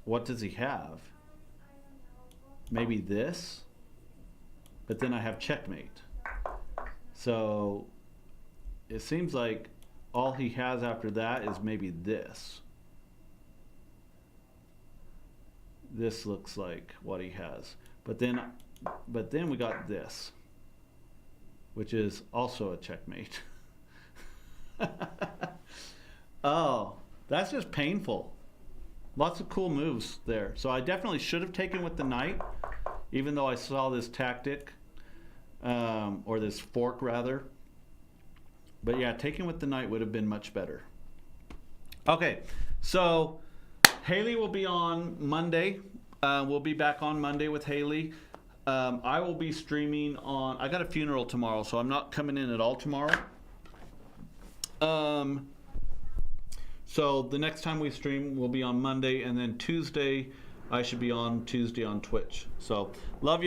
what does he have? Maybe this, but then I have checkmate. So it seems like all he has after that is maybe this. This looks like what he has. But then we got this, which is also a checkmate. Oh, that's just painful. Lots of cool moves there. So I definitely should have taken with the knight, even though I saw this tactic, or this fork rather. But yeah, taking with the knight would have been much better. Okay, so Hailey will be on Monday. We'll be back on Monday with Hailey. I will be streaming on, I got a funeral tomorrow, so I'm not coming in at all tomorrow. So the next time we stream will be on Monday, and then Tuesday, I should be on Tuesday on Twitch. So love you.